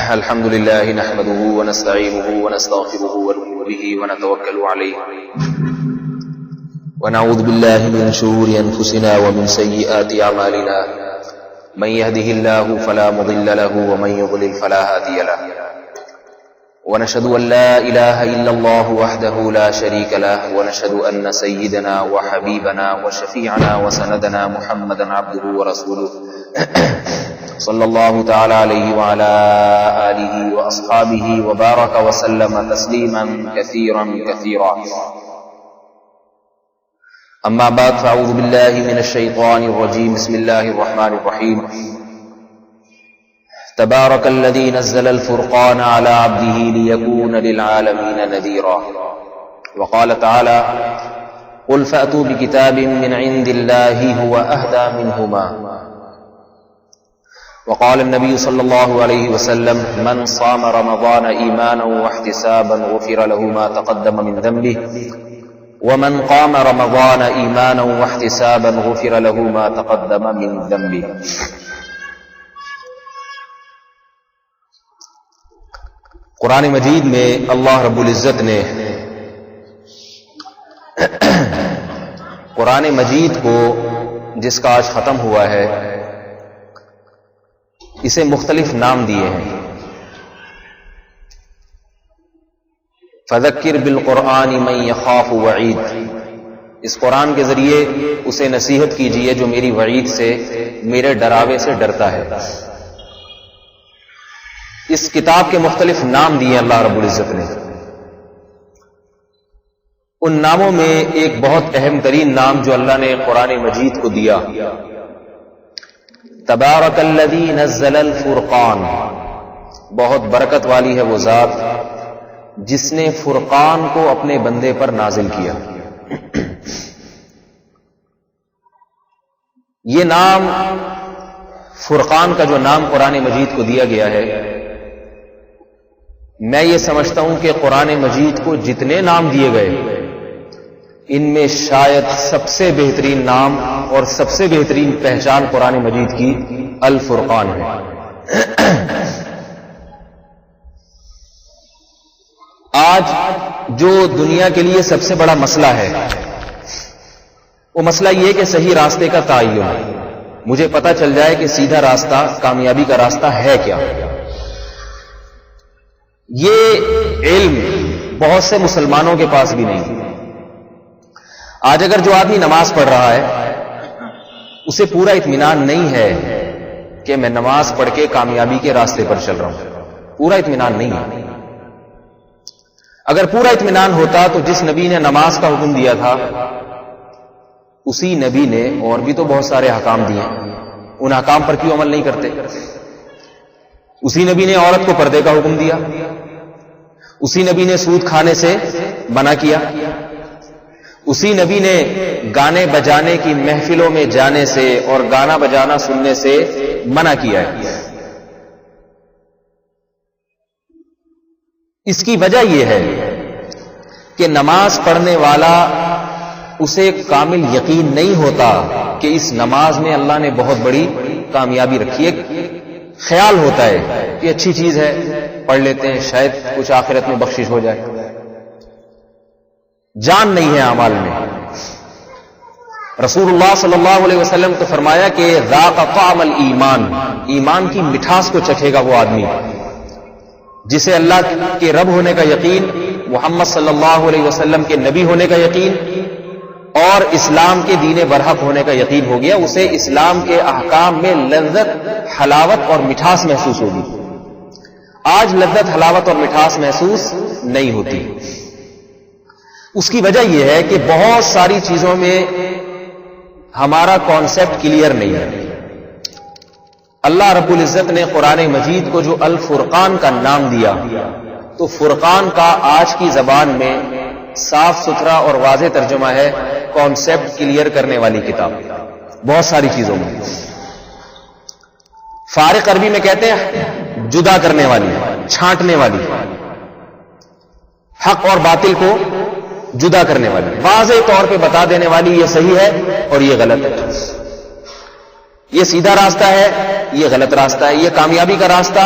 الحمد لله نحمده ونستعينه ونستغفره ونؤمن به ونتوكل عليه ونعوذ بالله من شرور أنفسنا ومن سيئات أعمالنا من يهده الله فلا مضل له ومن يضلل فلا هادي له ونشهد أن لا إله إلا الله وحده لا شريك له ونشهد أن سيدنا وحبيبنا وشفيعنا وسندنا محمدا عبده ورسوله صلى الله تعالى عليه وعلى آله وأصحابه وبارك وسلم تسليما كثيرا كثيرا. أما بعد فأعوذ بالله من الشيطان الرجيم. بسم الله الرحمن الرحيم. تبارك الذي نزل الفرقان على عبده ليكون للعالمين نذيرا. وقال تعالى: قل فأتوا بكتاب من عند الله هو أهدى منهما. وقال النبي صلى الله عليه وسلم: من صام رمضان إيمانا واحتسابا غفر له ما تقدم من ذنبه ومن قام رمضان إيمانا واحتسابا غفر له ما تقدم من ذنبه. قرآن مجید میں اللہ رب العزت نے قرآن مجید کو، جس کا آج ختم ہوا ہے، اسے مختلف نام دیے ہیں. فذکر بالقرآن من یخاف وعید. اس قرآن کے ذریعے اسے نصیحت کیجیے جو میری وعید سے، میرے ڈراوے سے ڈرتا ہے. اس کتاب کے مختلف نام دیے اللہ رب العزت نے. ان ناموں میں ایک بہت اہم ترین نام جو اللہ نے قرآن مجید کو دیا، تبارک الذی نزل الفرقان. بہت برکت والی ہے وہ ذات جس نے فرقان کو اپنے بندے پر نازل کیا. یہ نام، فرقان کا جو نام قرآن مجید کو دیا گیا ہے، میں یہ سمجھتا ہوں کہ قرآن مجید کو جتنے نام دیے گئے ان میں شاید سب سے بہترین نام اور سب سے بہترین پہچان قرآن مجید کی الفرقان ہے. آج جو دنیا کے لیے سب سے بڑا مسئلہ ہے وہ مسئلہ یہ کہ صحیح راستے کا تعین. مجھے پتہ چل جائے کہ سیدھا راستہ، کامیابی کا راستہ ہے کیا. یہ علم بہت سے مسلمانوں کے پاس بھی نہیں. آج اگر جو آدمی نماز پڑھ رہا ہے اسے پورا اطمینان نہیں ہے کہ میں نماز پڑھ کے کامیابی کے راستے پر چل رہا ہوں. پورا اطمینان نہیں ہے. اگر پورا اطمینان ہوتا تو جس نبی نے نماز کا حکم دیا تھا اسی نبی نے اور بھی تو بہت سارے احکام دیے، ان احکام پر کیوں عمل نہیں کرتے؟ اسی نبی نے عورت کو پردے کا حکم دیا، اسی نبی نے سود کھانے سے منع کیا، اسی نبی نے گانے بجانے کی محفلوں میں جانے سے اور گانا بجانا سننے سے منع کیا ہے. اس کی وجہ یہ ہے کہ نماز پڑھنے والا اسے کامل یقین نہیں ہوتا کہ اس نماز میں اللہ نے بہت بڑی کامیابی رکھی ہے. خیال ہوتا ہے کہ اچھی چیز ہے، پڑھ لیتے ہیں، شاید کچھ آخرت میں بخشش ہو جائے. جان نہیں ہے اعمال میں. رسول اللہ صلی اللہ علیہ وسلم کو فرمایا کہ ذاق طعم الایمان، ایمان کی مٹھاس کو چکھے گا وہ آدمی جسے اللہ کے رب ہونے کا یقین، محمد صلی اللہ علیہ وسلم کے نبی ہونے کا یقین اور اسلام کے دین برحق ہونے کا یقین ہو گیا. اسے اسلام کے احکام میں لذت، حلاوت اور مٹھاس محسوس ہوگی. آج لذت، حلاوت اور مٹھاس محسوس نہیں ہوتی. اس کی وجہ یہ ہے کہ بہت ساری چیزوں میں ہمارا کانسیپٹ کلیئر نہیں ہے. اللہ رب العزت نے قرآن مجید کو جو الفرقان کا نام دیا تو فرقان کا آج کی زبان میں صاف ستھرا اور واضح ترجمہ ہے کانسیپٹ کلیئر کرنے والی کتاب. بہت ساری چیزوں میں فارق عربی میں کہتے ہیں جدا کرنے والی، چھانٹنے والی، حق اور باطل کو جدا کرنے والی، واضح طور پہ بتا دینے والی یہ صحیح ہے اور یہ غلط ہے، یہ سیدھا راستہ ہے، یہ غلط راستہ ہے، یہ کامیابی کا راستہ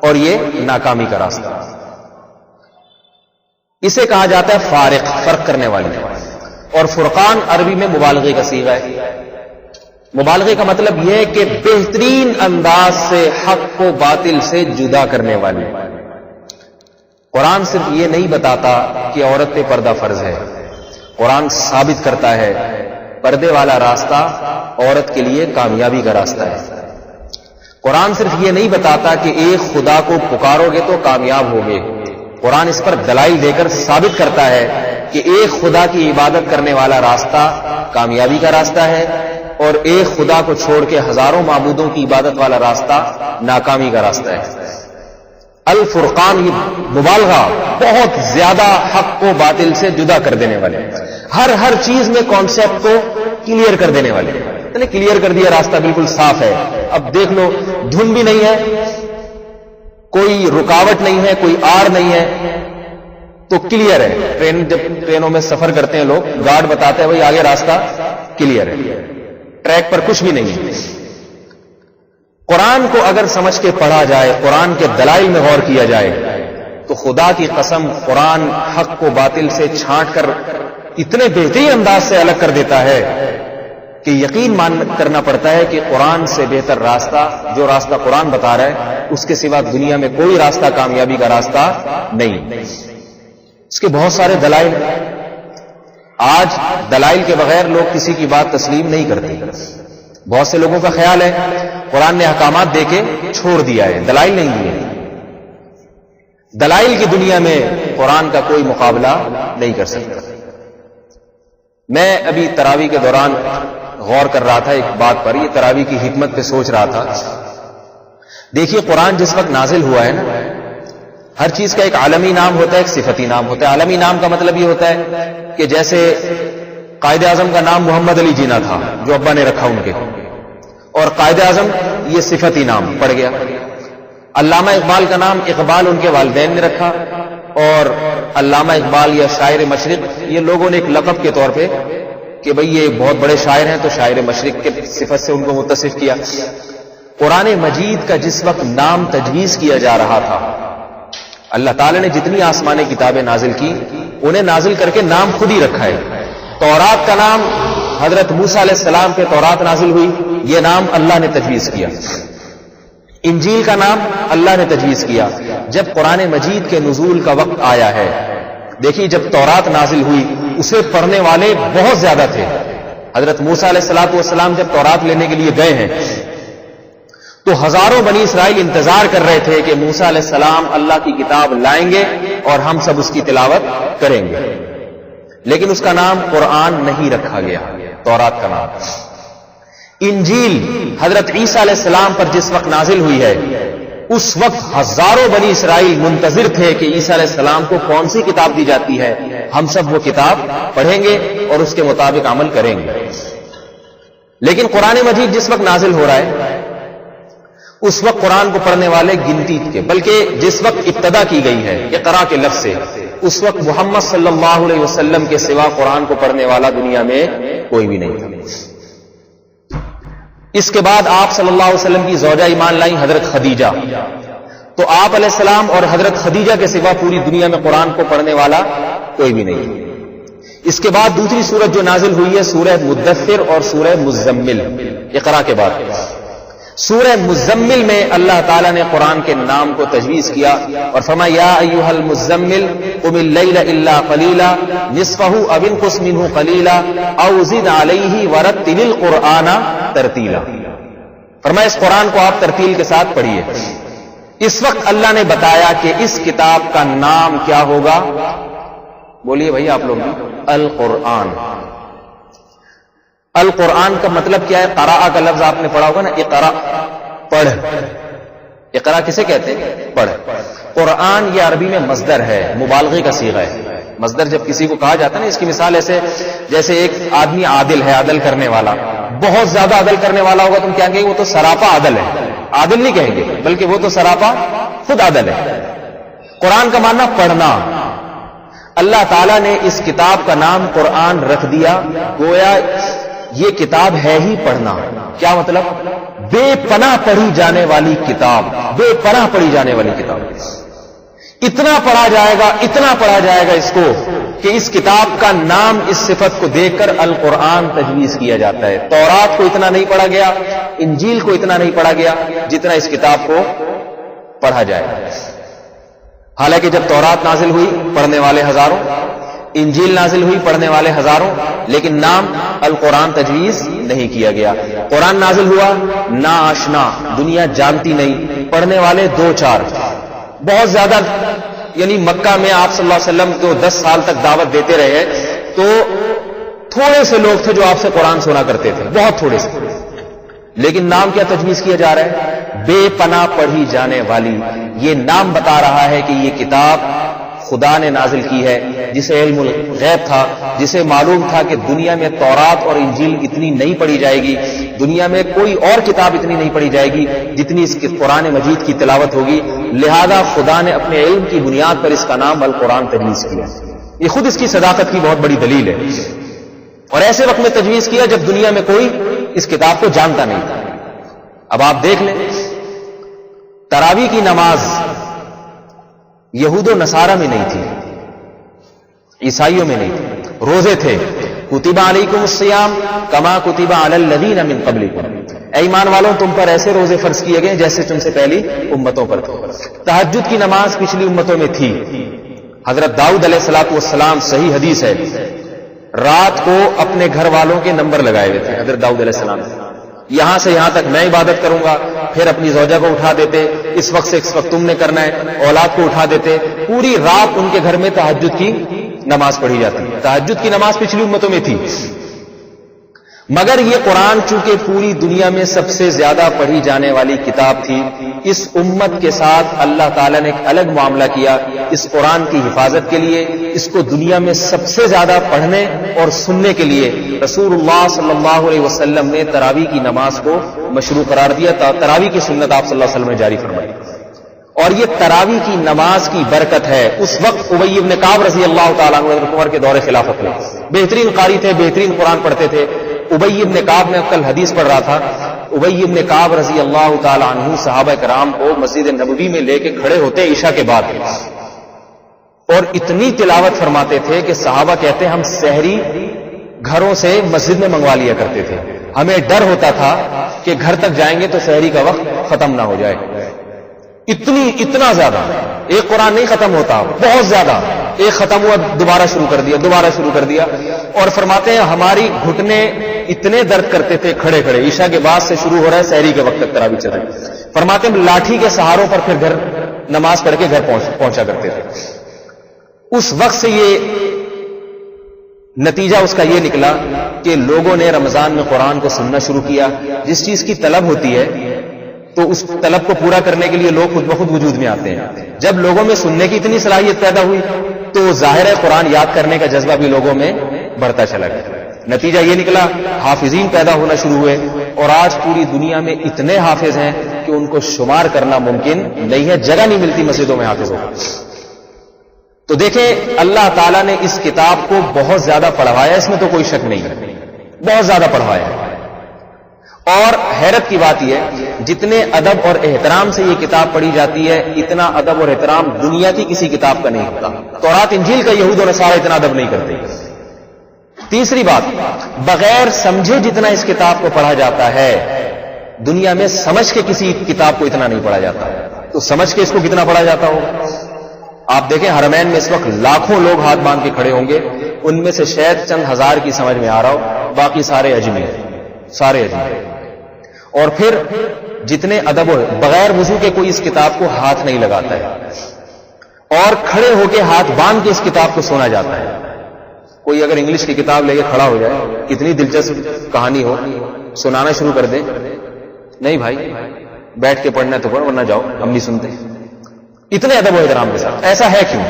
اور یہ ناکامی کا راستہ. اسے کہا جاتا ہے فارق، فرق کرنے والی. اور فرقان عربی میں مبالغے کا صیغہ ہے. مبالغے کا مطلب یہ ہے کہ بہترین انداز سے حق کو باطل سے جدا کرنے والی. قرآن صرف یہ نہیں بتاتا کہ عورت پہ پردہ فرض ہے، قرآن ثابت کرتا ہے پردے والا راستہ عورت کے لیے کامیابی کا راستہ ہے. قرآن صرف یہ نہیں بتاتا کہ ایک خدا کو پکارو گے تو کامیاب ہوگے، قرآن اس پر دلائل دے کر ثابت کرتا ہے کہ ایک خدا کی عبادت کرنے والا راستہ کامیابی کا راستہ ہے، اور ایک خدا کو چھوڑ کے ہزاروں معبودوں کی عبادت والا راستہ ناکامی کا راستہ ہے. الفرقان یہ مبالغہ، بہت زیادہ حق کو باطل سے جدا کر دینے والے، ہر چیز میں کانسیپٹ کو کلیئر کر دینے والے. کلیئر کر دیا، راستہ بالکل صاف ہے. اب دیکھ لو، دھن بھی نہیں ہے، کوئی رکاوٹ نہیں ہے، کوئی آڑ نہیں ہے، تو کلیئر ہے. جب ٹرینوں میں سفر کرتے ہیں لوگ، گارڈ بتاتے ہیں بھائی آگے راستہ کلیئر ہے، ٹریک پر کچھ بھی نہیں ہے. قرآن کو اگر سمجھ کے پڑھا جائے، قرآن کے دلائل میں غور کیا جائے، تو خدا کی قسم قرآن حق کو باطل سے چھانٹ کر اتنے بہترین انداز سے الگ کر دیتا ہے کہ یقین کرنا پڑتا ہے کہ قرآن سے بہتر راستہ، جو راستہ قرآن بتا رہا ہے، اس کے سوا دنیا میں کوئی راستہ کامیابی کا راستہ نہیں. اس کے بہت سارے دلائل. آج دلائل کے بغیر لوگ کسی کی بات تسلیم نہیں کرتے. بہت سے لوگوں کا خیال ہے قرآن نے احکامات دے کے چھوڑ دیا ہے، دلائل نہیں دیے. دلائل کی دنیا میں قرآن کا کوئی مقابلہ نہیں کر سکتا. میں ابھی تراویح کے دوران غور کر رہا تھا ایک بات پر، یہ تراویح کی حکمت پہ سوچ رہا تھا. دیکھیے قرآن جس وقت نازل ہوا ہے نا، ہر چیز کا ایک عالمی نام ہوتا ہے، ایک صفتی نام ہوتا ہے. عالمی نام کا مطلب یہ ہوتا ہے کہ جیسے قائد اعظم کا نام محمد علی جینا تھا جو ابا نے رکھا ان کے، اور قائد اعظم یہ صفتی نام پڑ گیا. علامہ اقبال کا نام اقبال ان کے والدین نے رکھا، اور علامہ اقبال یا شاعر مشرق یہ لوگوں نے ایک لقب کے طور پہ کہ بھئی یہ بہت بڑے شاعر ہیں تو شاعر مشرق کے صفت سے ان کو متصف کیا. قرآن مجید کا جس وقت نام تجویز کیا جا رہا تھا، اللہ تعالی نے جتنی آسمانی کتابیں نازل کی انہیں نازل کر کے نام خود ہی رکھا ہے. تورات کا نام حضرت موسیٰ علیہ السلام کے تورات نازل ہوئی، یہ نام اللہ نے تجویز کیا. انجیل کا نام اللہ نے تجویز کیا. جب قرآن مجید کے نزول کا وقت آیا ہے، دیکھیے جب تورات نازل ہوئی اسے پڑھنے والے بہت زیادہ تھے. حضرت موسیٰ علیہ السلام جب تورات لینے کے لیے گئے ہیں تو ہزاروں بنی اسرائیل انتظار کر رہے تھے کہ موسیٰ علیہ السلام اللہ کی کتاب لائیں گے اور ہم سب اس کی تلاوت کریں گے، لیکن اس کا نام قرآن نہیں رکھا گیا، تورات کا نام. انجیل حضرت عیسیٰ علیہ السلام پر جس وقت نازل ہوئی ہے، اس وقت ہزاروں بنی اسرائیل منتظر تھے کہ عیسیٰ علیہ السلام کو کون سی کتاب دی جاتی ہے، ہم سب وہ کتاب پڑھیں گے اور اس کے مطابق عمل کریں گے. لیکن قرآن مجید جس وقت نازل ہو رہا ہے اس وقت قرآن کو پڑھنے والے گنتی کے، بلکہ جس وقت ابتدا کی گئی ہے اقرا کے لفظ سے، اس وقت محمد صلی اللہ علیہ وسلم کے سوا قرآن کو پڑھنے والا دنیا میں کوئی بھی نہیں تھا. اس کے بعد آپ صلی اللہ علیہ وسلم کی زوجہ ایمان لائیں حضرت خدیجہ، تو آپ علیہ السلام اور حضرت خدیجہ کے سوا پوری دنیا میں قرآن کو پڑھنے والا کوئی بھی نہیں. اس کے بعد دوسری سورت جو نازل ہوئی ہے سورہ مدثر اور سورہ مزمل، اقرا کے بعد. سورہ مزمل میں اللہ تعالیٰ نے قرآن کے نام کو تجویز کیا اور فرمایا یا ایھا المزمل قم اللیل الا قلیلا نصفہ او انقص منہ قلیلا او زد علیہ ورتل القرآن ترتیلا. فرمایا اس قرآن کو آپ ترتیل کے ساتھ پڑھیے. اس وقت اللہ نے بتایا کہ اس کتاب کا نام کیا ہوگا، بولیے بھائی آپ لوگ بھی، القرآن. القرآن کا مطلب کیا ہے؟ قراء کا لفظ آپ نے پڑھا ہوگا نا، اقرا پڑھ. اقرا کسے کہتے ہیں؟ پڑھ. قرآن یہ عربی میں مصدر ہے، مبالغے کا صیغہ ہے. مصدر جب کسی کو کہا جاتا ہے نا، اس کی مثال ایسے جیسے ایک آدمی عادل ہے، عدل کرنے والا، بہت زیادہ عدل کرنے والا ہوگا تم کیا کہیں گے وہ تو سراپا عدل ہے. عادل نہیں کہیں گے بلکہ وہ تو سراپا خود عدل ہے. قرآن کا معنی پڑھنا. اللہ تعالیٰ نے اس کتاب کا نام قرآن رکھ دیا، گویا یہ کتاب ہے ہی پڑھنا. کیا مطلب؟ بے پناہ پڑھی جانے والی کتاب، بے پناہ پڑھی جانے والی کتاب. اتنا پڑھا جائے گا اس کو کہ اس کتاب کا نام اس صفت کو دیکھ کر القرآن تجویز کیا جاتا ہے. تورات کو اتنا نہیں پڑھا گیا، انجیل کو اتنا نہیں پڑھا گیا جتنا اس کتاب کو پڑھا جائے. حالانکہ جب تورات نازل ہوئی پڑھنے والے ہزاروں، انجیل نازل ہوئی پڑھنے والے ہزاروں، لیکن نام القرآن تجویز نہیں کیا گیا. قرآن نازل ہوا، نا آشنا، دنیا جانتی نہیں، پڑھنے والے 2-4 بہت زیادہ. یعنی مکہ میں آپ صلی اللہ علیہ وسلم تو 10 سال تک دعوت دیتے رہے تو تھوڑے سے لوگ تھے جو آپ سے قرآن سنا کرتے تھے، بہت تھوڑے سے. لیکن نام کیا تجویز کیا جا رہا ہے؟ بے پناہ پڑھی جانے والی. یہ نام بتا رہا ہے کہ یہ کتاب خدا نے نازل کی ہے، جسے علم الغیب تھا، جسے معلوم تھا کہ دنیا میں تورات اور انجیل اتنی نہیں پڑھی جائے گی، دنیا میں کوئی اور کتاب اتنی نہیں پڑھی جائے گی جتنی اس قرآن مجید کی تلاوت ہوگی. لہذا خدا نے اپنے علم کی بنیاد پر اس کا نام القرآن تجویز کیا. یہ خود اس کی صداقت کی بہت بڑی دلیل ہے. اور ایسے وقت میں تجویز کیا جب دنیا میں کوئی اس کتاب کو جانتا نہیں تھا. اب آپ دیکھ لیں، تراویح کی نماز یہود و نصارہ میں نہیں تھی، عیسائیوں میں نہیں تھی. روزے تھے، کتب علیکم الصیام کما کتب علی الذین من قبلکم، اے ایمان والوں تم پر ایسے روزے فرض کیے گئے جیسے تم سے پہلی امتوں پر تھے. تہجد کی نماز پچھلی امتوں میں تھی. حضرت داؤد علیہ الصلوۃ والسلام، صحیح حدیث ہے، رات کو اپنے گھر والوں کے نمبر لگائے ہوئے تھے. حضرت داؤد علیہ السلام یہاں سے یہاں تک میں عبادت کروں گا، پھر اپنی زوجہ کو اٹھا دیتے، اس وقت سے اس وقت تم نے کرنا ہے، اولاد کو اٹھا دیتے. پوری رات ان کے گھر میں تہجد کی نماز پڑھی جاتی. تہجد کی نماز پچھلی امتوں میں تھی. مگر یہ قرآن چونکہ پوری دنیا میں سب سے زیادہ پڑھی جانے والی کتاب تھی، اس امت کے ساتھ اللہ تعالیٰ نے ایک الگ معاملہ کیا. اس قرآن کی حفاظت کے لیے، اس کو دنیا میں سب سے زیادہ پڑھنے اور سننے کے لیے رسول اللہ صلی اللہ علیہ وسلم نے تراویح کی نماز کو مشروع قرار دیا. تراویح کی سنت آپ صلی اللہ علیہ وسلم نے جاری فرمائی. اور یہ تراویح کی نماز کی برکت ہے. اس وقت ابی بن کعب رضی اللہ تعالیٰ عنہ حضرت عمر کے دور خلافت میں بہترین قاری تھے، بہترین قرآن پڑھتے تھے. ابی بن کعب، میں کل حدیث پڑھ رہا تھا، ابی بن کعب رضی اللہ تعالیٰ عنہ صحابہ کرام کو مسجد نبوی میں لے کے کھڑے ہوتے عشاء کے بعد، اور اتنی تلاوت فرماتے تھے کہ صحابہ کہتے ہیں ہم سحری گھروں سے مسجد میں منگوا لیا کرتے تھے. ہمیں ڈر ہوتا تھا کہ گھر تک جائیں گے تو سحری کا وقت ختم نہ ہو جائے. اتنا زیادہ ایک قرآن نہیں ختم ہوتا، بہت زیادہ. ایک ختم ہوا، دوبارہ شروع کر دیا. اور فرماتے ہیں ہماری گھٹنے اتنے درد کرتے تھے کھڑے کھڑے، عشاء کے بعد سے شروع ہو رہا ہے سحری کے وقت تک تراویح چل رہی. فرماتے ہیں لاٹھی کے سہاروں پر پھر گھر نماز پڑھ کے گھر پہنچا کرتے تھے. اس وقت سے یہ نتیجہ اس کا یہ نکلا کہ لوگوں نے رمضان میں قرآن کو سننا شروع کیا. جس چیز کی طلب ہوتی ہے تو اس طلب کو پورا کرنے کے لیے لوگ خود بخود وجود میں آتے ہیں. جب لوگوں میں سننے کی اتنی صلاحیت پیدا ہوئی تو ظاہر ہے قرآن یاد کرنے کا جذبہ بھی لوگوں میں بڑھتا چلا گیا. نتیجہ یہ نکلا حافظین پیدا ہونا شروع ہوئے، اور آج پوری دنیا میں اتنے حافظ ہیں کہ ان کو شمار کرنا ممکن نہیں ہے. جگہ نہیں ملتی مسجدوں میں حافظوں کو. تو دیکھیں اللہ تعالیٰ نے اس کتاب کو بہت زیادہ پڑھوایا، اس میں تو کوئی شک نہیں ہے، بہت زیادہ پڑھوایا ہے. اور حیرت کی بات یہ ہے جتنے ادب اور احترام سے یہ کتاب پڑھی جاتی ہے، اتنا ادب اور احترام دنیا کی کسی کتاب کا نہیں ہوتا. تورات انجیل کا یہود و نصارہ اتنا ادب نہیں کرتے. تیسری بات، بغیر سمجھے جتنا اس کتاب کو پڑھا جاتا ہے، دنیا میں سمجھ کے کسی کتاب کو اتنا نہیں پڑھا جاتا. تو سمجھ کے اس کو کتنا پڑھا جاتا ہوگا. آپ دیکھیں حرمین میں اس وقت لاکھوں لوگ ہاتھ باندھ کے کھڑے ہوں گے، ان میں سے شاید چند ہزار کی سمجھ میں آ رہا ہو، باقی سارے اجمی. اور پھر جتنے ادب بغیر وضو کے کوئی اس کتاب کو ہاتھ نہیں لگاتا ہے، اور کھڑے ہو کے ہاتھ باندھ کے اس کتاب کو سنا جاتا ہے. کوئی اگر انگلش کی کتاب لے کے کھڑا ہو جائے، کتنی دلچسپ کہانی ہو، سنانا شروع کر دے، نہیں بھائی بیٹھ کے پڑھنا تو پڑھ ورنہ جاؤ، ہم نہیں سنتے. اتنے ادب و احترام کے ساتھ. ایسا ہے کیوں؟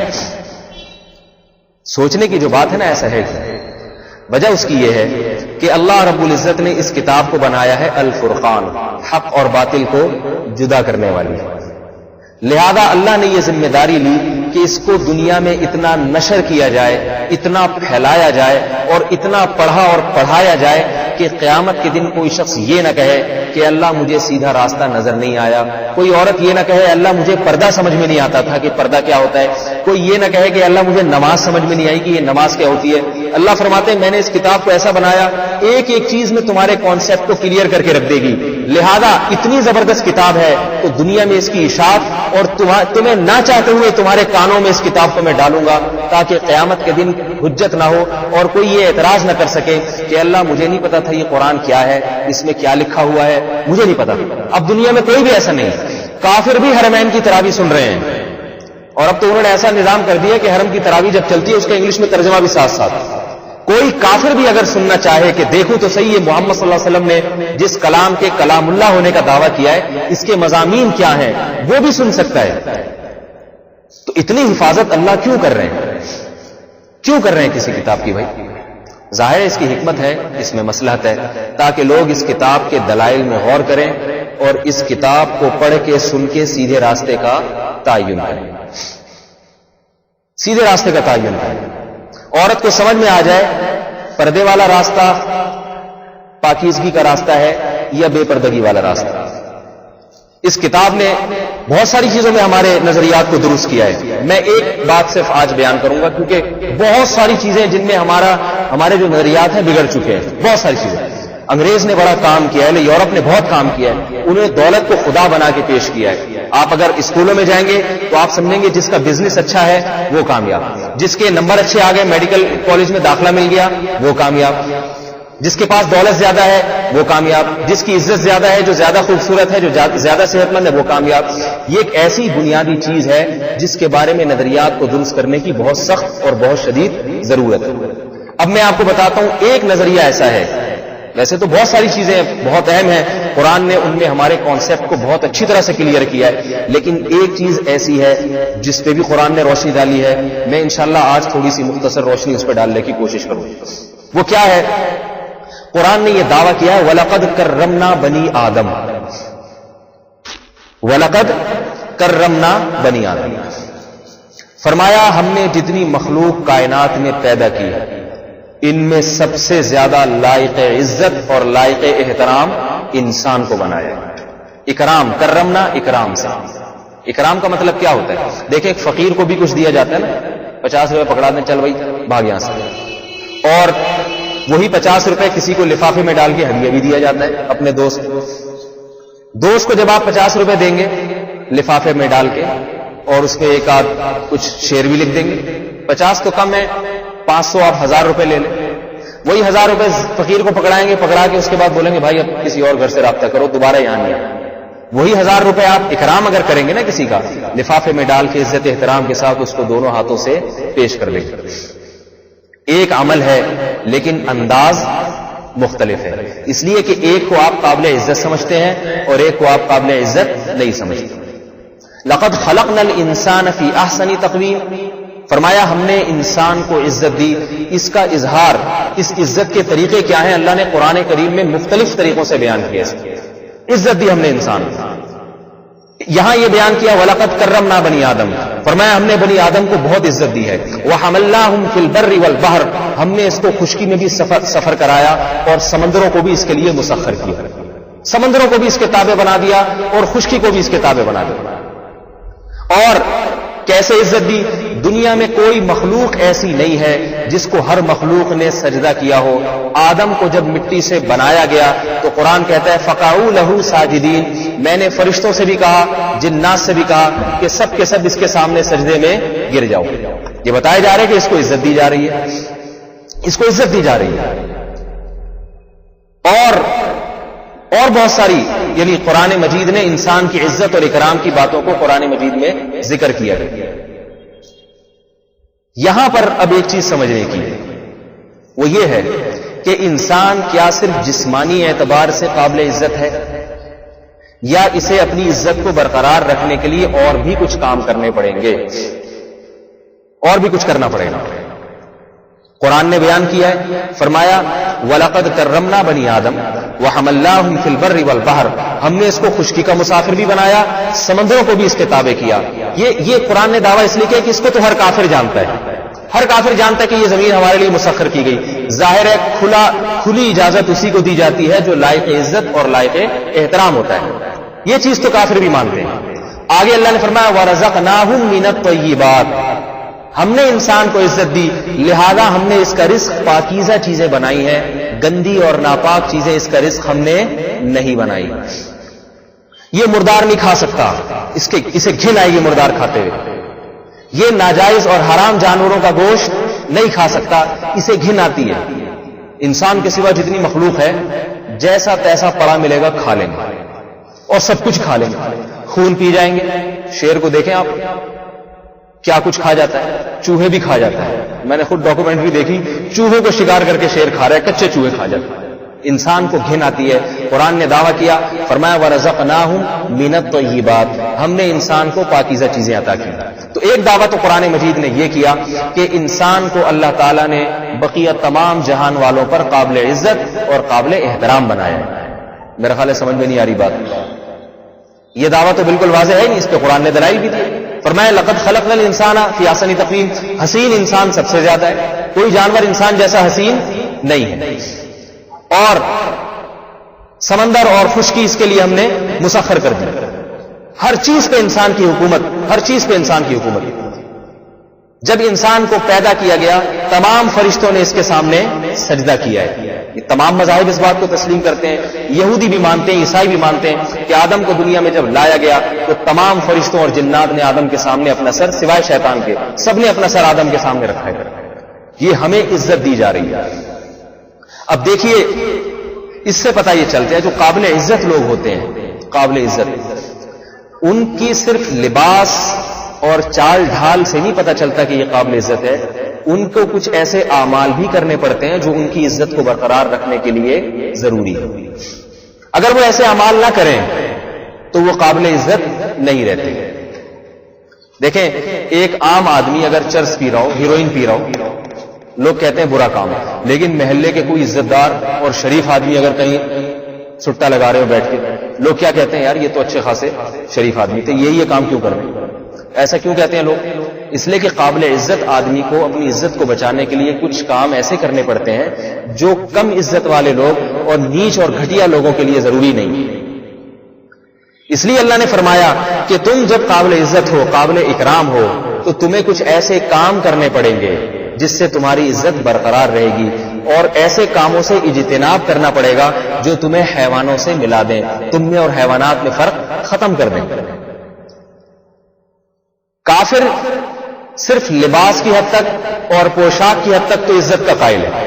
سوچنے کی جو بات ہے نا، ایسا ہے کیوں؟ وجہ اس کی یہ ہے کہ اللہ رب العزت نے اس کتاب کو بنایا ہے الفرقان، حق اور باطل کو جدا کرنے والی. لہذا اللہ نے یہ ذمہ داری لی کہ اس کو دنیا میں اتنا نشر کیا جائے، اتنا پھیلایا جائے اور اتنا پڑھا اور پڑھایا جائے کہ قیامت کے دن کوئی شخص یہ نہ کہے کہ اللہ مجھے سیدھا راستہ نظر نہیں آیا، کوئی عورت یہ نہ کہے اللہ مجھے پردہ سمجھ میں نہیں آتا تھا کہ پردہ کیا ہوتا ہے، کوئی یہ نہ کہے کہ اللہ مجھے نماز سمجھ میں نہیں آئی کہ یہ نماز کیا ہوتی ہے۔ اللہ فرماتے ہیں میں نے اس کتاب کو ایسا بنایا ایک ایک چیز میں تمہارے کانسیپٹ کو کلیئر کر کے رکھ دے گی، لہذا اتنی زبردست کتاب ہے تو دنیا میں اس کی اشاعت اور تمہیں نہ چاہتے ہوئے تمہارے کانوں میں اس کتاب کو میں ڈالوں گا تاکہ قیامت کے دن حجت نہ ہو اور کوئی یہ اعتراض نہ کر سکے کہ اللہ مجھے نہیں پتا تھا یہ قرآن کیا ہے، اس میں کیا لکھا ہوا ہے، مجھے نہیں پتا۔ اب دنیا میں کوئی بھی ایسا نہیں، کافر بھی حرمین کی تراویح سن رہے ہیں، اور اب تو انہوں نے ایسا نظام کر دیا کہ حرم کی تراویح جب چلتی ہے اس کا انگلش میں ترجمہ بھی ساتھ ساتھ۔ کوئی کافر بھی اگر سننا چاہے کہ دیکھو تو صحیح یہ محمد صلی اللہ علیہ وسلم نے جس کلام کے کلام اللہ ہونے کا دعویٰ کیا ہے اس کے مضامین کیا ہیں وہ بھی سن سکتا ہے۔ تو اتنی حفاظت اللہ کیوں کر رہے ہیں؟ کیوں کر رہے ہیں کسی کتاب کی؟ بھائی ظاہر ہے اس کی حکمت ہے، اس میں مصلحت ہے تاکہ لوگ اس کتاب کے دلائل میں غور کریں اور اس کتاب کو پڑھ کے سن کے سیدھے راستے کا تعین کریں، سیدھے راستے کا تعین کریں۔ عورت کو سمجھ میں آ جائے پردے والا راستہ پاکیزگی کا راستہ ہے یا بے پردگی والا راستہ۔ اس کتاب نے بہت ساری چیزوں میں ہمارے نظریات کو درست کیا ہے۔ میں ایک بات صرف آج بیان کروں گا کیونکہ بہت ساری چیزیں جن میں ہمارے جو نظریات ہیں بگڑ چکے ہیں، بہت ساری چیزیں۔ انگریز نے بڑا کام کیا ہے، یورپ نے بہت کام کیا ہے، انہوں نے دولت کو خدا بنا کے پیش کیا ہے۔ آپ اگر اسکولوں میں جائیں گے تو آپ سمجھیں گے جس کا بزنس اچھا ہے وہ کامیاب، جس کے نمبر اچھے آ گئے میڈیکل کالج میں داخلہ مل گیا وہ کامیاب، جس کے پاس دولت زیادہ ہے وہ کامیاب، جس کی عزت زیادہ ہے، جو زیادہ خوبصورت ہے، جو زیادہ صحت مند ہے وہ کامیاب۔ یہ ایک ایسی بنیادی چیز ہے جس کے بارے میں نظریات کو درست کرنے کی بہت سخت اور بہت شدید ضرورت ہے۔ اب میں آپ کو بتاتا ہوں ایک نظریہ ایسا ہے، ویسے تو بہت ساری چیزیں بہت اہم ہیں، قرآن نے ان میں ہمارے کانسیپٹ کو بہت اچھی طرح سے کلیئر کیا ہے، لیکن ایک چیز ایسی ہے جس پہ بھی قرآن نے روشنی ڈالی ہے، میں انشاءاللہ آج تھوڑی سی مختصر روشنی اس پہ ڈالنے کی کوشش کروں۔ وہ کیا ہے؟ قرآن نے یہ دعویٰ کیا ہے وَلَقَدْ كَرَّمْنَا بَنِي آدم، وَلَقَدْ كَرَّمْنَا بَنِي آدم، فرمایا ہم نے جتنی مخلوق کائنات میں پیدا کی ان میں سب سے زیادہ لائق عزت اور لائق احترام انسان کو بنایا۔ اکرام، کرمنا اکرام سے۔ اکرام کا مطلب کیا ہوتا ہے؟ دیکھیں ایک فقیر کو بھی کچھ دیا جاتا ہے نا، 50 روپے پکڑا دیں چل بھائی بھاگ یہاں سے، اور وہی 50 روپے کسی کو لفافے میں ڈال کے ہدیہ بھی دیا جاتا ہے اپنے دوست کو جب آپ 50 روپے دیں گے لفافے میں ڈال کے اور اس میں ایک آدھ کچھ شعر بھی لکھ دیں گے، 50 تو کم ہے، 500 آپ 1000 روپے لے لیں، وہی 1000 روپے فقیر کو پکڑائیں گے، پکڑا کے اس کے بعد بولیں گے بھائی اب کسی اور گھر سے رابطہ کرو، دوبارہ یہاں نہیں آنا۔ وہی 1000 روپے آپ اکرام اگر کریں گے نا کسی کا، لفافے میں ڈال کے عزت احترام کے ساتھ اس کو دونوں ہاتھوں سے پیش کر دیں گے۔ ایک عمل ہے لیکن انداز مختلف ہے، اس لیے کہ ایک کو آپ قابل عزت سمجھتے ہیں اور ایک کو آپ قابل عزت نہیں سمجھتے۔ لقد خلقنا الانسان فی احسن تقویم، فرمایا ہم نے انسان کو عزت دی، اس کا اظہار، اس عزت کے طریقے کیا ہیں اللہ نے قرآن کریم میں مختلف طریقوں سے بیان کیا۔ عزت دی ہم نے انسان کو، یہاں یہ بیان کیا وَلَقَدْ كَرَّمْنَا بَنِي آدم، فرمایا ہم نے بنی آدم کو بہت عزت دی ہے۔ وَحَمَلْنَاهُمْ فِي الْبَرِّ وَالْبَحْرِ، ہم نے اس کو خشکی میں بھی سفر کرایا اور سمندروں کو بھی اس کے لیے مسخر کیا، سمندروں کو بھی اس کے تابع بنا دیا اور خشکی کو بھی اس کے تابع بنا دیا۔ اور کیسے عزت دی؟ دنیا میں کوئی مخلوق ایسی نہیں ہے جس کو ہر مخلوق نے سجدہ کیا ہو۔ آدم کو جب مٹی سے بنایا گیا تو قرآن کہتا ہے فَقَعُوا لَهُ سَاجِدِينَ، میں نے فرشتوں سے بھی کہا، جنات سے بھی کہا کہ سب کے سب اس کے سامنے سجدے میں گر جاؤ۔ یہ بتایا جا رہا ہے کہ اس کو عزت دی جا رہی ہے، اس کو عزت دی جا رہی ہے۔ اور بہت ساری، یعنی قرآن مجید نے انسان کی عزت اور اکرام کی باتوں کو قرآن مجید میں ذکر کیا ہے۔ یہاں پر اب ایک چیز سمجھنے کی ہے، وہ یہ ہے کہ انسان کیا صرف جسمانی اعتبار سے قابل عزت ہے یا اسے اپنی عزت کو برقرار رکھنے کے لیے اور بھی کچھ کام کرنے پڑیں گے، اور بھی کچھ کرنا پڑے گا۔ قرآن نے بیان کیا ہے، فرمایا وَلَقَدْ كَرَّمْنَا بَنِي آدم وَحَمَلْنَاهُمْ فِي الْبَرِّ وَالْبَحْرِ، ہم نے اس کو خشکی کا مسافر بھی بنایا، سمندروں کو بھی اس کے تابع کیا۔ یہ قرآن نے دعویٰ اس لیے کیا کہ اس کو تو ہر کافر جانتا ہے. ہر کافر جانتا ہے کہ یہ زمین ہمارے لیے مسخر کی گئی. ظاہر ہے کھلی اجازت اسی کو دی جاتی ہے جو لائق عزت اور لائق احترام ہوتا ہے. یہ چیز تو کافر بھی مانتے ہیں. آگے اللہ نے فرمایا وَرَزَقْنَاهُم مِّنَ الطَّيِّبَاتِ، ہم نے انسان کو عزت دی لہذا ہم نے اس کا رزق پاکیزہ چیزیں بنائی ہیں، گندی اور ناپاک چیزیں اس کا رزق ہم نے نہیں بنائی. یہ مردار نہیں کھا سکتا، اسے گھن آئے گی مردار کھاتے ہوئے. یہ ناجائز اور حرام جانوروں کا گوشت نہیں کھا سکتا، اسے گھن آتی ہے. انسان کے سوا جتنی مخلوق ہے جیسا تیسا پڑا ملے گا کھا لیں گے اور سب کچھ کھا لیں گے. خون پی جائیں گے. شیر کو دیکھیں آپ کیا کچھ کھا جاتا ہے، چوہے بھی کھا جاتا ہے. میں نے خود ڈاکومنٹری دیکھی، چوہوں کو شکار کر کے شیر کھا رہا ہے، کچے چوہے کھا جاتا ہے. انسان کو گھن آتی ہے. قرآن نے دعویٰ کیا، فرمایا وَرَزَقْنَاهُم مِّنَ الطَّيِّبَاتِ، ہم نے انسان کو پاکیزہ چیزیں عطا کی. تو ایک دعویٰ تو قرآن مجید نے یہ کیا کہ انسان کو اللہ تعالیٰ نے بقیہ تمام جہان والوں پر قابل عزت اور قابل احترام بنایا ہے. میرا خیال ہے سمجھ میں نہیں آ رہی بات. یہ دعویٰ تو بالکل واضح ہے نہیں، اس پہ قرآن نے دلائل بھی دی. فرمایا لقد خلقنا الانسان فی احسن تقویم، حسین انسان سب سے زیادہ ہے، کوئی جانور انسان جیسا حسین نہیں ہے. اور سمندر اور خشکی اس کے لیے ہم نے مسخر کر دی. ہر چیز پہ انسان کی حکومت، ہر چیز پہ انسان کی حکومت. جب انسان کو پیدا کیا گیا تمام فرشتوں نے اس کے سامنے سجدہ کیا ہے. یہ تمام مذاہب اس بات کو تسلیم کرتے ہیں، یہودی بھی مانتے ہیں، عیسائی بھی مانتے ہیں کہ آدم کو دنیا میں جب لایا گیا تو تمام فرشتوں اور جنات نے آدم کے سامنے اپنا سر، سوائے شیطان کے سب نے اپنا سر آدم کے سامنے رکھا ہے. یہ ہمیں عزت دی جا رہی ہے. اب دیکھیے اس سے پتہ یہ چلتا ہے جو قابل عزت لوگ ہوتے ہیں، قابل عزت، ان کی صرف لباس اور چال ڈھال سے نہیں پتہ چلتا کہ یہ قابل عزت ہے، ان کو کچھ ایسے اعمال بھی کرنے پڑتے ہیں جو ان کی عزت کو برقرار رکھنے کے لیے ضروری ہے. اگر وہ ایسے اعمال نہ کریں تو وہ قابل عزت نہیں رہتے. دیکھیں ایک عام آدمی اگر چرس پی رہا ہو، ہیروئن پی رہا ہو، لوگ کہتے ہیں برا کام ہے، لیکن محلے کے کوئی عزت دار اور شریف آدمی اگر کہیں سٹا لگا رہے ہو بیٹھ کے، لوگ کیا کہتے ہیں، یار یہ تو اچھے خاصے شریف آدمی تھے، یہ کام کیوں کر رہے ہیں؟ ایسا کیوں کہتے ہیں لوگ؟ اس لیے کہ قابل عزت آدمی کو اپنی عزت کو بچانے کے لیے کچھ کام ایسے کرنے پڑتے ہیں جو کم عزت والے لوگ اور نیچ اور گھٹیا لوگوں کے لیے ضروری نہیں. اس لیے اللہ نے فرمایا کہ تم جب قابل عزت ہو، قابل اکرام ہو، تو تمہیں کچھ ایسے کام کرنے پڑیں گے جس سے تمہاری عزت برقرار رہے گی، اور ایسے کاموں سے اجتناب کرنا پڑے گا جو تمہیں حیوانوں سے ملا دیں، تم میں اور حیوانات میں فرق ختم کر دیں. کافر صرف لباس کی حد تک اور پوشاک کی حد تک تو عزت کا قائل ہے،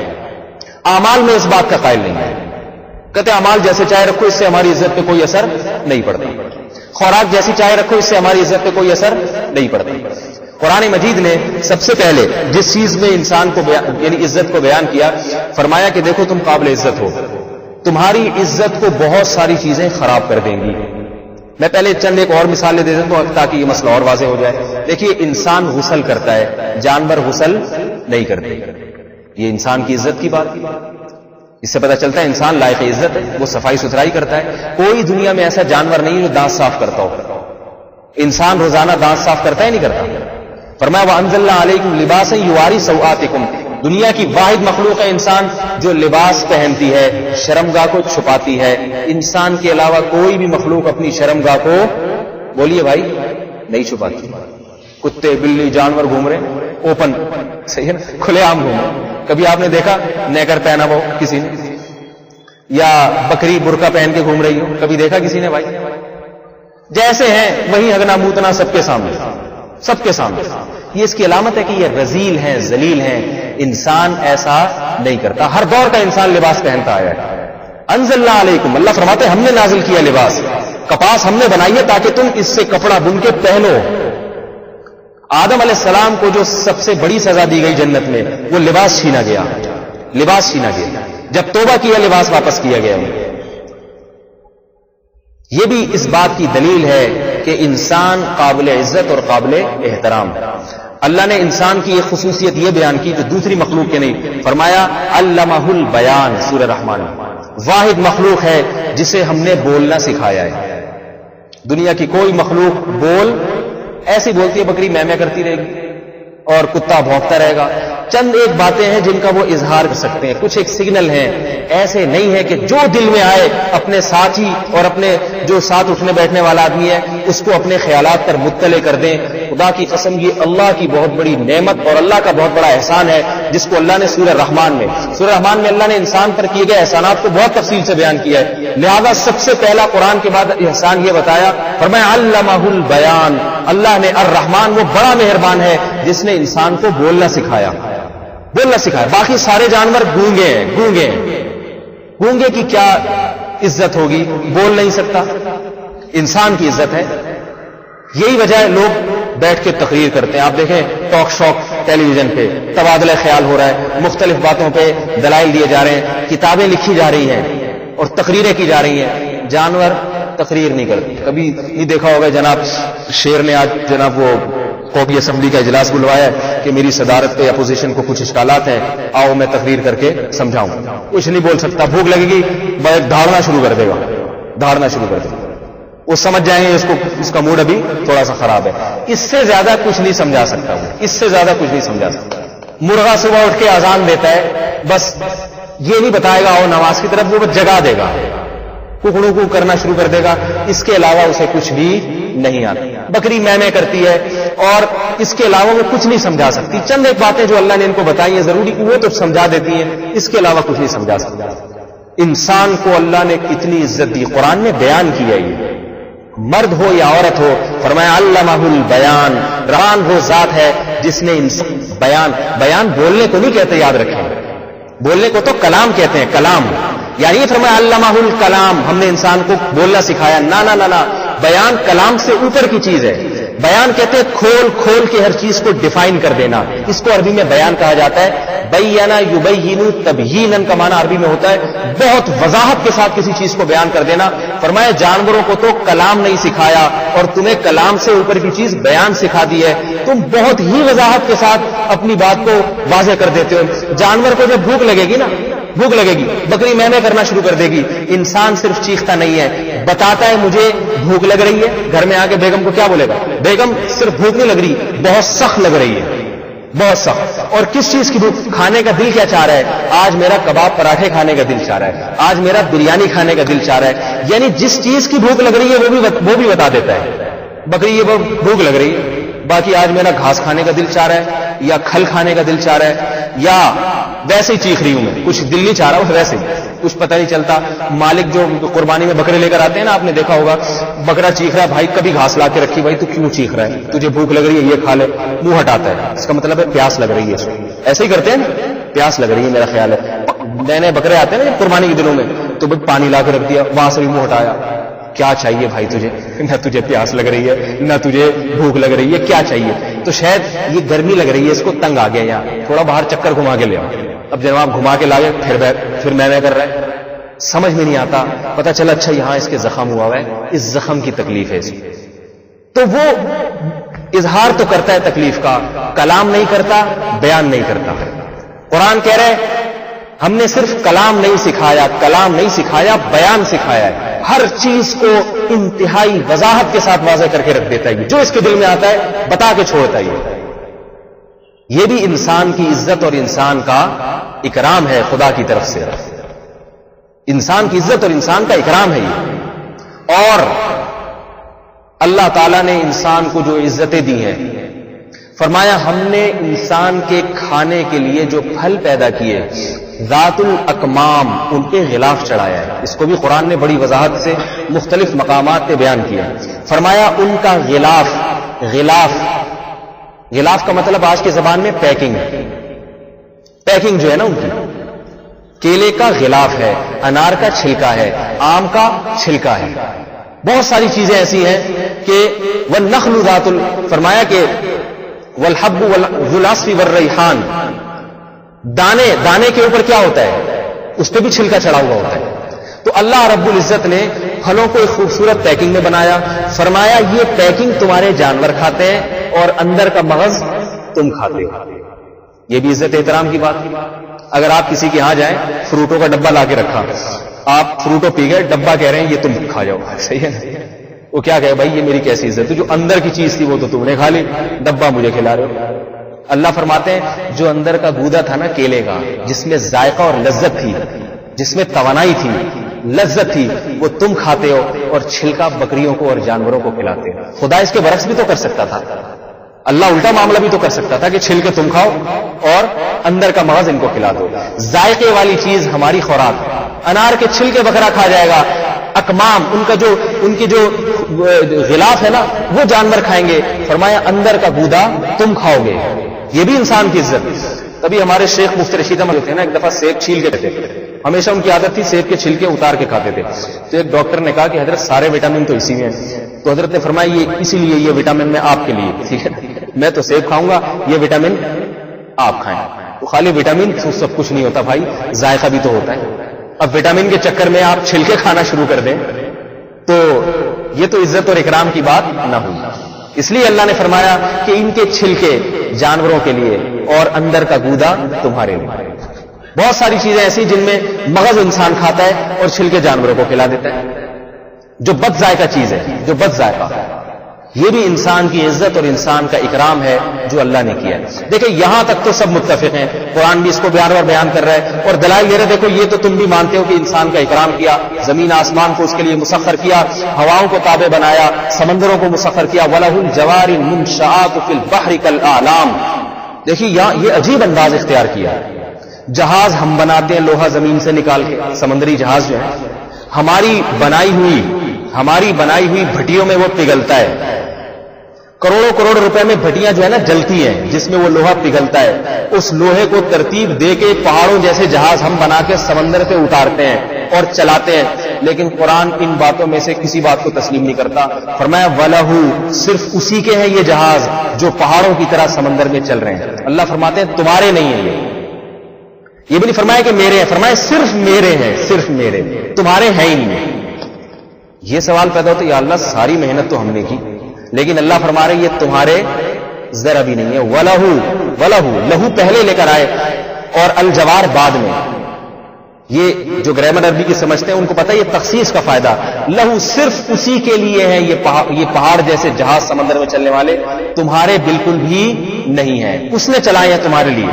اعمال میں اس بات کا قائل نہیں ہے. کہتے اعمال جیسے چاہے رکھو اس سے ہماری عزت پہ کوئی اثر نہیں پڑتا، خوراک جیسی چاہے رکھو اس سے ہماری عزت پہ کوئی اثر نہیں پڑتا. قرآن مجید نے سب سے پہلے جس چیز میں انسان کو یعنی عزت کو بیان کیا، فرمایا کہ دیکھو تم قابل عزت ہو، تمہاری عزت کو بہت ساری چیزیں خراب کر دیں گی. میں پہلے چند ایک اور مثالیں دے دیتا ہوں تاکہ یہ مسئلہ اور واضح ہو جائے. دیکھیے انسان غسل کرتا ہے، جانور غسل نہیں کرتے. یہ انسان کی عزت کی بات ہے. اس سے پتہ چلتا ہے انسان لائق عزت ہے، وہ صفائی ستھرائی کرتا ہے. کوئی دنیا میں ایسا جانور نہیں جو دانت صاف کرتا ہو. انسان روزانہ دانت صاف کرتا ہے نہیں کرتا؟ فرمایا وَأَنزَلْنَا عَلَيْكُمْ لِبَاسًا يُوَارِي سَوْآتِكُمْ، دنیا کی واحد مخلوق ہے انسان جو لباس پہنتی ہے، شرمگاہ کو چھپاتی ہے. انسان کے علاوہ کوئی بھی مخلوق اپنی شرمگاہ کو، بولیے بھائی، نہیں چھپاتی. کتے بلی جانور گھوم رہے اوپن، صحیح ہے نا، کھلے عام گھوم رہے. کبھی آپ نے دیکھا نیکر پہنا ہو کسی نے، یا بکری برقع پہن کے گھوم رہی ہو؟ کبھی دیکھا کسی نے؟ بھائی جیسے ہیں وہی ہگنا موتنا سب کے سامنے، سب کے سامنے. یہ اس کی علامت ہے کہ یہ رذیل ہیں، ذلیل ہیں. انسان ایسا نہیں کرتا. ہر دور کا انسان لباس پہنتا آیا ہے. انزلنا علیکم، اللہ فرماتے ہیں ہم نے نازل کیا لباس. کپاس ہم نے بنائی ہے تاکہ تم اس سے کپڑا بن کے پہنو. آدم علیہ السلام کو جو سب سے بڑی سزا دی گئی جنت میں، وہ لباس چھینا گیا. لباس چھینا گیا. جب توبہ کیا لباس واپس کیا گیا. یہ بھی اس بات کی دلیل ہے کہ انسان قابل عزت اور قابل احترام ہے. اللہ نے انسان کی ایک خصوصیت یہ بیان کی جو دوسری مخلوق کے نہیں. فرمایا علمہ البیان، سورہ رحمان، واحد مخلوق ہے جسے ہم نے بولنا سکھایا ہے. دنیا کی کوئی مخلوق بول ایسی بولتی ہے بکری میں کرتی رہے گی اور کتا بھونکتا رہے گا. چند ایک باتیں ہیں جن کا وہ اظہار کر سکتے ہیں, کچھ ایک سگنل ہیں. ایسے نہیں ہے کہ جو دل میں آئے اپنے ساتھی اور اپنے جو ساتھ اٹھنے بیٹھنے والا آدمی ہے اس کو اپنے خیالات پر مطلع کر دیں. خدا کی قسم یہ اللہ کی بہت بڑی نعمت اور اللہ کا بہت بڑا احسان ہے جس کو اللہ نے سورہ رحمان میں اللہ نے انسان پر کیے گئے احسانات کو بہت تفصیل سے بیان کیا ہے. لہذا سب سے پہلا قرآن کے بعد احسان یہ بتایا, فرمایا علمہ البیان. اللہ نے الرحمان وہ بڑا مہربان ہے جس نے انسان کو بولنا سکھایا. باقی سارے جانور گونگے ہیں. گونگے کی کیا عزت ہوگی, بول نہیں سکتا. انسان کی عزت ہے. یہی وجہ ہے لوگ بیٹھ کے تقریر کرتے ہیں. آپ دیکھیں ٹاک شوق ٹیلی ویژن پہ تبادلہ خیال ہو رہا ہے, مختلف باتوں پہ دلائل دیے جا رہے ہیں, کتابیں لکھی جا رہی ہیں اور تقریریں کی جا رہی ہیں. جانور تقریر نہیں کرتے. کبھی نہیں دیکھا ہوگا جناب شیر نے آج جناب وہ قومی اسمبلی کا اجلاس بلوایا ہے کہ میری صدارت پہ اپوزیشن کو کچھ اشکالات ہیں, آؤ میں تقریر کر کے سمجھاؤں. کچھ نہیں بول سکتا. بھوک لگے گی دھاڑنا شروع کر دے گا. وہ سمجھ جائیں گے اس کا موڈ ابھی تھوڑا سا خراب ہے. اس سے زیادہ کچھ نہیں سمجھا سکتا. مرغا صبح اٹھ کے اذان دیتا ہے, بس یہ نہیں بتائے گا آؤ نماز کی طرف, وہ بس جگا دے گا, ککڑوں کو کرنا شروع کر دے گا. اس کے علاوہ اسے کچھ بھی نہیں آتا. بکری میں کرتی ہے اور اس کے علاوہ وہ کچھ نہیں سمجھا سکتی. چند ایک باتیں جو اللہ نے ان کو بتائی ہیں ضروری وہ تو سمجھا دیتی ہیں, اس کے علاوہ کچھ نہیں سمجھا سکتا. انسان کو اللہ نے کتنی عزت دی, قرآن نے بیان کیا. یہ مرد ہو یا عورت ہو, فرمایا علمہ البیان. رحمان وہ ذات ہے جس نے بیان بولنے کو نہیں کہتے, یاد رکھیں. بولنے کو تو کلام کہتے ہیں, کلام. یعنی یہ فرمایا علمہ الکلام, ہم نے انسان کو بولنا سکھایا. نہ بیان کلام سے اوپر کی چیز ہے. بیان کہتے ہیں کھول کے ہر چیز کو ڈیفائن کر دینا. اس کو عربی میں بیان کہا جاتا ہے. بینا یبین تبیینا کا معنی عربی میں ہوتا ہے بہت وضاحت کے ساتھ کسی چیز کو بیان کر دینا. فرمایا جانوروں کو تو کلام نہیں سکھایا اور تمہیں کلام سے اوپر کی چیز بیان سکھا دی ہے. تم بہت ہی وضاحت کے ساتھ اپنی بات کو واضح کر دیتے ہو. جانور کو جب بھوک لگے گی بکری میں کرنا شروع کر دے گی. انسان صرف چیختا نہیں ہے, بتاتا ہے مجھے بھوک لگ رہی ہے. گھر میں آ کے بیگم کو کیا بولے گا, بیگم صرف بھوک نہیں لگ رہی, بہت سخت لگ رہی ہے, بہت سخت. اور کس چیز کی بھوک, کھانے کا دل کیا چاہ رہا ہے, آج میرا کباب پراٹھے کھانے کا دل چاہ رہا ہے, آج میرا بریانی کھانے کا دل چاہ رہا ہے. یعنی جس چیز کی بھوک لگ رہی ہے وہ بھی بتا دیتا ہے. بکری یہ بھوک لگ رہی ہے, باقی آج میرا گھاس کھانے کا دل چاہ رہا ہے, یا کھل کھانے کا دل چاہ رہا ہے, یا ویسے ہی چیخ رہی ہوں میں, کچھ دل نہیں چاہ رہا, ویسے کچھ پتہ نہیں چلتا. مالک جو قربانی میں بکرے لے کر آتے ہیں نا, آپ نے دیکھا ہوگا بکرا چیخ رہا ہے, بھائی کبھی گھاس لا کے رکھی, بھائی تو کیوں چیخ رہا ہے, تجھے بھوک لگ رہی ہے یہ کھا لے, منہ ہٹاتا ہے, اس کا مطلب ہے پیاس لگ رہی ہے. ایسے ہی کرتے ہیں, پیاس لگ رہی ہے میرا خیال ہے. نئے نئے بکرے آتے ہیں نا قربانی کے دنوں میں, تو پانی لا کے رکھ دیا, وہاں سے بھی منہ ہٹایا. کیا چاہیے بھائی تجھے, نہ تجھے پیاس لگ رہی ہے نہ تجھے بھوک لگ رہی ہے, کیا چاہیے. تو شاید یہ گرمی لگ رہی ہے, اس کو تنگ آ گیا, یہاں تھوڑا باہر چکر گھما کے لے آؤ. اب جب آپ گھما کے لائے پھر میں کر رہا ہے, سمجھ میں نہیں آتا. پتہ چلا اچھا یہاں اس کے زخم ہوا ہے, اس زخم کی تکلیف ہے اس کی. تو وہ اظہار تو کرتا ہے تکلیف کا, کلام نہیں کرتا, بیان نہیں کرتا. قرآن کہہ رہے ہم نے صرف کلام نہیں سکھایا, بیان سکھایا ہے. ہر چیز کو انتہائی وضاحت کے ساتھ واضح کر کے رکھ دیتا ہے. جو اس کے دل میں آتا ہے بتا کے چھوڑتا ہے. یہ بھی انسان کی عزت اور انسان کا اکرام ہے خدا کی طرف سے. انسان کی عزت اور انسان کا اکرام ہے یہ. اور اللہ تعالیٰ نے انسان کو جو عزتیں دی ہیں, فرمایا ہم نے انسان کے کھانے کے لیے جو پھل پیدا کیے, ذات الاکمام, ان کے غلاف چڑھایا ہے. اس کو بھی قرآن نے بڑی وضاحت سے مختلف مقامات پہ بیان کیا. فرمایا ان کا غلاف کا مطلب آج کی زبان میں پیکنگ جو ہے نا ان کی, کیلے کا غلاف ہے, انار کا چھلکا ہے, آم کا چھلکا ہے. بہت ساری چیزیں ایسی ہیں کہ والنخل ذات فرمایا کہ والحب والعصف والریحان, دانے کے اوپر کیا ہوتا ہے, اس پہ بھی چھلکا چڑھا ہوا ہوتا ہے. تو اللہ رب العزت نے پھلوں کو ایک خوبصورت پیکنگ میں بنایا. فرمایا یہ پیکنگ تمہارے جانور کھاتے ہیں اور اندر کا مغز تم کھاتے ہو. یہ بھی عزت احترام کی بات. اگر آپ کسی کے ہاں جائیں, فروٹوں کا ڈبہ لا کے رکھا, آپ فروٹوں پی گئے, ڈبہ کہہ رہے ہیں یہ تم کھا جاؤ, صحیح ہے نا, وہ کیا کہے بھائی یہ میری کیسی عزت ہے، جو اندر کی چیز تھی وہ تو تم نے کھا لی، ڈبہ مجھے کھلا رہے ہو۔ اللہ فرماتے ہیں جو اندر کا گودا تھا نا کیلے کا، جس میں ذائقہ اور لذت تھی، جس میں توانائی تھی، لذت تھی، وہ تم کھاتے ہو، اور چھلکا بکریوں کو اور جانوروں کو کھلاتے ہو۔ خدا اس کے برعکس بھی تو کر سکتا تھا، اللہ الٹا معاملہ بھی تو کر سکتا تھا کہ چھلکے تم کھاؤ اور اندر کا مغز ان کو کھلا دو۔ ذائقے والی چیز ہماری خوراک، انار کے چھلکے بکرا کھا جائے گا، اکمام ان کی جو غلاف ہے نا وہ جانور کھائیں گے، فرمایا اندر کا گودا تم کھاؤ گے، یہ بھی انسان کی عزت۔ تبھی ہمارے شیخ مفتی رشید احمد تھے نا، ایک دفعہ سیب چھیل کے کھاتے تھے، ہمیشہ ان کی عادت تھی سیب کے چھلکے اتار کے کھاتے تھے۔ تو ایک ڈاکٹر نے کہا کہ حضرت سارے وٹامن تو اسی میں ہیں، تو حضرت نے فرمایا یہ اسی لیے یہ وٹامن میں آپ کے لیے، ٹھیک ہے میں تو سیب کھاؤں گا، یہ وٹامن آپ کھائیں۔ تو خالی وٹامن سب کچھ نہیں ہوتا بھائی، ذائقہ بھی تو ہوتا ہے۔ اب وٹامن کے چکر میں آپ چھلکے کھانا شروع کر دیں تو یہ تو عزت اور اکرام کی بات نہ ہوئی۔ اس لیے اللہ نے فرمایا کہ ان کے چھلکے جانوروں کے لیے اور اندر کا گودا تمہارے لیے۔ بہت ساری چیزیں ایسی جن میں مغز انسان کھاتا ہے اور چھلکے جانوروں کو کھلا دیتا ہے، جو بد ذائقہ چیز ہے، جو بد ذائقہ، یہ بھی انسان کی عزت اور انسان کا اکرام ہے جو اللہ نے کیا ہے۔ دیکھیں یہاں تک تو سب متفق ہیں، قرآن بھی اس کو بیان کر رہا ہے اور دلائل دے رہے، دیکھو یہ تو تم بھی مانتے ہو کہ انسان کا اکرام کیا، زمین آسمان کو اس کے لیے مسخر کیا، ہواؤں کو تابع بنایا، سمندروں کو مسخر کیا، وَلَهُ الْجَوَارِ الْمُنشَآتُ فِي الْبَحْرِ كَالْأَعْلَامِ۔ دیکھیے یہ عجیب انداز اختیار کیا۔ جہاز ہم بناتے ہیں لوہا زمین سے نکال کے، سمندری جہاز جو ہے ہماری بنائی ہوئی بھٹیوں میں وہ پگھلتا ہے، کروڑوں روپے میں بھٹیاں جو ہے نا جلتی ہیں جس میں وہ لوہا پگھلتا ہے، اس لوہے کو ترتیب دے کے پہاڑوں جیسے جہاز ہم بنا کے سمندر پہ اتارتے ہیں اور چلاتے ہیں، لیکن قرآن ان باتوں میں سے کسی بات کو تسلیم نہیں کرتا۔ فرمایا وَلَهُ، صرف اسی کے ہیں یہ جہاز جو پہاڑوں کی طرح سمندر میں چل رہے ہیں۔ اللہ فرماتے ہیں تمہارے نہیں ہیں یہ بھی نہیں فرمایا کہ میرے ہیں، فرمایا صرف میرے ہیں، صرف میرے، تمہارے ہیں ہی نہیں۔ یہ سوال پیدا ہوتا ہے یا اللہ ساری محنت تو ہم نے کی، لیکن اللہ فرما رہے یہ تمہارے ذرا بھی نہیں ہے۔ وَلَهُ لہو پہلے لے کر آئے اور الجوار بعد میں۔ یہ جو گرامر عربی کی سمجھتے ہیں ان کو پتہ ہے یہ تخصیص کا فائدہ، لہو صرف اسی کے لیے ہے یہ پہاڑ جیسے جہاز سمندر میں چلنے والے، تمہارے بالکل بھی نہیں ہیں، اس نے چلائے ہیں تمہارے لیے۔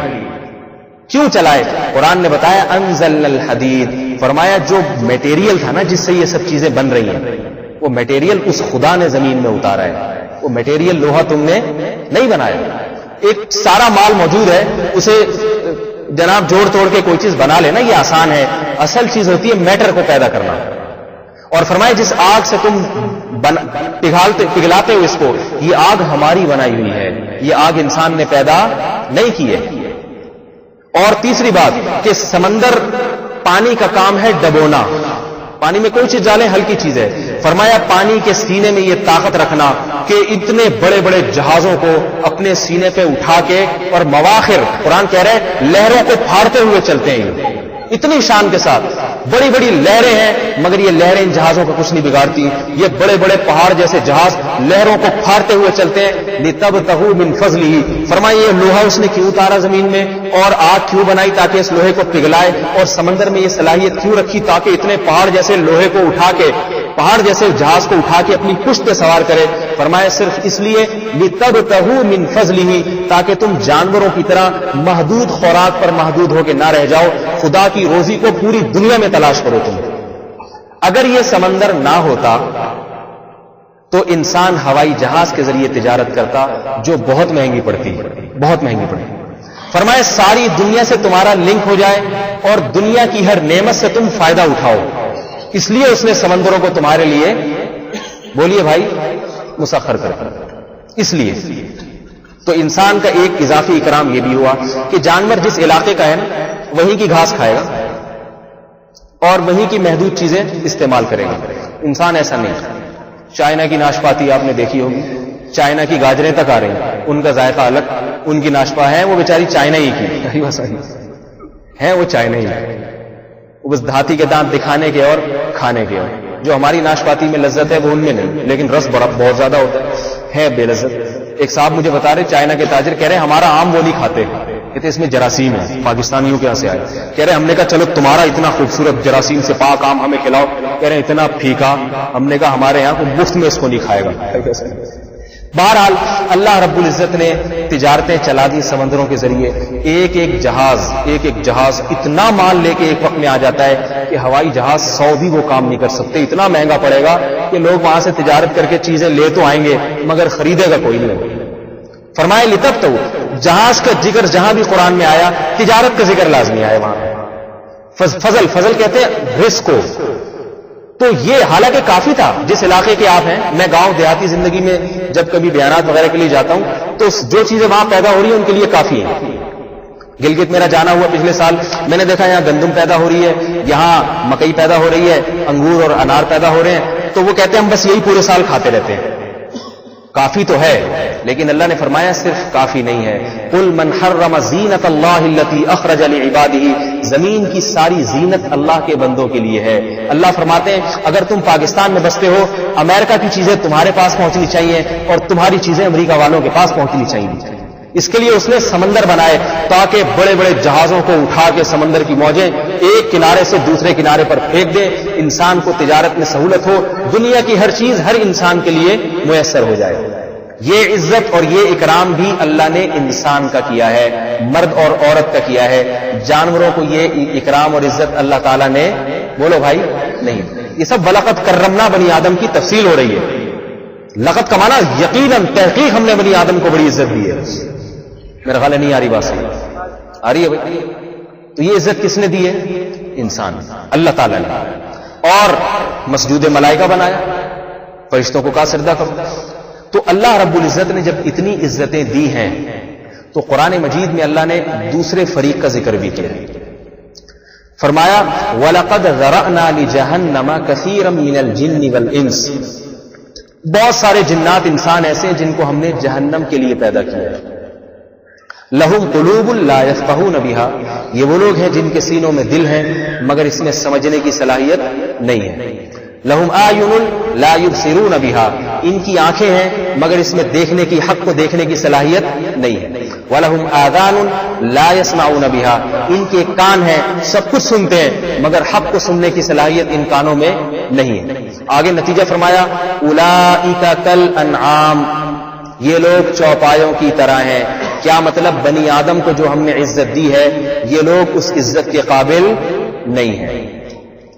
کیوں چلائے؟ قرآن نے بتایا انزلنا الحدید، فرمایا جو میٹیریل تھا نا جس سے یہ سب چیزیں بن رہی ہیں، وہ میٹیریل اس خدا نے زمین میں اتارا ہے، وہ میٹیریل لوہا تم نے نہیں بنایا۔ ایک سارا مال موجود ہے، اسے جناب جوڑ توڑ کے کوئی چیز بنا لینا یہ آسان ہے، اصل چیز ہوتی ہے میٹر کو پیدا کرنا۔ اور فرمایا جس آگ سے تم پگھلاتے ہو اس کو، یہ آگ ہماری بنائی ہوئی ہے، یہ آگ انسان نے پیدا نہیں کی ہے۔ اور تیسری بات کہ سمندر پانی کا کام ہے ڈبونا، پانی میں کوئی چیز ڈالیں ہلکی چیز ہے، فرمایا پانی کے سینے میں یہ طاقت رکھنا کہ اتنے بڑے بڑے جہازوں کو اپنے سینے پہ اٹھا کے، اور مواخر قرآن کہہ رہے ہیں لہروں کو پھاڑتے ہوئے چلتے ہیں، اتنی شان کے ساتھ بڑی بڑی لہریں ہیں، مگر یہ لہریں ان جہازوں کو کچھ نہیں بگاڑتی، یہ بڑے بڑے پہاڑ جیسے جہاز لہروں کو پھاڑتے ہوئے چلتے ہیں۔ لِتَبْتَغُوا مِنْ فَضْلِهِ، فرمایا یہ لوہا اس نے کیوں اتارا زمین میں، اور آگ کیوں بنائی تاکہ اس لوہے کو پگھلائے، اور سمندر میں یہ صلاحیت کیوں رکھی تاکہ اتنے پہاڑ جیسے لوہے کو اٹھا کے، پہاڑ جیسے جہاز کو اٹھا کے اپنی پشت پہ سوار کرے۔ فرمایا صرف اس لیے لِتَبْتَغُوا مِنْ فَضْلِهِ، تاکہ تم جانوروں کی طرح محدود خوراک پر محدود ہو کے نہ رہ جاؤ، خدا کی روزی کو پوری دنیا میں تلاش کرو تم۔ اگر یہ سمندر نہ ہوتا تو انسان ہوائی جہاز کے ذریعے تجارت کرتا جو بہت مہنگی پڑتی، بہت مہنگی پڑتی۔ فرمایا ساری دنیا سے تمہارا لنک ہو جائے اور دنیا کی ہر نعمت سے تم فائدہ اٹھاؤ، اس لیے اس نے سمندروں کو تمہارے لیے، بولیے بھائی، مسخر کر، اس لیے۔ تو انسان کا ایک اضافی اکرام یہ بھی ہوا کہ جانور جس علاقے کا ہے نا وہیں کی گھاس کھائے گا اور وہیں کی محدود چیزیں استعمال کرے گا، انسان ایسا نہیں۔ چائنا کی ناشپاتی آپ نے دیکھی ہوگی، چائنا کی گاجریں تک آ رہی ہیں، ان کا ذائقہ الگ، ان کی ناشپا ہے وہ بیچاری چائنا ہی کی ہے، وہ چائنا ہی وہ بس دھاتی کے دانت دکھانے کے اور کھانے کے، اور جو ہماری ناشپاتی میں لذت ہے وہ ان میں نہیں، لیکن رس بہت زیادہ ہوتا ہے بے لذت۔ ایک صاحب مجھے بتا رہے چائنا کے تاجر کہہ رہے ہمارا آم وہ نہیں کھاتے، کہتے اس میں جراثیم ہے، پاکستانیوں کے یہاں سے آئے، کہہ رہے ہم نے کہا چلو تمہارا اتنا خوبصورت جراثیم سے پاک آم ہمیں کھلاؤ، کہہ رہے اتنا پھیکا، ہم نے کہا ہمارے یہاں کوئی مفت میں اس کو نہیں کھائے گا۔ بہرحال اللہ رب العزت نے تجارتیں چلا دی سمندروں کے ذریعے، ایک ایک جہاز اتنا مال لے کے ایک وقت میں آ جاتا ہے کہ ہوائی جہاز 100 بھی وہ کام نہیں کر سکتے، اتنا مہنگا پڑے گا کہ لوگ وہاں سے تجارت کر کے چیزیں لے تو آئیں گے مگر خریدے گا کوئی نہیں۔ فرمائے لتب تو جہاز کا ذکر جہاں بھی قرآن میں آیا تجارت کا ذکر لازمی آیا وہاں۔ فضل کہتے ہیں رزق کو، تو یہ حالانکہ کافی تھا جس علاقے کے آپ ہیں۔ میں گاؤں دیہاتی زندگی میں جب کبھی بیانات وغیرہ کے لیے جاتا ہوں تو جو چیزیں وہاں پیدا ہو رہی ہیں ان کے لیے کافی ہیں۔ گلگت میرا جانا ہوا پچھلے سال، میں نے دیکھا یہاں گندم پیدا ہو رہی ہے، یہاں مکئی پیدا ہو رہی ہے، انگور اور انار پیدا ہو رہے ہیں، تو وہ کہتے ہیں ہم بس یہی پورے سال کھاتے رہتے ہیں۔ کافی تو ہے، لیکن اللہ نے فرمایا صرف کافی نہیں ہے۔ قل من حرم زینت اللہ التی اخرج لعباده، زمین کی ساری زینت اللہ کے بندوں کے لیے ہے۔ اللہ فرماتے ہیں اگر تم پاکستان میں بستے ہو، امریکہ کی چیزیں تمہارے پاس پہنچنی چاہیے اور تمہاری چیزیں امریکہ والوں کے پاس پہنچنی چاہیے۔ اس کے لیے اس نے سمندر بنائے تاکہ بڑے بڑے جہازوں کو اٹھا کے سمندر کی موجیں ایک کنارے سے دوسرے کنارے پر پھینک دے، انسان کو تجارت میں سہولت ہو، دنیا کی ہر چیز ہر انسان کے لیے میسر ہو جائے۔ یہ عزت اور یہ اکرام بھی اللہ نے انسان کا کیا ہے، مرد اور عورت کا کیا ہے۔ جانوروں کو یہ اکرام اور عزت اللہ تعالیٰ نے، بولو بھائی، نہیں۔ یہ سب وَلَقَدْ کَرَّمْنَا بنی آدم کی تفصیل ہو رہی ہے۔ لقد کا معنی یقیناً تحقیق ہم نے بنی آدم کو بڑی عزت دی ہے۔ میرا خیال ہے نہیں آ رہی بات صحیح آ رہی ہے بھائی؟ تو یہ عزت کس نے دی ہے؟ انسان، اللہ تعالیٰ نے۔ اور مسجود ملائکہ بنایا، فرشتوں کو کہا سجدہ کرو۔ تو اللہ رب العزت نے جب اتنی عزتیں دی ہیں تو قرآن مجید میں اللہ نے دوسرے فریق کا ذکر بھی کیا، فرمایا وَلَقَدْ ذَرَأْنَا لِجَهَنَّمَ كَثِيرًا مِنَ الْجِنِّ وَالْإِنسِ، بہت سارے جنات انسان ایسے ہیں جن کو ہم نے جہنم کے لیے پیدا کیا ہے۔ لَهُمْ قُلُوبٌ لَا يَفْقَهُونَ بِهَا، یہ وہ لوگ ہیں جن کے سینوں میں دل ہیں مگر اس میں سمجھنے کی صلاحیت نہیں ہے۔ لَهُمْ آیُّن لَا يُبْصِرُونَ بِهَا، ان کی آنکھیں ہیں مگر اس میں دیکھنے کی، حق کو دیکھنے کی صلاحیت نہیں ہے۔ وَلَهُمْ آذَانٌ لَا يَسْمَعُونَ بِهَا، ان کے کان ہیں سب کچھ سنتے ہیں مگر حق کو سننے کی صلاحیت ان کانوں میں نہیں ہے۔ آگے نتیجہ فرمایا أُولَئِكَ كَالْأَنْعَامِ، یہ لوگ چوپایوں کی طرح ہیں۔ کیا مطلب؟ بنی آدم کو جو ہم نے عزت دی ہے یہ لوگ اس عزت کے قابل نہیں ہیں،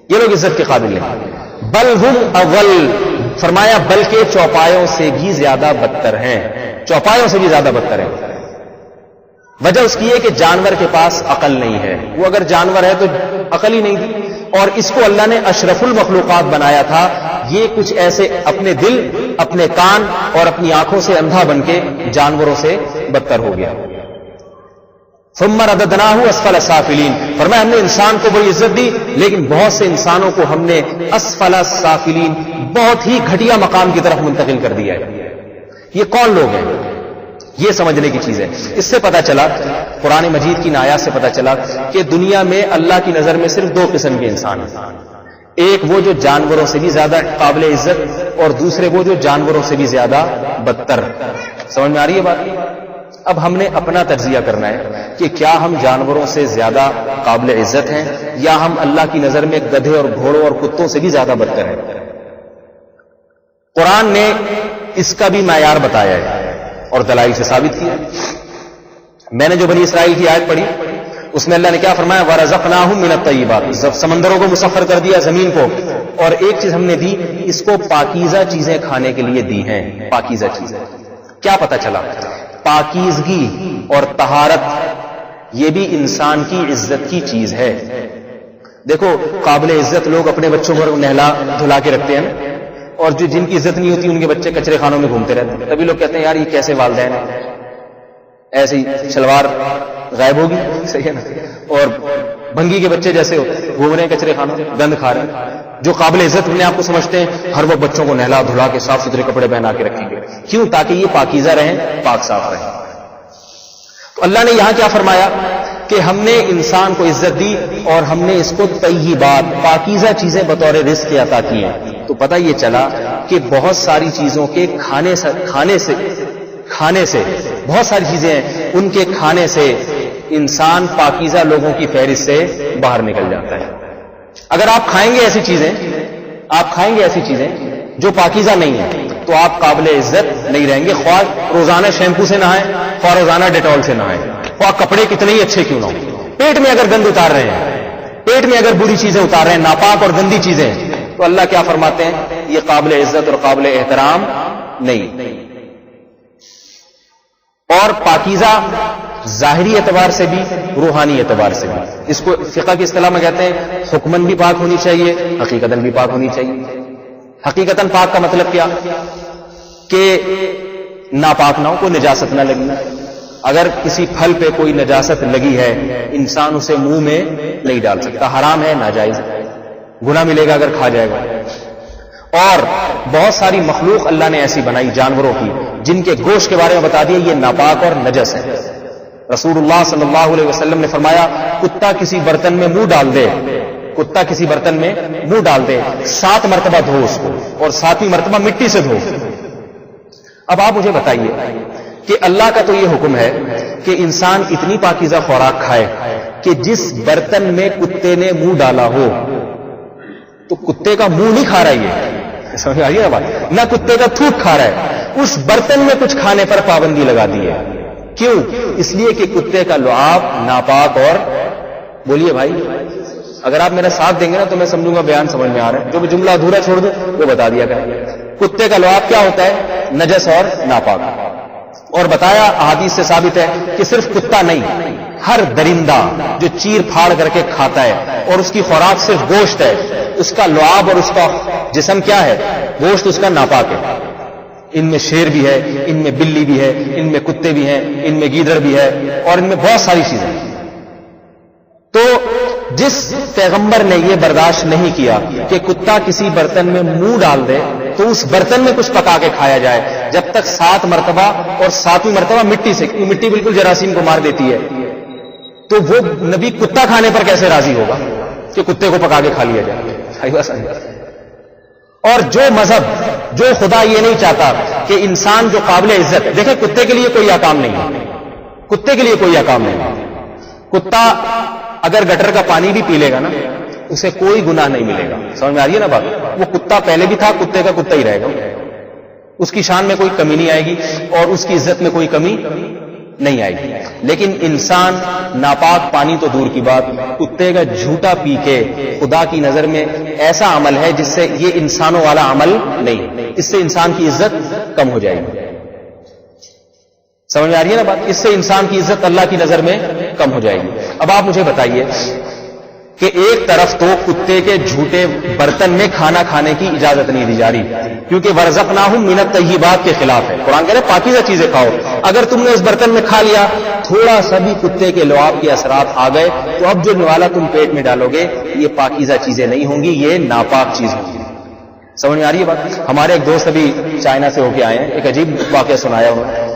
یہ لوگ عزت کے قابل نہیں۔ بل ہم اول، فرمایا بلکہ چوپایوں سے بھی زیادہ بدتر ہیں، چوپایوں سے بھی زیادہ بدتر ہیں۔ وجہ اس کی ہے کہ جانور کے پاس عقل نہیں ہے، وہ اگر جانور ہے تو عقل ہی نہیں دی، اور اس کو اللہ نے اشرف المخلوقات بنایا تھا۔ یہ کچھ ایسے اپنے دل، اپنے کان اور اپنی آنکھوں سے اندھا بن کے جانوروں سے بدتر ہو گیا۔ ثم رددناہ اسفل سافلین، فرمایا ہم نے انسان کو بڑی عزت دی لیکن بہت سے انسانوں کو ہم نے اسفل سافلین، بہت ہی گھٹیا مقام کی طرف منتقل کر دیا ہے۔ یہ کون لوگ ہیں؟ یہ سمجھنے کی چیز ہے۔ اس سے پتا چلا، قرآن مجید کی آیات سے پتا چلا کہ دنیا میں اللہ کی نظر میں صرف دو قسم کے انسان ہیں، ایک وہ جو جانوروں سے بھی زیادہ قابل عزت اور دوسرے وہ جو جانوروں سے بھی زیادہ بدتر۔ سمجھ میں آ رہی ہے بات؟ اب ہم نے اپنا تجزیہ کرنا ہے کہ کیا ہم جانوروں سے زیادہ قابل عزت ہیں یا ہم اللہ کی نظر میں گدھے اور گھوڑوں اور کتوں سے بھی زیادہ بدتر ہیں۔ قرآن نے اس کا بھی معیار بتایا ہے اور دلائل سے ثابت کیا۔ میں نے جو بنی اسرائیل کی آیت پڑھی اس میں اللہ نے کیا فرمایا؟ وَرَزَقْنَاهُم مِّنَ الطَّيِّبَاتِ، سمندروں کو مسخر کر دیا، زمین کو، اور ایک چیز ہم نے دی، اس کو پاکیزہ چیزیں کھانے کے لیے دی ہیں۔ پاکیزہ چیزیں، کیا پتہ چلا؟ پاکیزگی اور طہارت یہ بھی انسان کی عزت کی چیز ہے۔ دیکھو قابل عزت لوگ اپنے بچوں کو نہلا دھلا کے رکھتے ہیں، اور جو جن کی عزت نہیں ہوتی ان کے بچے کچرے خانوں میں گھومتے رہتے ہیں۔ تبھی لوگ کہتے ہیں یار یہ کیسے والدین ہیں، ایسے ہی شلوار غائب ہوگی، صحیح ہے نا، اور بھنگی کے بچے جیسے گھوم رہے ہیں کچرے خانوں، گند کھا رہے ہیں۔ جو قابل عزت اپنے آپ کو سمجھتے ہیں ہر وقت بچوں کو نہلا دھلا کے صاف ستھرے کپڑے پہنا کے رکھیں گے، کیوں؟ تاکہ یہ پاکیزہ رہیں، پاک صاف رہیں۔ تو اللہ نے یہاں کیا فرمایا کہ ہم نے انسان کو عزت دی اور ہم نے اس کو طیبات، پاکیزہ چیزیں بطور رزق عطا کی ہیں۔ تو پتہ یہ چلا کہ بہت ساری چیزوں کے کھانے سے بہت ساری چیزیں ہیں، ان کے کھانے سے انسان پاکیزہ لوگوں کی فہرست سے باہر نکل جاتا ہے. اگر آپ کھائیں گے ایسی چیزیں جو پاکیزہ نہیں ہیں تو آپ قابل عزت نہیں رہیں گے، خواہ روزانہ شیمپو سے نہائیں، خواہ روزانہ ڈیٹول سے نہائیں، خواہ کپڑے کتنے ہی اچھے کیوں نہ ہوں. پیٹ میں اگر گند اتار رہے ہیں، پیٹ میں اگر بری چیزیں اتار رہے ہیں، ناپاک اور گندی چیزیں، تو اللہ کیا فرماتے ہیں؟ یہ قابل عزت اور قابل احترام نہیں. اور پاکیزہ ظاہری اعتبار سے بھی، روحانی اعتبار سے بھی. اس کو فقہ کی اصطلاح میں کہتے ہیں حکمن بھی پاک ہونی چاہیے، حقیقتاً بھی پاک ہونی چاہیے. حقیقتاً پاک کا مطلب کیا؟ کہ ناپاک نہ ہو، کوئی نجاست نہ لگی. اگر کسی پھل پہ کوئی نجاست لگی ہے، انسان اسے منہ میں نہیں ڈال سکتا، حرام ہے، ناجائز ہے، گناہ ملے گا اگر کھا جائے گا. اور بہت ساری مخلوق اللہ نے ایسی بنائی جانوروں کی جن کے گوشت کے بارے میں بتا دیا یہ ناپاک اور نجس ہے. رسول اللہ صلی اللہ علیہ وسلم نے فرمایا کتا کسی برتن میں منہ ڈال دے، 7 مرتبہ دھو اس کو، اور 7ویں مرتبہ مٹی سے دھو. اب آپ مجھے بتائیے کہ اللہ کا تو یہ حکم ہے کہ انسان اتنی پاکیزہ خوراک کھائے کہ جس برتن میں کتے نے منہ ڈالا ہو، تو کتے کا منہ نہیں کھا رہا ہے، سمجھ آئیے نا بات، نہ کتے کا تھوک کھا رہا ہے، اس برتن میں کچھ کھانے پر پابندی لگا دی ہے. کیوں؟ اس لیے کہ کتے کا لعاب ناپاک اور، بولیے بھائی، اگر آپ میرا ساتھ دیں گے نا تو میں سمجھوں گا بیان سمجھ میں آ رہا ہے. جو بھی جملہ ادھورا چھوڑ دیں وہ بتا دیا کریں. کتے کا لعاب کیا ہوتا ہے؟ نجس اور ناپاک. اور بتایا احادیث سے ثابت ہے کہ صرف کتا نہیں، ہر درندہ جو چیر پھاڑ کر کے کھاتا ہے اور اس کی خوراک صرف گوشت ہے، اس کا لعاب اور اس کا جسم کیا ہے؟ گوشت اس کا ناپاک ہے. ان میں شیر بھی ہے، ان میں بلی بھی ہے، ان میں کتے بھی ہیں، ان میں گیدڑ بھی ہے، اور ان میں بہت ساری چیزیں. تو جس پیغمبر نے یہ برداشت نہیں کیا کہ کتا کسی برتن میں منہ ڈال دے تو اس برتن میں کچھ پکا کے کھایا جائے، جب تک 7 مرتبہ اور 7ویں مرتبہ مٹی سے، مٹی بالکل جراثیم کو مار دیتی ہے، تو وہ نبی کتا کھانے پر کیسے راضی ہوگا کہ کتے کو پکا کے کھا لیا جائے؟ اور جو مذہب، جو خدا یہ نہیں چاہتا کہ انسان جو قابل عزت، دیکھیں کتے کے لیے کوئی احکام نہیں ہے، کتے کے لیے کوئی احکام نہیں ہے. کتا اگر گٹر کا پانی بھی پی لے گا نا اسے کوئی گناہ نہیں ملے گا. سمجھ میں آ رہی ہے نا بات؟ وہ کتا پہلے بھی تھا، کتے کا کتا ہی رہے گا. اس کی شان میں کوئی کمی نہیں آئے گی اور اس کی عزت میں کوئی کمی نہیں آئے گی. لیکن انسان ناپاک پانی تو دور کی بات، کتے کا جھوٹا پی کے خدا کی نظر میں ایسا عمل ہے جس سے یہ انسانوں والا عمل نہیں، اس سے انسان کی عزت کم ہو جائے گی. سمجھ میں آ رہی ہے نا بات؟ اس سے انسان کی عزت اللہ کی نظر میں کم ہو جائے گی. اب آپ مجھے بتائیے کہ ایک طرف تو کتے کے جھوٹے برتن میں کھانا کھانے کی اجازت نہیں دی جا رہی کیونکہ ورزقناہم من الطیبات کے خلاف ہے. قرآن کہہ رہے پاکیزہ چیزیں کھاؤ. اگر تم نے اس برتن میں کھا لیا، تھوڑا سا بھی کتے کے لعاب کے اثرات آ گئے تو اب جو نوالا تم پیٹ میں ڈالو گے یہ پاکیزہ چیزیں نہیں ہوں گی، یہ ناپاک چیز ہوں گی. سمجھ میں آ رہی ہے بات؟ ہمارے ایک دوست ابھی چائنا سے ہو کے آئے ہیں، ایک عجیب واقعہ سنایا انہوں نے.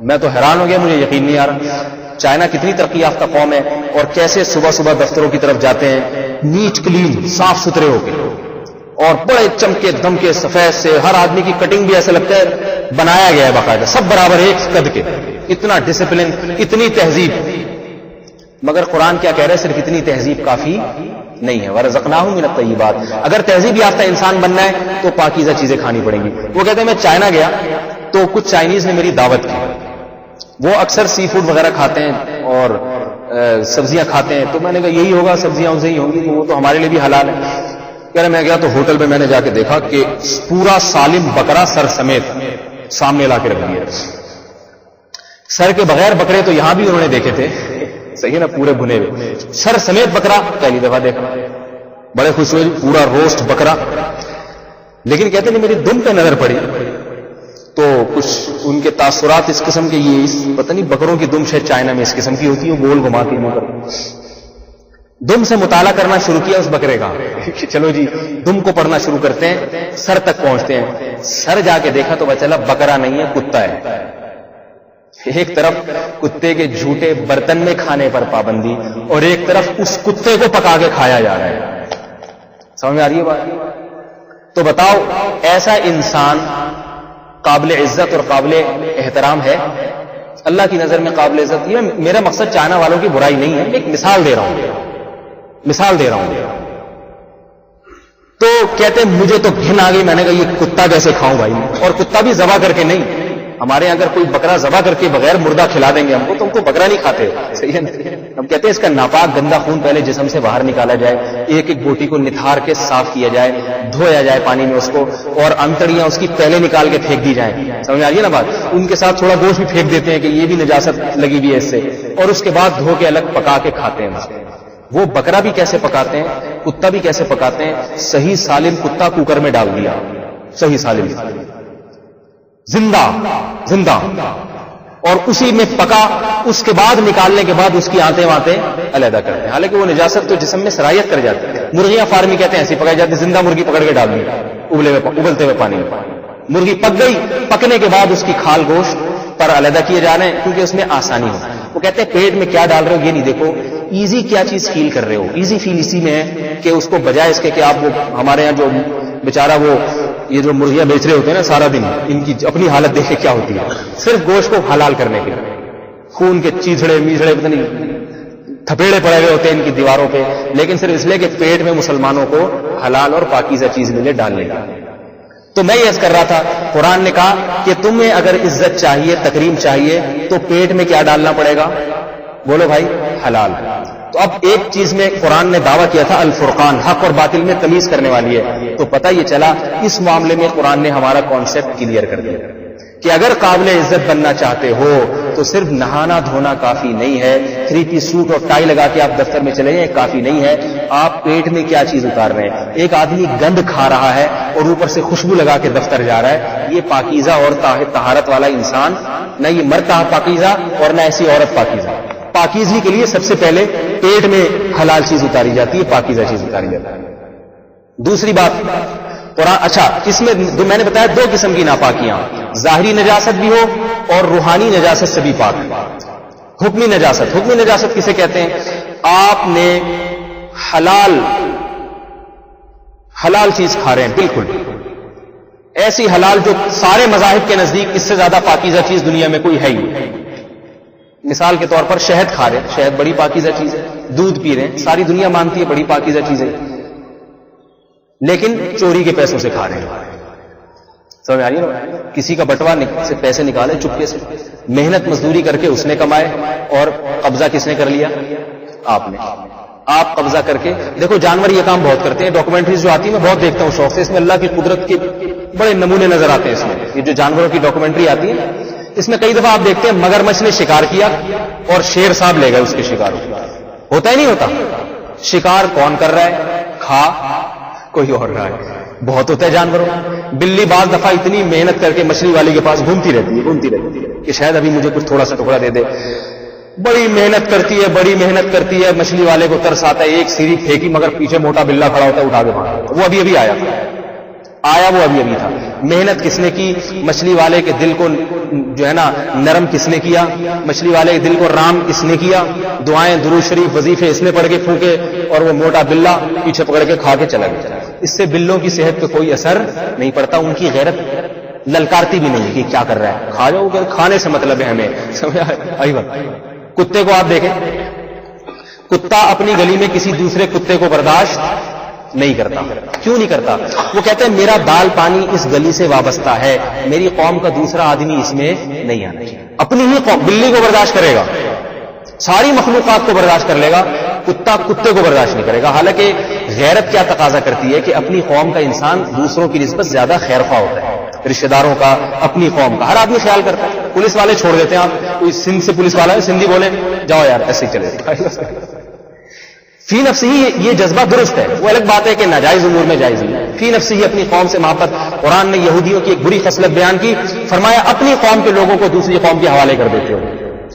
میں تو حیران ہو گیا، مجھے یقین نہیں آ رہا. چائنا کتنی ترقی یافتہ قوم ہے اور کیسے صبح صبح دفتروں کی طرف جاتے ہیں نیٹ کلین، صاف ستھرے ہو کے، اور بڑے چمکے دمکے سفید سے، ہر آدمی کی کٹنگ بھی ایسا لگتا ہے بنایا گیا ہے باقاعدہ، سب برابر ایک قد کے، اتنا ڈسپلن، اتنی تہذیب. مگر قرآن کیا کہہ رہے ہیں؟ صرف اتنی تہذیب کافی نہیں ہے. ورزقناہم من الطیبات. اگر تہذیب یافتہ انسان بننا ہے تو پاکیزہ چیزیں کھانی پڑیں گی. وہ کہتے ہیں میں چائنا گیا تو کچھ چائنیز نے میری دعوت کی. وہ اکثر سی فوڈ وغیرہ کھاتے ہیں اور سبزیاں کھاتے ہیں، تو میں نے کہا یہی ہوگا، سبزیاں ان سے ہی ہوں گی، وہ تو ہمارے لیے بھی حلال ہے. کہہ رہے میں گیا تو ہوٹل میں نے جا کے دیکھا کہ پورا سالم بکرا سر سمیت سامنے لا کے رکھ دیا. سر کے بغیر بکرے تو یہاں بھی انہوں نے دیکھے تھے، صحیح ہے نا، پورے بھنے ہوئے. سر سمیت بکرا پہلی دفعہ دیکھا، بڑے خوش ہوئے، پورا روسٹ بکرا. لیکن کہتے ہیں میری دم پہ نظر پڑی تو کچھ ان کے تاثرات اس قسم کے، یہ پتہ نہیں بکروں کی دم شاید چائنا میں اس قسم کی ہوتی ہے، گول گھما کے دم سے مطالعہ کرنا شروع کیا اس بکرے کا. چلو جی دم کو پڑھنا شروع کرتے ہیں، سر تک پہنچتے ہیں. سر جا کے دیکھا تو پتہ چلا بکرا نہیں ہے، کتا ہے. ایک طرف کتے کے جھوٹے برتن میں کھانے پر پابندی اور ایک طرف اس کتے کو پکا کے کھایا جا رہا ہے. سمجھ میں آ رہی ہے بات؟ تو بتاؤ ایسا انسان قابل عزت اور قابل احترام ہے؟ اللہ کی نظر میں قابل عزت. یہ میرا مقصد چائنا والوں کی برائی نہیں ہے, ایک مثال دے رہا ہوں. تو کہتے ہیں مجھے تو گھن آ گئی, میں نے کہا یہ کتا کیسے کھاؤں بھائی, اور کتا بھی ذبح کر کے نہیں. ہمارے اگر کوئی بکرا ذبح کر کے بغیر مردہ کھلا دیں گے ہم کو, تو ہم کو بکرا نہیں کھاتے, صحیح ہے. ہم کہتے ہیں اس کا ناپاک گندا خون پہلے جسم سے باہر نکالا جائے, ایک ایک بوٹی کو نتھار کے صاف کیا جائے, دھویا جائے پانی میں اس کو, اور انتڑیاں اس کی پہلے نکال کے پھینک دی جائیں. سمجھ آ رہی ہے نا بات. ان کے ساتھ تھوڑا گوشت بھی پھینک دیتے ہیں کہ یہ بھی نجاست لگی ہوئی ہے اس سے, اور اس کے بعد دھو کے الگ پکا کے کھاتے ہیں. وہ بکرا بھی کیسے پکاتے ہیں, کتا بھی کیسے پکاتے ہیں, صحیح سالم کتا کوکر میں ڈال دیا, صحیح سالم زندہ, اور اسی میں پکا, اس کے بعد نکالنے کے بعد اس کی آنتیں وانتیں علیحدہ کرتے ہیں. حالانکہ وہ نجاست تو جسم میں سرایت کر جاتی ہے. مرغیاں فارمی کہتے ہیں ایسی پکائی جاتی, زندہ مرغی پکڑ کے ڈال دی ابلتے ہوئے پانی میں. مرغی پک گئی, پکنے کے بعد اس کی کھال گوشت پر علیحدہ کیے جا رہے ہیں کیونکہ اس میں آسانی ہو. وہ کہتے ہیں پیٹ میں کیا ڈال رہے ہو یہ نہیں دیکھو, ایزی کیا چیز فیل کر رہے ہو. ایزی فیل اسی میں ہے کہ اس کو بجائے اس کے کہ آپ وہ ہمارے یہاں جو بیچارہ وہ یہ جو مرغیاں بیچ رہے ہوتے ہیں نا سارا دن, ان کی اپنی حالت دیکھے کیا ہوتی ہے, صرف گوشت کو حلال کرنے کے لیے خون کے چیچڑے میچڑے پتہ نہیں تھپیڑے پڑے ہوئے ہوتے ہیں ان کی دیواروں پہ, لیکن صرف اس لیے کہ پیٹ میں مسلمانوں کو حلال اور پاکیزہ چیز ملے ڈالنے کا. تو میں یہ عرض کر رہا تھا, قرآن نے کہا کہ تمہیں اگر عزت چاہیے, تکریم چاہیے, تو پیٹ میں کیا ڈالنا پڑے گا, بولو بھائی, حلال. تو اب ایک چیز میں قرآن نے دعویٰ کیا تھا الفرقان, حق اور باطل میں تمیز کرنے والی ہے. تو پتہ یہ چلا اس معاملے میں قرآن نے ہمارا کانسیپٹ کلیئر کر دیا کہ اگر قابل عزت بننا چاہتے ہو تو صرف نہانا دھونا کافی نہیں ہے, 3 پیس سوٹ اور ٹائی لگا کے آپ دفتر میں چلے جائیں کافی نہیں ہے. آپ پیٹ میں کیا چیز اتار رہے ہیں. ایک آدمی گند کھا رہا ہے اور اوپر سے خوشبو لگا کے دفتر جا رہا ہے, یہ پاکیزہ اور طہارت والا انسان نہ, یہ مرتا پاکیزہ اور نہ ایسی عورت پاکیزہ. پاکیزگی کے لیے سب سے پہلے پیٹ میں حلال چیز اتاری جاتی ہے, پاکیزہ چیز اتاری جاتی ہے. دوسری بات قرآن, اچھا اس میں میں نے بتایا 2 قسم کی ناپاکیاں, ظاہری نجاست بھی ہو اور روحانی نجاست سے بھی پاک. حکمی نجاست کسے کہتے ہیں, آپ نے حلال چیز کھا رہے ہیں, بالکل ایسی حلال جو سارے مذاہب کے نزدیک اس سے زیادہ پاکیزہ چیز دنیا میں کوئی ہے ہی. مثال کے طور پر شہد کھا رہے ہیں, شہد بڑی پاکیزہ چیز ہے. دودھ پی رہے ہیں, ساری دنیا مانتی ہے بڑی پاکیزہ چیز ہے, لیکن چوری کے پیسوں سے کھا رہے ہیں. سمجھ آ رہی ہے, کسی کا بٹوا سے پیسے نکالے چپکے سے, محنت مزدوری کر کے اس نے کمائے, اور قبضہ کس نے کر لیا, آپ نے. آپ قبضہ کر کے دیکھو, جانور یہ کام بہت کرتے ہیں. ڈاکومنٹریز جو آتی ہیں میں بہت دیکھتا ہوں شوق سے, اس میں اللہ کی قدرت کے بڑے نمونے نظر آتے ہیں. اس میں یہ جو جانوروں کی ڈاکومنٹری آتی ہے, اس میں کئی دفعہ آپ دیکھتے ہیں مگرمچھ نے شکار کیا اور شیر صاحب لے گئے اس کے شکار. ہوتا ہی نہیں ہوتا. شکار کون کر رہا ہے, کھا کوئی اور رہا ہے. بہت ہوتا ہے جانوروں. بلی بعض دفعہ اتنی محنت کر کے مچھلی والے کے پاس گھومتی رہتی ہے کہ شاید ابھی مجھے کچھ تھوڑا سا ٹکڑا دے دے. بڑی محنت کرتی ہے, مچھلی والے کو ترس آتا ہے, ایک سیری پھینکی مگر پیچھے موٹا بلا کھڑا ہوتا ہے, اٹھا کے بھاگا. وہ ابھی آیا وہ ابھی تھا. محنت کس نے کی, مچھلی والے کے دل کو جو ہے نا نرم کس نے کیا, مچھلی والے کے دل کو رام کس نے کیا, دعائیں درود شریف وظیفے اس نے پڑھ کے پھونکے, اور وہ موٹا بلا پیچھے پکڑ کے کھا کے چلا گیا. اس سے بلوں کی صحت پہ کوئی اثر نہیں پڑتا, ان کی غیرت للکارتی بھی نہیں کہ کیا کر رہا ہے, کھا جاؤ, کھانے سے مطلب ہے ہمیں. سمجھا. کتے کو آپ دیکھیں, کتا اپنی گلی میں کسی دوسرے کتے کو برداشت نہیں کرتا. کیوں نہیں کرتا؟ وہ کہتے ہیں میرا دال پانی اس گلی سے وابستہ ہے, میری قوم کا دوسرا آدمی اس میں نہیں آنا چاہیے. اپنی ہی قوم بلی کو برداشت کرے گا, ساری مخلوقات کو برداشت کر لے گا, کتا کتے کو برداشت نہیں کرے گا. حالانکہ غیرت کیا تقاضا کرتی ہے کہ اپنی قوم کا انسان دوسروں کی نسبت زیادہ خیر خواہ ہوتا ہے, رشتہ داروں کا, اپنی قوم کا, ہر آدمی خیال کرتا ہے. پولیس والے چھوڑ دیتے ہیں, آپ کوئی سندھ سے پولیس والا ہے, سندھی بولے جاؤ یار ایسے ہی چلے. فی نفسی ہی یہ جذبہ درست ہے. وہ الگ بات ہے کہ ناجائز امور میں جائز نہیں. فی نفسی ہی اپنی قوم سے محبت. قرآن نے یہودیوں کی ایک بری خصلت بیان کی, فرمایا اپنی قوم کے لوگوں کو دوسری قوم کے حوالے کر دیتے ہو,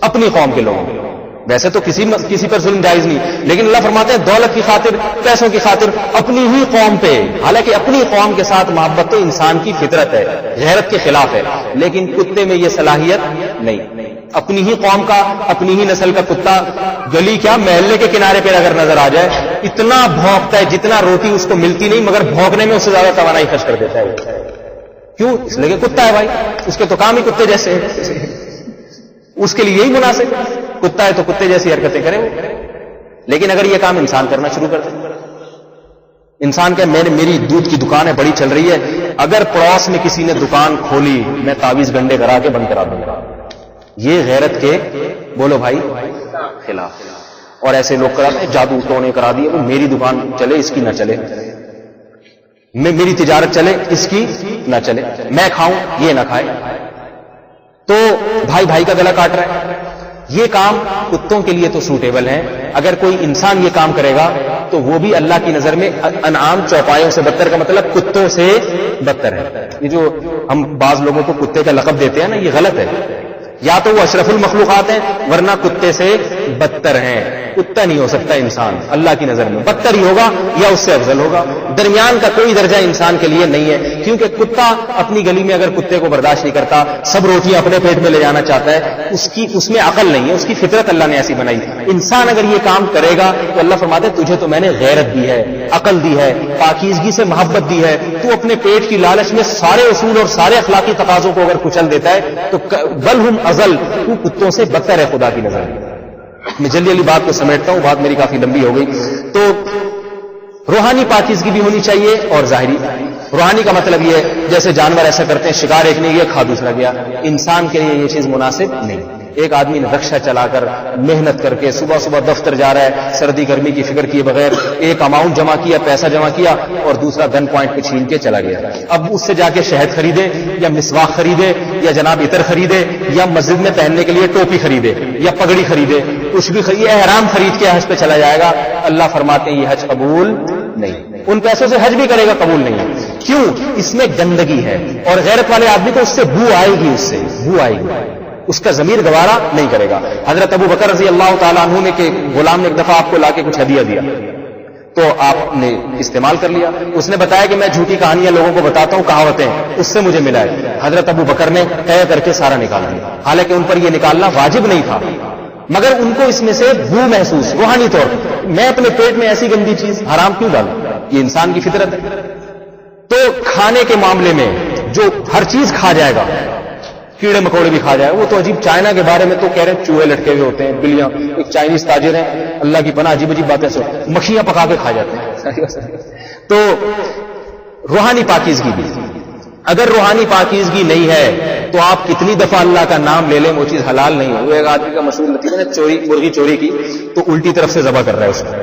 اپنی قوم کے لوگوں کو. ویسے تو کسی پر ظلم جائز نہیں, لیکن اللہ فرماتے ہیں دولت کی خاطر, پیسوں کی خاطر اپنی ہی قوم پہ. حالانکہ اپنی قوم کے ساتھ محبت تو انسان کی فطرت ہے, غیرت کے خلاف ہے, لیکن کتے میں یہ صلاحیت نہیں. اپنی ہی قوم کا, اپنی ہی نسل کا کتا گلی کیا محلے کے کنارے پہ اگر نظر آ جائے, اتنا بھونکتا ہے جتنا روٹی اس کو ملتی نہیں, مگر بھونکنے میں اس سے زیادہ توانائی خرچ کر دیتا ہے. کیوں؟ اس لیے کہ کتا ہے بھائی, اس کے تو کام ہی کتے جیسے ہے. اس کے لیے یہی مناسب ہے. کتا ہے تو کتے جیسی حرکتیں کرے وہ. لیکن اگر یہ کام انسان کرنا شروع کر دے, انسان کہ میری دودھ کی دکان ہے, بڑی چل رہی ہے, اگر پڑوس میں کسی نے دکان کھولی میں تعویذ گنڈے کرا کے بند کرا دوں گا, یہ غیرت کے بولو بھائی خلاف. اور ایسے لوگ کراتے ہیں جادو ٹونے کرا دیے, وہ میری دکان چلے اس کی نہ چلے, میری تجارت چلے اس کی نہ چلے, میں کھاؤں یہ نہ کھائے, تو بھائی بھائی کا گلا کاٹ رہا ہے. یہ کام کتوں کے لیے تو سوٹیبل ہے. اگر کوئی انسان یہ کام کرے گا تو وہ بھی اللہ کی نظر میں انعام چوپایوں سے بدتر, کا مطلب کتوں سے بدتر ہے. یہ جو ہم بعض لوگوں کو کتے کا لقب دیتے ہیں نا, یہ غلط ہے. یا تو وہ اشرف المخلوقات ہیں ورنہ کتے سے بدتر ہیں. کتا نہیں ہو سکتا انسان اللہ کی نظر میں, بدتر ہی ہوگا یا اس سے افضل ہوگا. درمیان کا کوئی درجہ انسان کے لیے نہیں ہے, کیونکہ کتا اپنی گلی میں اگر کتے کو برداشت نہیں کرتا, سب روٹیاں اپنے پیٹ میں لے جانا چاہتا ہے, اس میں عقل نہیں ہے, اس کی فطرت اللہ نے ایسی بنائی. انسان اگر یہ کام کرے گا تو اللہ فرماتے ہیں تجھے تو میں نے غیرت دی ہے, عقل دی ہے, پاکیزگی سے محبت دی ہے, تو اپنے پیٹ کی لالچ میں سارے اصول اور سارے اخلاقی تقاضوں کو اگر کچل دیتا ہے تو بل ہم ازل, تو کتوں سے بدتر ہے خدا کی نظر میں. میں جلدی جلدی بات کو سمیٹتا ہوں, بات میری کافی لمبی ہو گئی. تو روحانی پاکیزگی بھی ہونی چاہیے اور ظاہری. روحانی کا مطلب یہ ہے جیسے جانور ایسا کرتے ہیں, شکار ایک نے گیا کھا دوسرا گیا, انسان کے لیے یہ چیز مناسب نہیں. ایک آدمی نے رکشہ چلا کر محنت کر کے صبح صبح دفتر جا رہا ہے, سردی گرمی کی فکر کیے بغیر ایک اماؤنٹ جمع کیا, پیسہ جمع کیا, اور دوسرا گن پوائنٹ پہ چھین کے چلا گیا. اب اس سے جا کے شہد خریدے یا مسواک خریدے یا جناب عطر خریدے یا مسجد میں پہننے کے لیے ٹوپی خریدے یا پگڑی خریدے, کچھ بھی خریدے, احرام خرید کے حج پہ چلا جائے گا, اللہ فرماتے ہیں یہ حج قبول نہیں. ان پیسوں سے حج بھی کرے گا, قبول نہیں. کیوں؟ اس میں گندگی ہے, اور غیرت والے آدمی کو اس سے بو آئے گی, اس سے بو آئے گی, اس کا ضمیر گوارا نہیں کرے گا. حضرت ابو بکر رضی اللہ تعالیٰ عنہ نے کہ غلام نے ایک دفعہ آپ کو لا کے کچھ ہدیہ دیا تو آپ نے استعمال کر لیا. اس نے بتایا کہ میں جھوٹی کہانیاں لوگوں کو بتاتا ہوں, کہاوتیں, اس سے مجھے ملا ہے. حضرت ابو بکر نے طے کر کے سارا نکال دیا, حالانکہ ان پر یہ نکالنا واجب نہیں تھا, مگر ان کو اس میں سے بو محسوس روحانی طور پر, میں اپنے پیٹ میں ایسی گندی چیز حرام کیوں ڈالوں, یہ انسان کی فطرت ہے. تو کھانے کے معاملے میں جو ہر چیز کھا جائے گا, کیڑے مکوڑے بھی کھا جائے, وہ تو عجیب. چائنا کے بارے میں تو کہہ رہے ہیں چوہے لٹکے ہوئے ہوتے ہیں, بلیاں. ایک چائنیز تاجر ہیں, اللہ کی پناہ, عجیب عجیب باتیں سو, مکھیاں پکا کے کھا جاتے ہیں. تو روحانی پاکیزگی بھی, اگر روحانی پاکیزگی نہیں ہے تو آپ کتنی دفعہ اللہ کا نام لے لیں وہ چیز حلال نہیں ہے. وہ ایک آدمی کا مشہور لطیفہ ہے, چوری مرغی چوری کی تو الٹی طرف سے ذبح کر رہا ہے اس کو,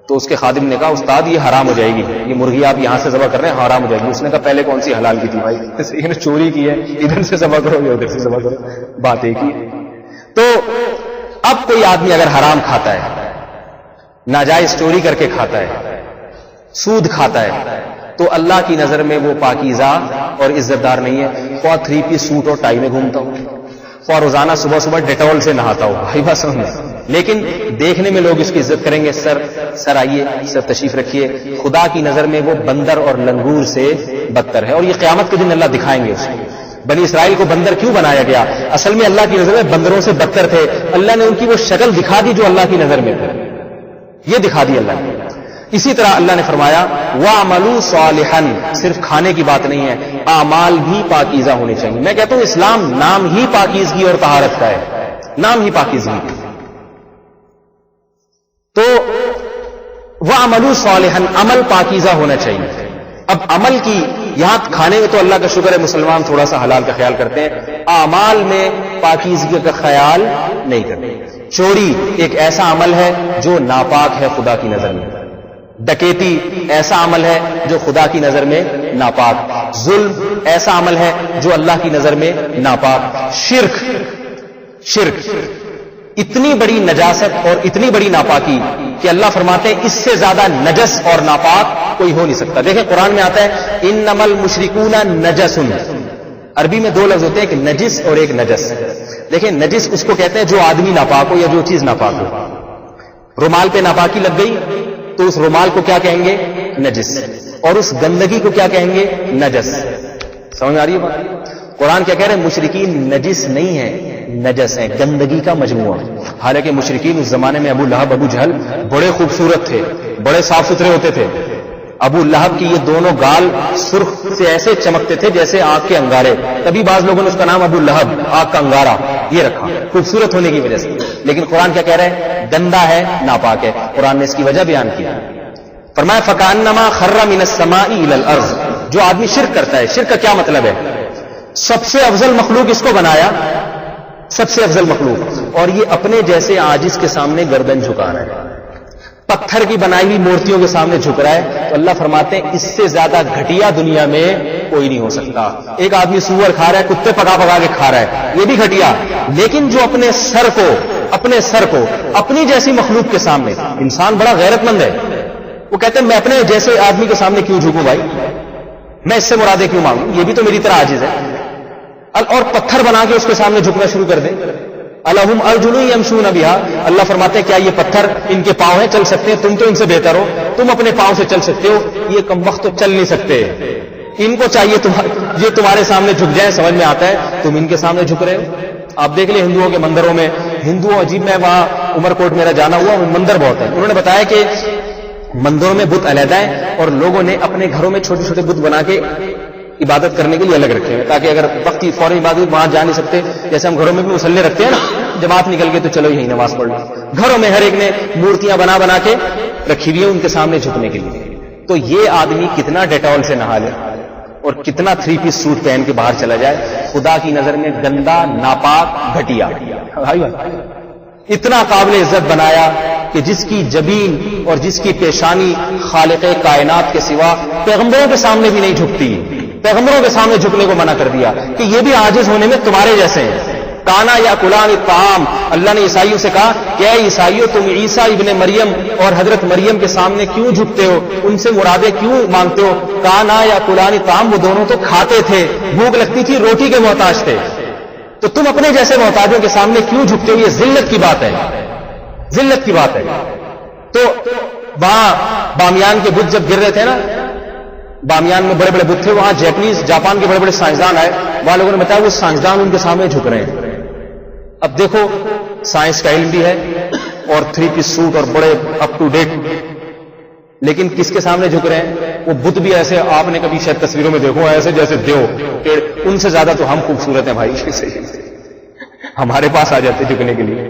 تو اس کے خادم نے کہا استاد یہ حرام ہو جائے گی, یہ مرغی آپ یہاں سے ذبح کر رہے ہیں, حرام ہو جائے گی. اس نے کہا پہلے کون سی حلال کی تھی بھائی, یہ نے چوری کی ہے, ادھر سے ذبح کرو یا ادھر سے ذبح کرو, بات ایک ہی. تو اب کوئی آدمی اگر حرام کھاتا ہے, ناجائز چوری کر کے کھاتا ہے, سود کھاتا ہے, تو اللہ کی نظر میں وہ پاکیزہ اور عزت دار نہیں ہے. خواہ 3 پیس سوٹ اور ٹائی میں گھومتا ہوں, خواہ روزانہ صبح صبح ڈیٹول سے نہاتا ہو, بھائی بات سمجھ, لیکن دیکھنے میں لوگ اس کی عزت کریں گے, سر آئیے, سر تشریف رکھیے. خدا کی نظر میں وہ بندر اور لنگور سے بدتر ہے, اور یہ قیامت کے دن اللہ دکھائیں گے اس کو. بنی اسرائیل کو بندر کیوں بنایا گیا؟ اصل میں اللہ کی نظر میں بندروں سے بدتر تھے. اللہ نے ان کی وہ شکل دکھا دی جو اللہ کی نظر میں تھی, یہ دکھا دی اللہ نے. اسی طرح اللہ نے فرمایا وَعْمَلُوا صَالِحًا, صرف کھانے کی بات نہیں ہے, اعمال بھی پاکیزہ ہونے چاہیے. میں کہتا ہوں اسلام نام ہی پاکیزگی اور طہارت کا ہے, نام ہی پاکیزگی. تو وَعْمَلُوا صَالِحًا, عمل پاکیزہ ہونا چاہیے. اب عمل کی یہاں کھانے میں تو اللہ کا شکر ہے مسلمان تھوڑا سا حلال کا خیال کرتے ہیں, اعمال میں پاکیزگی کا خیال نہیں کرتے. چوری ایک ایسا عمل ہے جو ناپاک ہے خدا کی نظر میں, ڈکیتی ایسا عمل ہے جو خدا کی نظر میں ناپاک, ظلم ایسا عمل ہے جو اللہ کی نظر میں ناپاک, شرک اتنی بڑی نجاست اور اتنی بڑی ناپاکی کہ اللہ فرماتے ہیں اس سے زیادہ نجس اور ناپاک کوئی ہو نہیں سکتا. دیکھیں قرآن میں آتا ہے انما المشرکون نجس, عربی میں 2 لفظ ہوتے ہیں, ایک نجس اور ایک نجس. دیکھیں نجس اس کو کہتے ہیں جو آدمی ناپاک ہو یا جو چیز ناپاک ہو. رومال پہ ناپاکی لگ گئی تو اس رومال کو کیا کہیں گے؟ نجس, اور اس گندگی کو کیا کہیں گے؟ نجس. سمجھ آ رہی ہے بات؟ قرآن کیا کہہ رہے ہیں؟ مشرکین نجس نہیں ہے, نجس ہیں, گندگی کا مجموعہ. حالانکہ مشرکین اس زمانے میں ابو لہب ابو جہل بڑے خوبصورت تھے, بڑے صاف ستھرے ہوتے تھے, ابو لہب کی یہ دونوں گال سرخ سے ایسے چمکتے تھے جیسے آگ کے انگارے، تبھی بعض لوگوں نے اس کا نام ابو لہب، آگ کا انگارہ، یہ رکھا خوبصورت ہونے کی وجہ سے. لیکن قرآن کیا کہہ رہا ہے؟ گندا ہے، ناپاک ہے. قرآن نے اس کی وجہ بیان کی. فرمایا فکانما خر من السماء الى الارض. جو آدمی شرک کرتا ہے، شرک کا کیا مطلب ہے؟ سب سے افضل مخلوق اس کو بنایا، سب سے افضل مخلوق، اور یہ اپنے جیسے عاجز کے سامنے گردن جھکا رہا ہے، پتھر کی بنائی ہوئی مورتیوں کے سامنے جھک رہا ہے. تو اللہ فرماتے ہیں اس سے زیادہ گھٹیا دنیا میں کوئی نہیں ہو سکتا. ایک آدمی سور کھا رہا ہے، کتے پکا پکا کے کھا رہا ہے، یہ بھی گھٹیا. لیکن جو اپنے سر کو اپنی جیسی مخلوق کے سامنے، انسان بڑا غیرت مند ہے، وہ کہتے ہیں میں اپنے جیسے آدمی کے سامنے کیوں جھکوں بھائی، میں اس سے مرادیں کیوں مانگوں، یہ بھی تو میری طرح عاجز ہے. اور پتھر بنا کے اس کے سامنے جھکنا شروع کر دیں. الہم ارجل یمشون بہا. اللہ فرماتے ہیں کیا یہ پتھر ان کے پاؤں ہیں، چل سکتے ہیں؟ تم تو ان سے بہتر ہو، تم اپنے پاؤں سے چل سکتے ہو، یہ کم وقت تو چل نہیں سکتے. ان کو چاہیے یہ تمہارے سامنے جھک جائیں، سمجھ میں آتا ہے تم ان کے سامنے جھک رہے ہو. آپ دیکھ لیں ہندوؤں کے مندروں میں، عجیب، میں وہاں عمر کوٹ میرا جانا ہوا، وہ مندر بہت ہے. انہوں نے بتایا کہ مندروں میں بت علیحدہ ہیں اور لوگوں نے اپنے گھروں میں چھوٹے چھوٹے بت بنا کے عبادت کرنے کے لیے الگ رکھے ہیں، تاکہ اگر وقت کی فوری عبادت وہاں جا نہیں سکتے، جیسے ہم گھروں میں بھی مسلے رکھتے ہیں نا، جماعت نکل گئی تو چلو یہی نماز پڑھ لو. گھروں میں ہر ایک نے مورتیاں بنا کے رکھی ہوئی ہیں ان کے سامنے جھکنے کے لیے. تو یہ آدمی کتنا ڈیٹول سے نہا لے اور کتنا 3 پیس سوٹ پہن کے باہر چلا جائے، خدا کی نظر میں گندا، ناپاک، گھٹیا. اتنا قابل عزت بنایا کہ جس کی جبین اور جس کی پیشانی خالق کائنات کے سوا پیغمبروں کے سامنے بھی نہیں جھکتی، پیغمبروں کے سامنے جھکنے کو منع کر دیا کہ یہ بھی عاجز ہونے میں تمہارے جیسے ہیں. کانا یا کلان الطعام. اللہ نے عیسائیوں سے کہا کہ اے عیسائیوں تم عیسیٰ ابن مریم اور حضرت مریم کے سامنے کیوں جھکتے ہو، ان سے مرادیں کیوں مانگتے ہو؟ کانا یا کلان الطعام، وہ دونوں تو کھاتے تھے، بھوک لگتی تھی، روٹی کے محتاج تھے، تو تم اپنے جیسے محتاجوں کے سامنے کیوں جھکتے ہو؟ یہ ذلت کی بات ہے، ذلت کی بات ہے. تو وہاں بامیان کے بت جب گر رہے تھے نا، بامیان میں بڑے بڑے بت تھے، وہاں جاپان کے بڑے بڑے سائنسدان آئے، وہاں لوگوں نے بتایا وہ سائنسدان ان کے سامنے جھک رہے ہیں. اب دیکھو سائنس کا علم بھی ہے اور 3 پیس سوٹ اور بڑے اپ ٹو ڈیٹ، لیکن کس کے سامنے جھک رہے ہیں؟ وہ بت بھی ایسے، آپ نے کبھی شاید تصویروں میں دیکھو، ایسے جیسے دیو، ان سے زیادہ تو ہم خوبصورت ہیں بھائی، ہمارے پاس آ جاتے جھکنے کے لیے.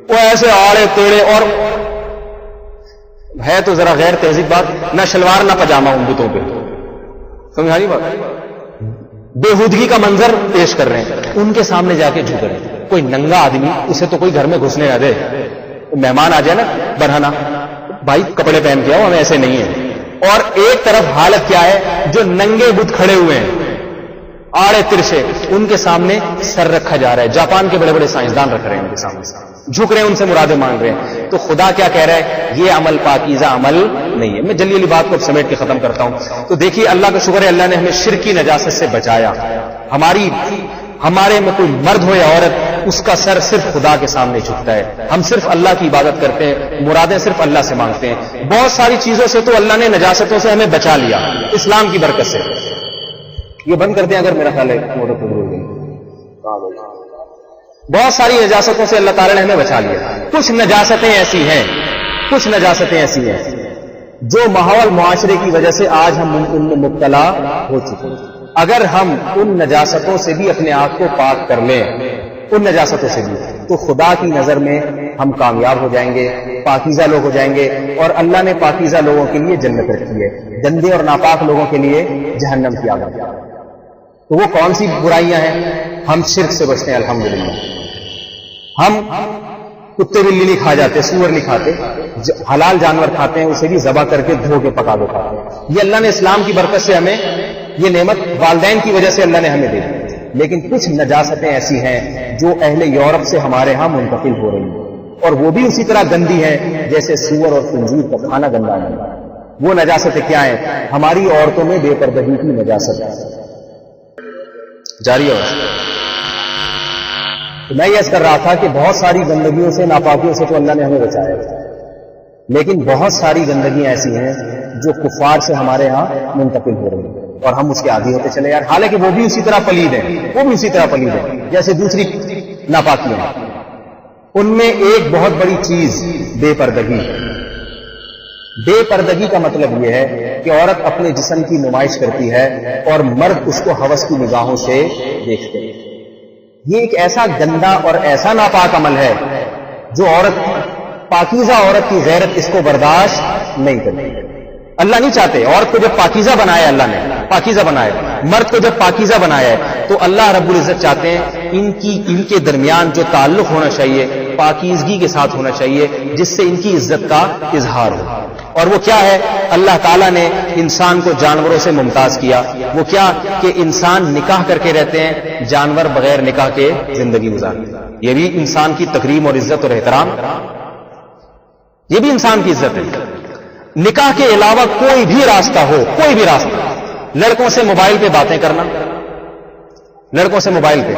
وہ ایسے آڑے تیڑے، اور ہے تو ذرا غیر تہذیب بات، نہ شلوار نہ پجامہ ان بتوں پہ، سمجھا نہیں بات، بےہودگی کا منظر پیش کر رہے ہیں، ان کے سامنے جا کے جھک رہے ہیں. کوئی ننگا آدمی، اسے تو کوئی گھر میں گھسنے نہ دے، مہمان آ جائے نا برہنا، بھائی کپڑے پہن کے آؤ، ہم ایسے نہیں ہیں. اور ایک طرف حالت کیا ہے، جو ننگے بت کھڑے ہوئے ہیں آڑے ترشے، ان کے سامنے سر رکھا جا رہا ہے. جاپان کے بڑے بڑے سائنسدان رکھ رہے ہیں ان کے سامنے، جھک رہے ہیں، ان سے مرادیں مانگ رہے ہیں. تو خدا کیا کہہ رہا ہے؟ یہ عمل پاکیزہ عمل نہیں ہے. میں جلدی جلدی بات کو سمیٹ کے ختم کرتا ہوں. تو دیکھیے اللہ کا شکر ہے، اللہ نے ہمیں شرک کی نجاست سے بچایا. ہمارے میں کوئی مرد ہو یا عورت، اس کا سر صرف خدا کے سامنے جھکتا ہے. ہم صرف اللہ کی عبادت کرتے ہیں، مرادیں صرف اللہ سے مانگتے ہیں. بہت ساری چیزوں سے تو اللہ نے نجاستوں سے ہمیں بچا لیا اسلام کی برکت سے. یہ بند کر دیں اگر میرا خیال ہے، بہت ساری نجاستوں سے اللہ تعالیٰ نے ہمیں بچا لیا. کچھ نجاستیں ایسی ہیں جو ماحول معاشرے کی وجہ سے آج ہم ان میں مبتلا ہو چکے ہیں. اگر ہم ان نجاستوں سے بھی اپنے آپ کو پاک کر لیں، ان نجاستوں سے بھی، تو خدا کی نظر میں ہم کامیاب ہو جائیں گے، پاکیزہ لوگ ہو جائیں گے. اور اللہ نے پاکیزہ لوگوں کے لیے جنت رکھی ہے، گندے اور ناپاک لوگوں کے لیے جہنم کی آگ. تو وہ کون سی برائیاں ہیں؟ ہم شرک سے بچتے ہیں الحمدللہ. ہم کتے بلی نہیں کھا جاتے، سور نہیں کھاتے، حلال جانور کھاتے ہیں، اسے بھی ذبح کر کے دھو کے پکا دو کھاتے ہیں. یہ اللہ نے اسلام کی برکت سے ہمیں یہ نعمت، والدین کی وجہ سے اللہ نے ہمیں دی. لیکن کچھ نجاستیں ایسی ہیں جو اہل یورپ سے ہمارے ہاں منتقل ہو رہی ہیں، اور وہ بھی اسی طرح گندی ہیں جیسے سور اور خنزیر کا کھانا گندا ہے. وہ نجاستیں کیا ہیں؟ ہماری عورتوں میں بے پردگی کی نجاست جاری ہے. میں یہ عرض کر رہا تھا کہ بہت ساری گندگیوں سے، ناپاکیوں سے تو اللہ نے ہمیں بچایا، لیکن بہت ساری گندگیاں ایسی ہیں جو کفار سے ہمارے ہاں منتقل ہو رہی ہیں اور ہم اس کے عادی ہوتے چلے یار. حالانکہ وہ بھی اسی طرح پلید ہیں، جیسے دوسری ناپاکیاں ہیں. ان میں ایک بہت بڑی چیز بے پردگی. بے پردگی کا مطلب یہ ہے کہ عورت اپنے جسم کی نمائش کرتی ہے اور مرد اس کو ہوس کی نگاہوں سے دیکھتے ہیں. یہ ایک ایسا گندا اور ایسا ناپاک عمل ہے جو پاکیزہ عورت کی غیرت اس کو برداشت نہیں کرتی. اللہ نہیں چاہتے. عورت کو جب پاکیزہ بنایا اللہ نے پاکیزہ بنایا, مرد کو جب پاکیزہ بنایا ہے تو اللہ رب العزت چاہتے ہیں ان کے درمیان جو تعلق ہونا چاہیے پاکیزگی کے ساتھ ہونا چاہیے, جس سے ان کی عزت کا اظہار ہو. اور وہ کیا ہے؟ اللہ تعالیٰ نے انسان کو جانوروں سے ممتاز کیا. وہ کیا کہ انسان نکاح کر کے رہتے ہیں, جانور بغیر نکاح کے زندگی گزارتے ہیں. یہ بھی انسان کی تکریم اور عزت اور احترام, یہ بھی انسان کی عزت ہے. نکاح کے علاوہ کوئی بھی راستہ ہو, کوئی بھی راستہ, لڑکوں سے موبائل پہ باتیں کرنا, لڑکوں سے موبائل پہ,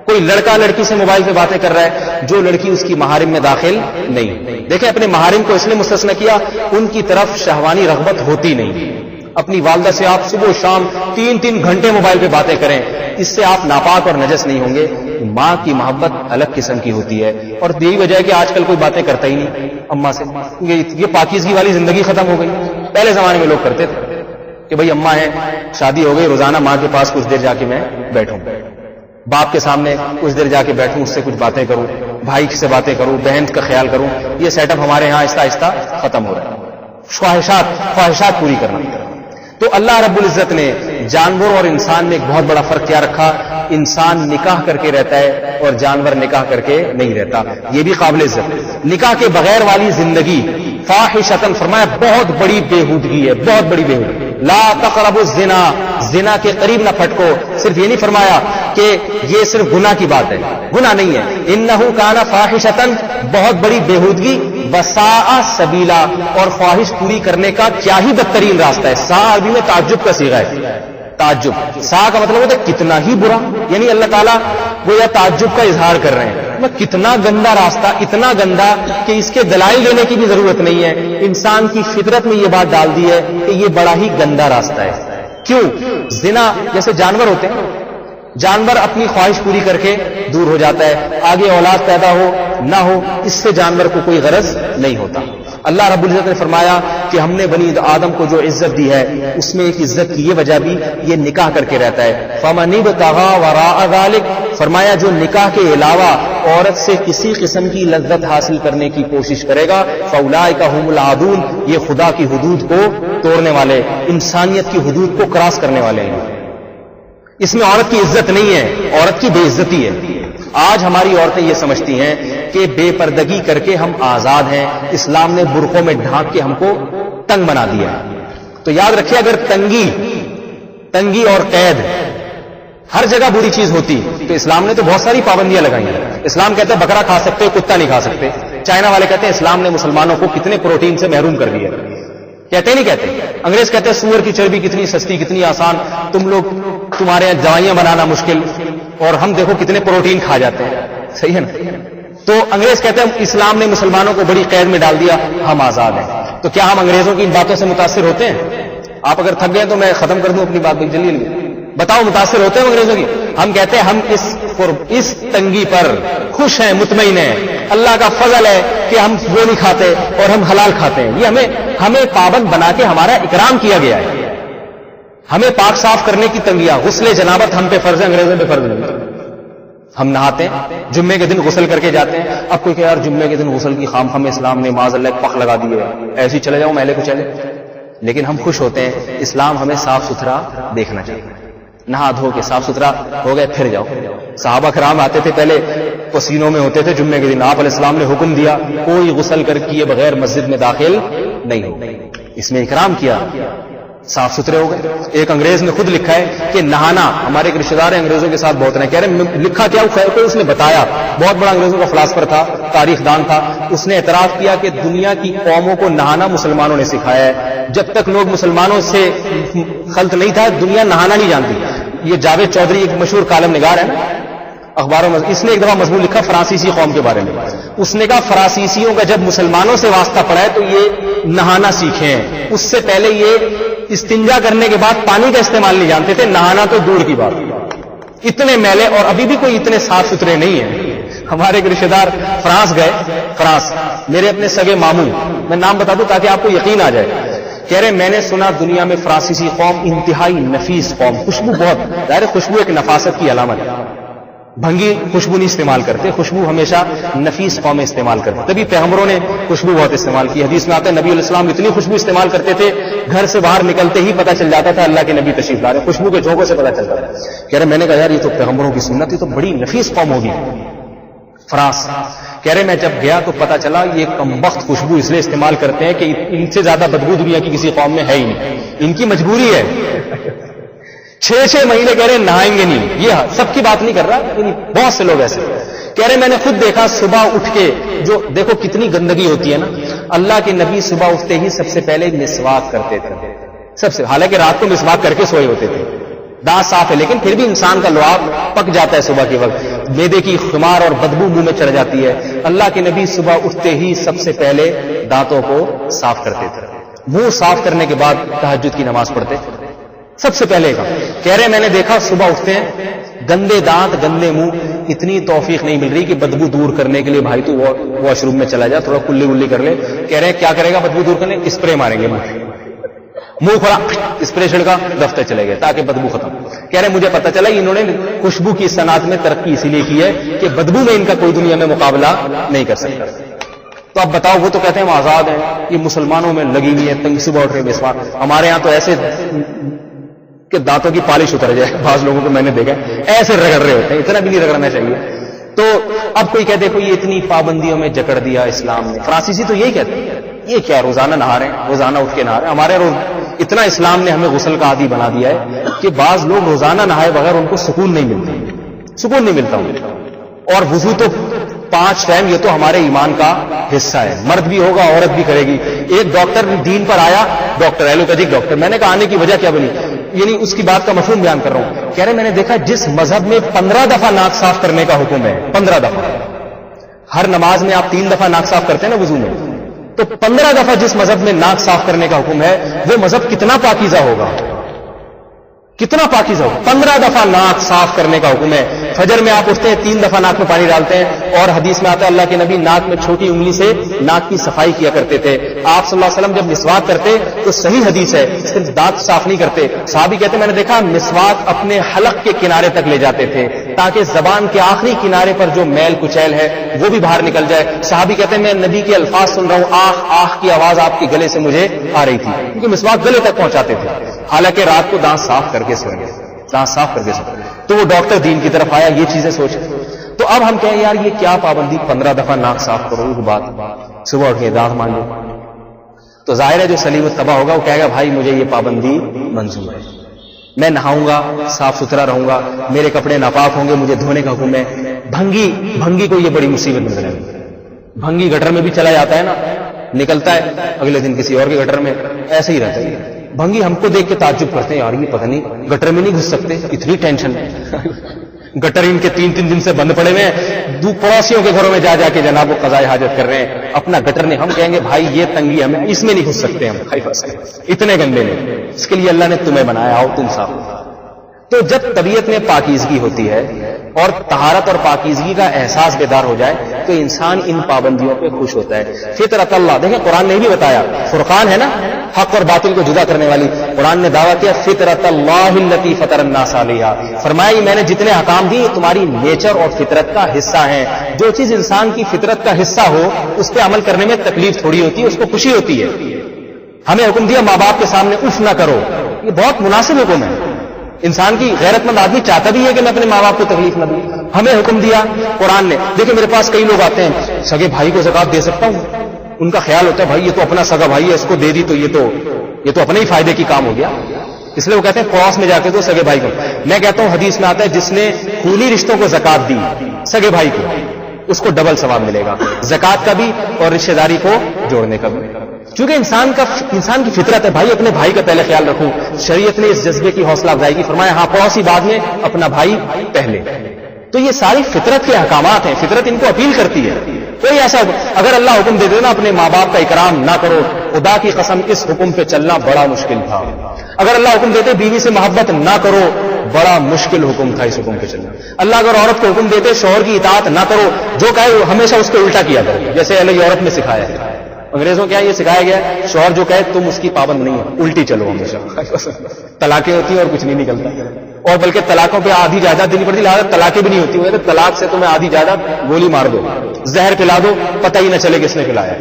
کوئی لڑکا لڑکی سے موبائل پہ باتیں کر رہا ہے جو لڑکی اس کی محارم میں داخل نہیں. دیکھیں اپنے محارم کو اس لیے مستثنی کیا, ان کی طرف شہوانی رغبت ہوتی نہیں. اپنی والدہ سے آپ صبح و شام 3 گھنٹے موبائل پہ باتیں کریں, اس سے آپ ناپاک اور نجس نہیں ہوں گے. ماں کی محبت الگ قسم کی ہوتی ہے, اور یہی وجہ ہے کہ آج کل کوئی باتیں کرتا ہی نہیں اماں سے. یہ پاکیزگی والی زندگی ختم ہو گئی. پہلے زمانے میں لوگ کرتے تھے کہ بھئی اماں ہے, شادی ہو گئی, روزانہ ماں کے پاس کچھ دیر جا کے میں بیٹھوں, باپ کے سامنے کچھ دیر جا کے بیٹھوں, اس سے کچھ باتیں کروں, بھائی سے باتیں کروں, بہن کا خیال کروں. یہ سیٹ اپ ہمارے ہاں آہستہ آہستہ ختم ہو رہا ہے. خواہشات پوری کرنا. تو اللہ رب العزت نے جانور اور انسان میں ایک بہت بڑا فرق کیا رکھا, انسان نکاح کر کے رہتا ہے اور جانور نکاح کر کے نہیں رہتا. یہ بھی قابل عزت. نکاح کے بغیر والی زندگی فاحشتن, فرمایا بہت بڑی بےہودگی ہے, بہت بڑی بےہودگی. لا تقربوا الزنا, زنا کے قریب نہ پھٹکو. صرف یہ نہیں فرمایا کہ یہ صرف گناہ کی بات ہے, گناہ نہیں ہے. انہ کان فاحشتن, بہت بڑی بےہودگی. وساء سبیلا, اور خواہش پوری کرنے کا کیا ہی بدترین راستہ ہے. سا عربی میں تعجب کا صیغہ ہے. تعجب, سا کا مطلب ہوتا ہے کتنا ہی برا, یعنی اللہ تعالیٰ وہ یا تعجب کا اظہار کر رہے ہیں. کتنا گندا راستہ, اتنا گندا کہ اس کے دلائل دینے کی بھی ضرورت نہیں ہے. انسان کی فطرت میں یہ بات ڈال دی ہے کہ یہ بڑا ہی گندا راستہ ہے. کیوں؟ زنا جیسے جانور ہوتے ہیں, جانور اپنی خواہش پوری کر کے دور ہو جاتا ہے, آگے اولاد پیدا ہو نہ ہو اس سے جانور کو کوئی غرض نہیں ہوتا. اللہ رب العزت نے فرمایا کہ ہم نے بنی آدم کو جو عزت دی ہے اس میں ایک عزت کی یہ وجہ بھی یہ نکاح کر کے رہتا ہے. فمن ابتغى وراء ذلك, فرمایا جو نکاح کے علاوہ عورت سے کسی قسم کی لذت حاصل کرنے کی کوشش کرے گا, فاولئک هم العادون, یہ خدا کی حدود کو توڑنے والے, انسانیت کی حدود کو کراس کرنے والے ہیں. اس میں عورت کی عزت نہیں ہے, عورت کی بے عزتی ہے. آج ہماری عورتیں یہ سمجھتی ہیں کہ بے پردگی کر کے ہم آزاد ہیں, اسلام نے برقعوں میں ڈھانک کے ہم کو تنگ بنا دیا. تو یاد رکھیے اگر تنگی اور قید ہر جگہ بری چیز ہوتی تو اسلام نے تو بہت ساری پابندیاں لگائی ہیں. اسلام کہتے ہیں بکرا کھا سکتے, کتا نہیں کھا سکتے. چائنا والے کہتے ہیں اسلام نے مسلمانوں کو کتنے پروٹین سے محروم کر دیا, کہتے نہیں کہتے. انگریز کہتے ہیں سور کی چربی کتنی سستی, کتنی آسان, تمہارے یہاں دوائیاں بنانا مشکل, اور ہم دیکھو کتنے پروٹین کھا جاتے ہیں. صحیح ہے نا؟ تو انگریز کہتے ہیں اسلام نے مسلمانوں کو بڑی قید میں ڈال دیا, ہم آزاد ہیں. تو کیا ہم انگریزوں کی ان باتوں سے متاثر ہوتے ہیں؟ آپ اگر تھک گئے تو میں ختم کر دوں اپنی بات, جلدی بتاؤ متاثر ہوتے ہیں انگریزوں کی؟ ہم کہتے ہیں ہم اس تنگی پر خوش ہیں, مطمئن ہیں. اللہ کا فضل ہے کہ ہم وہ نہیں کھاتے اور ہم حلال کھاتے ہیں. یہ ہمیں پابند بنا کے ہمارا اکرام کیا گیا ہے. ہمیں پاک صاف کرنے کی تنگیاں, غسل جنابت ہم پہ فرض ہے, انگریزوں پہ فرض نہیں. ہم نہاتے ہیں, جمعے کے دن غسل کر کے جاتے ہیں. اب کوئی کہ یار جمعے کے دن غسل کی خام خام اسلام نے معاذ اللہ پخ لگا دی ہے, ایسے ہی چلے جاؤ میلے کو چلے. لیکن ہم خوش ہوتے ہیں, اسلام ہمیں صاف ستھرا دیکھنا چاہیے. نہا دھو کے صاف ستھرا ہو گئے پھر جاؤ. صحابہ کرام آتے تھے پہلے پسینوں میں ہوتے تھے, جمعے کے دن آپ علیہ السلام نے حکم دیا کوئی غسل کر کیے بغیر مسجد میں داخل نہیں ہو. اس میں اکرام کیا, صاف ستھرے ہو گئے. ایک انگریز نے خود لکھا ہے کہ نہانا, ہمارے ایک رشتے دار انگریزوں کے ساتھ بہت رہے, کہہ رہے لکھا کیا خیر کو اس نے بتایا, بہت بڑا انگریزوں کا فلاسفر تھا, تاریخ دان تھا. اس نے اعتراف کیا کہ دنیا کی قوموں کو نہانا مسلمانوں نے سکھایا ہے. جب تک لوگ مسلمانوں سے خلط نہیں تھا دنیا نہانا نہیں جانتی. یہ جاوید چودھری ایک مشہور کالم نگار ہے نا اخباروں میں, اس نے ایک دفعہ مضمون لکھا فرانسیسی قوم کے بارے میں. اس نے کہا فرانسیسیوں کا جب مسلمانوں سے واسطہ پڑا ہے تو یہ نہانا سیکھے ہیں, اس سے پہلے یہ استنجا کرنے کے بعد پانی کا استعمال نہیں جانتے تھے, نہانا تو دور کی بات. اتنے میلے, اور ابھی بھی کوئی اتنے صاف ستھرے نہیں ہیں. ہمارے ایک رشتے دار فرانس گئے, فرانس, میرے اپنے سگے ماموں, میں نام بتا دوں تاکہ آپ کو یقین آ جائے. کہہ رہے میں نے سنا دنیا میں فرانسیسی قوم انتہائی نفیس قوم، خوشبو بہت، ظاہر خوشبو ایک نفاست کی علامت ہے، بھنگی خوشبو نہیں استعمال کرتے، خوشبو ہمیشہ نفیس قومیں استعمال کرتے، تبھی پیغمبروں نے خوشبو بہت استعمال کی۔ حدیث میں آتا ہے نبی علیہ السلام اتنی خوشبو استعمال کرتے تھے گھر سے باہر نکلتے ہی پتہ چل جاتا تھا اللہ کے نبی تشریف لا رہے، خوشبو کے جھونکوں سے پتہ چلتا تھا۔ کہہ رہے میں نے کہا یار یہ تو پیغمبروں کی سنت، یہ تو بڑی نفیس قوم ہوگی فرانس۔ کہہ رہے میں جب گیا تو پتہ چلا یہ کمبخت خوشبو اس لیے استعمال کرتے ہیں کہ ان سے زیادہ بدبو دنیا کی کسی قوم میں ہے ہی نہیں، ان کی مجبوری ہے، 6 مہینے کہہ رہے نہائیں گے نہیں۔ یہ سب کی بات نہیں کر رہا، بہت سے لوگ ایسے کہہ رہے میں نے خود دیکھا صبح اٹھ کے، جو دیکھو کتنی گندگی ہوتی ہے نا، اللہ کے نبی صبح اٹھتے ہی سب سے پہلے مسواک کرتے تھے، سب سے، حالانکہ رات کو مسواک کر کے سوئے ہوتے تھے، دانت صاف ہے لیکن پھر بھی انسان کا لعاب پک جاتا ہے صبح کے وقت، معدے کی خمار اور بدبو منہ میں چڑھ جاتی ہے۔ اللہ کے نبی صبح اٹھتے ہی سب سے پہلے دانتوں کو صاف کرتے تھے، منہ صاف کرنے کے بعد تہجد کی نماز پڑھتے سب سے پہلے کا۔ کہہ رہے میں نے دیکھا صبح اٹھتے ہیں گندے دانت گندے منہ، اتنی توفیق نہیں مل رہی کہ بدبو دور کرنے کے لیے بھائی تو واش روم میں چلا جا تھوڑا کلی گلی کر لے۔ کہہ رہے ہیں کیا کرے گا بدبو دور کرنے؟ اسپرے ماریں گے، منہ کھولا اسپرے چھڑکا دفتر چلے گئے تاکہ بدبو ختم۔ کہہ رہے مجھے پتا چلا انہوں نے خوشبو کی صنعت میں ترقی اسی لیے کی ہے کہ بدبو میں ان کا کوئی دنیا میں مقابلہ نہیں کر سکتا۔ تو اب بتاؤ، وہ تو کہتے ہیں ہم آزاد ہیں، یہ مسلمانوں میں لگی ہوئی ہے تنگ صبح اٹھ رہے مسواک، ہمارے ہاں تو ایسے کہ دانتوں کی پالش اتر جائے، بعض لوگوں کو میں نے دیکھا ایسے رگڑ رہے ہوتے ہیں، اتنا بھی نہیں رگڑنا چاہیے۔ تو اب کوئی کہتے کوئی اتنی پابندیوں میں جکڑ دیا اسلام نے، فرانسیسی تو یہی کہتے ہیں یہ کیا روزانہ نہا رہے ہیں، روزانہ اٹھ کے نہا رہے ہیں، ہمارے اتنا اسلام نے ہمیں غسل کا عادی بنا دیا ہے کہ بعض لوگ روزانہ نہائے بغیر ان کو سکون نہیں ملتا، سکون نہیں ملتا اور وضو تو 5 ٹائم، یہ تو ہمارے ایمان کا حصہ ہے، مرد بھی ہوگا عورت بھی کرے گی۔ ایک ڈاکٹر دین پر آیا، ڈاکٹر ایلوپیتھک ڈاکٹر، میں نے کہا آنے کی وجہ کیا بنی، یعنی اس کی بات کا مفہوم بیان کر رہا ہوں۔ کہہ رہے میں نے دیکھا جس مذہب میں 15 دفعہ ناک صاف کرنے کا حکم ہے، 15 دفعہ، ہر نماز میں آپ 3 دفعہ ناک صاف کرتے ہیں نا وضو میں، تو 15 دفعہ جس مذہب میں ناک صاف کرنے کا حکم ہے وہ مذہب کتنا پاکیزہ ہوگا، کتنا پاکیزہ ہوگا۔ 15 دفعہ ناک صاف کرنے کا حکم ہے۔ فجر میں آپ اٹھتے ہیں 3 دفعہ ناک میں پانی ڈالتے ہیں، اور حدیث میں آتا ہے اللہ کے نبی ناک میں چھوٹی انگلی سے ناک کی صفائی کیا کرتے تھے۔ آپ صلی اللہ علیہ وسلم جب مسواک کرتے تو صحیح حدیث ہے صرف دانت صاف نہیں کرتے، صحابی کہتے میں نے دیکھا مسواک اپنے حلق کے کنارے تک لے جاتے تھے تاکہ زبان کے آخری کنارے پر جو میل کچیل ہے وہ بھی باہر نکل جائے۔ صحابی کہتے ہیں میں نبی کے الفاظ سن رہا ہوں، آخ آخ کی آواز آپ کے گلے سے مجھے آ رہی تھی، کیونکہ مسواک گلے تک پہنچاتے تھے، حالانکہ رات کو دانت صاف کر کے سوئیں گے، دانت صاف کر کے سوئیں گے۔ تو وہ ڈاکٹر دین کی طرف آیا، یہ چیزیں سوچ۔ تو اب ہم کہیں یار یہ کیا پابندی، 15 دفعہ ناک صاف کرو، یہ بات صبح اٹھ کے دانت مان لو، تو ظاہر ہے جو سلیم الطبع ہوگا وہ کہے گا بھائی مجھے یہ پابندی منظور ہے، میں نہاؤں گا، صاف ستھرا رہوں گا، میرے کپڑے ناپاک ہوں گے، مجھے دھونے کا حکم ہے۔ بھنگی کو یہ بڑی مصیبت نظر ہے، بھنگی گٹر میں بھی چلا جاتا ہے نا، نکلتا ہے اگلے دن کسی اور کے گٹر میں، ایسے ہی رہتا ہے۔ بھنگی ہم کو دیکھ کے تعجب کرتے ہیں یار یہ پتہ نہیں گٹر میں نہیں گھس سکتے، اتنی ٹینشن ہے، گٹر ان کے 3 دن سے بند پڑے ہوئے ہیں، پڑوسیوں کے گھروں میں جا کے جناب وہ قضائے حاجت کر رہے ہیں، اپنا گٹر نہیں، ہم کہیں گے بھائی یہ تنگی ہمیں اس میں نہیں گھس سکتے، ہم اتنے گندے نہیں، اس کے لیے اللہ نے تمہیں بنایا، آؤ تم صاف۔ تو جب طبیعت میں پاکیزگی ہوتی ہے اور طہارت اور پاکیزگی کا احساس بیدار ہو جائے تو انسان ان پابندیوں پہ خوش ہوتا ہے۔ فطرت اللہ، دیکھیں قرآن نے بھی بتایا، فرقان ہے نا، حق اور باطل کو جدا کرنے والی، قرآن نے دعویٰ کیا فطرت اللہ التی فطر الناس علیہا، فرمایا میں نے جتنے احکام دی تمہاری نیچر اور فطرت کا حصہ ہیں، جو چیز انسان کی فطرت کا حصہ ہو اس پہ عمل کرنے میں تکلیف تھوڑی ہوتی ہے، اس کو خوشی ہوتی ہے۔ ہمیں حکم دیا ماں باپ کے سامنے اف نہ کرو، یہ بہت مناسب حکم ہے، انسان کی غیرت مند آدمی چاہتا بھی ہے کہ میں اپنے ماں باپ کو تکلیف نہ دوں، ہمیں حکم دیا قرآن نے۔ دیکھیں میرے پاس کئی لوگ آتے ہیں سگے بھائی کو زکات دے سکتا ہوں، ان کا خیال ہوتا ہے بھائی یہ تو اپنا سگا بھائی ہے، اس کو دے دی تو یہ تو اپنے ہی فائدے کی کام ہو گیا، اس لیے وہ کہتے ہیں پڑوس میں جا کے دو سگے بھائی کو۔ میں کہتا ہوں حدیث میں آتا ہے جس نے خونی رشتوں کو زکات دی سگے بھائی کو اس کو ڈبل ثواب ملے گا، زکات کا بھی اور رشتہ داری کو جوڑنے کا بھی، چونکہ انسان کی فطرت ہے بھائی اپنے بھائی کا پہلے خیال رکھوں۔ شریعت نے اس جذبے کی حوصلہ افزائی کی، فرمایا ہاں پڑوسی بعد میں، اپنا بھائی پہلے۔ تو یہ ساری فطرت کے احکامات ہیں، فطرت ان کو اپیل کرتی ہے۔ کوئی ایسا اگر اللہ حکم دے دے نا اپنے ماں باپ کا اکرام نہ کرو، خدا کی قسم اس حکم پہ چلنا بڑا مشکل تھا۔ اگر اللہ حکم دیتے بیوی سے محبت نہ کرو، بڑا مشکل حکم تھا اس حکم پہ چلنا۔ اللہ اگر عورت کو حکم دیتے شوہر کی اطاعت نہ کرو، جو کہے وہ ہمیشہ اس کو الٹا کیا کرو، جیسے اہل یورپ میں سکھایا ہے، انگریزوں کے یہاں یہ سکھایا گیا ہے شوہر جو کہے تم اس کی پابند نہیں ہے، الٹی چلو ہمیشہ. طلاقیں ہوتی ہیں اور کچھ نہیں نکلتا، اور بلکہ طلاقوں پہ آدھی جائیداد دینی پڑتی، لہٰذا طلاقیں بھی نہیں ہوتی ہوئے تو طلاق سے تمہیں آدھی جائیداد گولی مار دو، زہر پلا دو، پتہ ہی نہ چلے کس نے پلایا.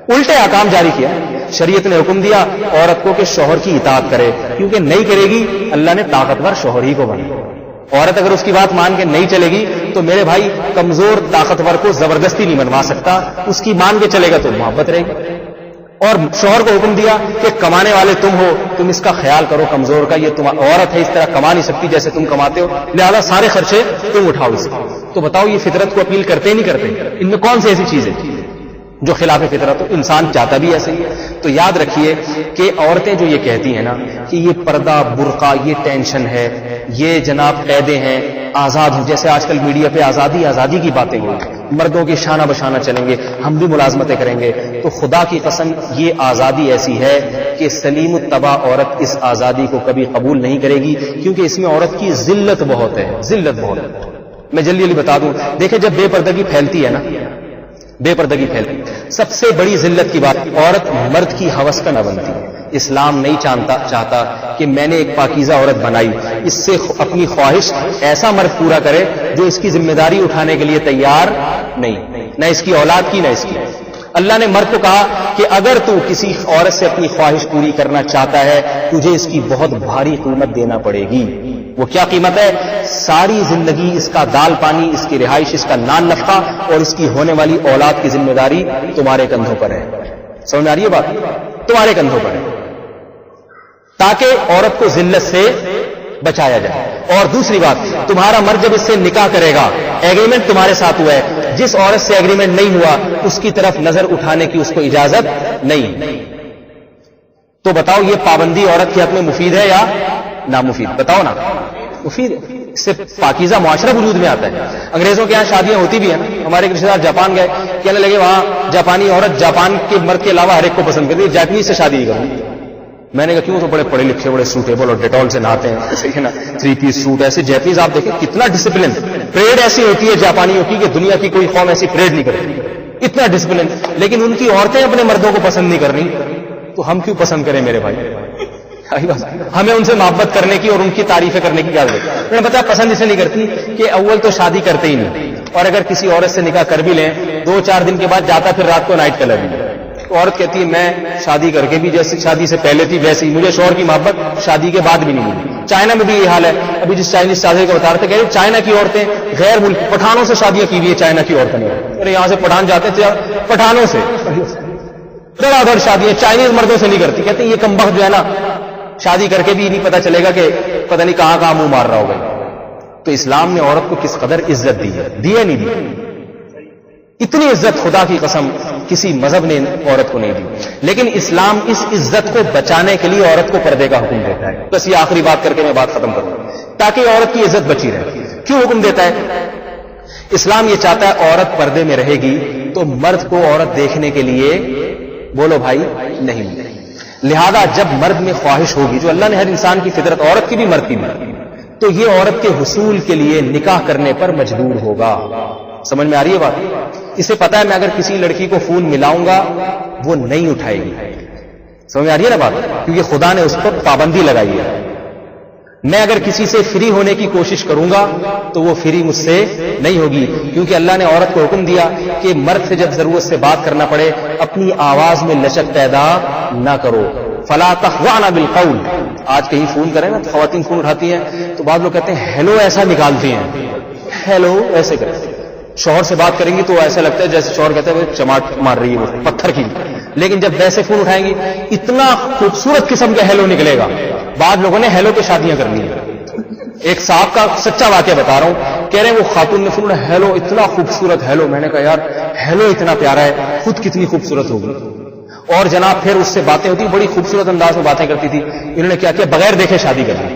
الٹے احکام جاری کیا. شریعت نے حکم دیا عورت کو کہ شوہر کی اطاعت کرے، کیونکہ نہیں کرے گی اللہ نے طاقتور شوہر ہی کو بنایا. عورت اگر اس کی بات مان کے نہیں چلے گی تو میرے بھائی کمزور طاقتور کو زبردستی نہیں بنوا سکتا، اس کی مان کے چلے گا تو محبت رہے گی. اور شوہر کو حکم دیا کہ کمانے والے تم ہو، تم اس کا خیال کرو کمزور کا، یہ تم عورت ہے اس طرح کما نہیں سکتی جیسے تم کماتے ہو، لہذا سارے خرچے تم اٹھاؤ اس کے. تو بتاؤ یہ فطرت کو اپیل کرتے نہیں کرتے؟ ان میں کون سی ایسی چیز ہے جو خلاف فطرت ہو؟ انسان چاہتا بھی ایسے ہی ہے. تو یاد رکھیے کہ عورتیں جو یہ کہتی ہیں نا کہ یہ پردہ برقع یہ ٹینشن ہے، یہ جناب قیدیں ہیں، آزاد ہوں، جیسے آج کل میڈیا پہ آزادی کی باتیں ہوئی، مردوں کے شانہ بشانہ چلیں گے، ہم بھی ملازمتیں کریں گے. تو خدا کی قسم یہ آزادی ایسی ہے کہ سلیم الطبع عورت اس آزادی کو کبھی قبول نہیں کرے گی، کیونکہ اس میں عورت کی ذلت بہت ہے، ذلت بہت ہے. میں جلدی بتا دوں، دیکھیں جب بے پردگی پھیلتی ہے نا، بے پردگی پھیلتی، سب سے بڑی ذلت کی بات عورت مرد کی ہوس کا نہ بنتی. اسلام نہیں چاہتا کہ میں نے ایک پاکیزہ عورت بنائی، اس سے اپنی خواہش ایسا مرد پورا کرے جو اس کی ذمہ داری اٹھانے کے لیے تیار نہیں، نہ اس کی اولاد کی نہ اس کی. اللہ نے مرد کو کہا کہ اگر تو کسی عورت سے اپنی خواہش پوری کرنا چاہتا ہے تجھے اس کی بہت بھاری قیمت دینا پڑے گی. وہ کیا قیمت ہے؟ ساری زندگی اس کا دال پانی، اس کی رہائش، اس کا نان نفقہ اور اس کی ہونے والی اولاد کی ذمہ داری تمہارے کندھوں پر ہے. سمجھ میں آ رہی ہے بات؟ تمہارے کندھوں پر ہے، تاکہ عورت کو ذلت سے بچایا جائے. اور دوسری بات، تمہارا مرد جب اس سے نکاح کرے گا، ایگریمنٹ تمہارے ساتھ ہوا ہے، جس عورت سے ایگریمنٹ نہیں ہوا اس کی طرف نظر اٹھانے کی اس کو اجازت نہیں. تو بتاؤ یہ پابندی عورت کے حق میں مفید ہے یا نامفید؟ بتاؤ نا. مفید ہے، اس سے پاکیزہ معاشرہ وجود میں آتا ہے. انگریزوں کے یہاں شادیاں ہوتی بھی ہیں، ہمارے ایک رشتے دار جاپان گئے، کہنے لگے وہاں جاپانی عورت جاپان کے مرد کے علاوہ ہر ایک کو پسند کرتی ہے، جاپنیز سے شادی نہیں کرتی. میں نے کہا کیوں؟ تو بڑے پڑھے لکھے، بڑے سوٹیبل اور ڈیٹول سے نہاتے ہیں، صحیح ہے نا، 3 پیس سوٹ. ایسے جیپنیز آپ دیکھیں کتنا ڈسپلن، پریڈ ایسی ہوتی ہے جاپانیوں کی کہ دنیا کی کوئی قوم ایسی پریڈ نہیں کرتی، اتنا ڈسپلن. لیکن ان کی عورتیں اپنے مردوں کو پسند نہیں کر رہی، تو ہم کیوں پسند کریں میرے بھائی؟ ہمیں ان سے محبت کرنے کی اور ان کی تعریفیں کرنے کی کیا ضرورت ہے؟ میں نے بتایا پسند اسے نہیں کرتی کہ اول تو شادی کرتے ہی نہیں، اور اگر کسی عورت سے نکاح کر بھی لیں 2-4 دن کے بعد جاتا پھر رات کو نائٹ کلر بھی. عورت کہتی ہے میں شادی کر کے بھی جیسے شادی سے پہلے تھی ویسے ہی، مجھے شوہر کی محبت شادی کے بعد بھی نہیں ملی. چائنا میں بھی یہ حال ہے. ابھی جس چائنیز شادی کو بتا رہے تھے، کہہ رہے چائنا کی عورتیں غیر ملک پٹھانوں سے شادیاں کی ہوئی ہے، چائنا کی عورتوں نے. ارے یہاں سے پٹھان جاتے تھے پٹھانوں سے دھڑا دھڑ شادیاں چائنیز مردوں سے نہیں کرتی. کہتے ہیں یہ کمبخت جو ہے نا شادی کر کے بھی نہیں پتا چلے گا کہ پتہ نہیں کہاں کہاں منہ مار رہا ہوگا. تو اسلام نے عورت کو کس قدر عزت دی ہے، دی ہے نہیں دی؟ اتنی عزت خدا کی قسم کسی مذہب نے عورت کو نہیں دی. لیکن اسلام اس عزت کو بچانے کے لیے عورت کو پردے کا حکم دیتا ہے. بس یہ آخری بات کر کے میں بات ختم کروں تاکہ عورت کی عزت بچی رہے. کیوں حکم دیتا ہے؟ اسلام یہ چاہتا ہے عورت پردے میں رہے گی تو مرد کو عورت دیکھنے کے لیے بولو بھائی نہیں ملے. لہذا جب مرد میں خواہش ہوگی، جو اللہ نے ہر انسان کی فطرت، عورت کی بھی مرد کی بھی، تو یہ عورت کے حصول کے لیے نکاح کرنے پر مجبور ہوگا. سمجھ میں آ رہی ہے بات؟ اسے پتا ہے میں اگر کسی لڑکی کو فون ملاؤں گا وہ نہیں اٹھائے گی. سمجھ میں آ رہی ہے نا بات؟ کیونکہ خدا نے اس پر پابندی لگائی ہے. میں اگر کسی سے فری ہونے کی کوشش کروں گا تو وہ فری مجھ سے نہیں ہوگی، کیونکہ اللہ نے عورت کو حکم دیا کہ مرد سے جب ضرورت سے بات کرنا پڑے اپنی آواز میں لچک پیدا نہ کرو. فلا تخضعن بالقول. آج کہیں فون کریں نا خواتین فون اٹھاتی ہیں تو بعض لوگ کہتے ہیں ہیلو ایسا نکالتی ہیں، ہیلو ایسے کرتے ہیں. شوہر سے بات کریں گی تو ایسا لگتا ہے جیسے شوہر کہتے ہیں وہ چماٹ مار رہی ہے، وہ پتھر کی. لیکن جب ویسے فون اٹھائیں گی اتنا خوبصورت قسم کا ہیلو نکلے گا. بعض لوگوں نے ہیلو پہ شادیاں کرنی ہیں. ایک صاحب کا سچا واقعہ بتا رہا ہوں، کہہ رہے ہیں وہ خاتون نے فون ہیلو، اتنا خوبصورت ہیلو. میں نے کہا یار ہیلو اتنا پیارا ہے، خود کتنی خوبصورت ہوگی. اور جناب پھر اس سے باتیں ہوتی، بڑی خوبصورت انداز میں باتیں کرتی تھی. انہوں نے کیا کیا؟ بغیر دیکھے شادی کر لی.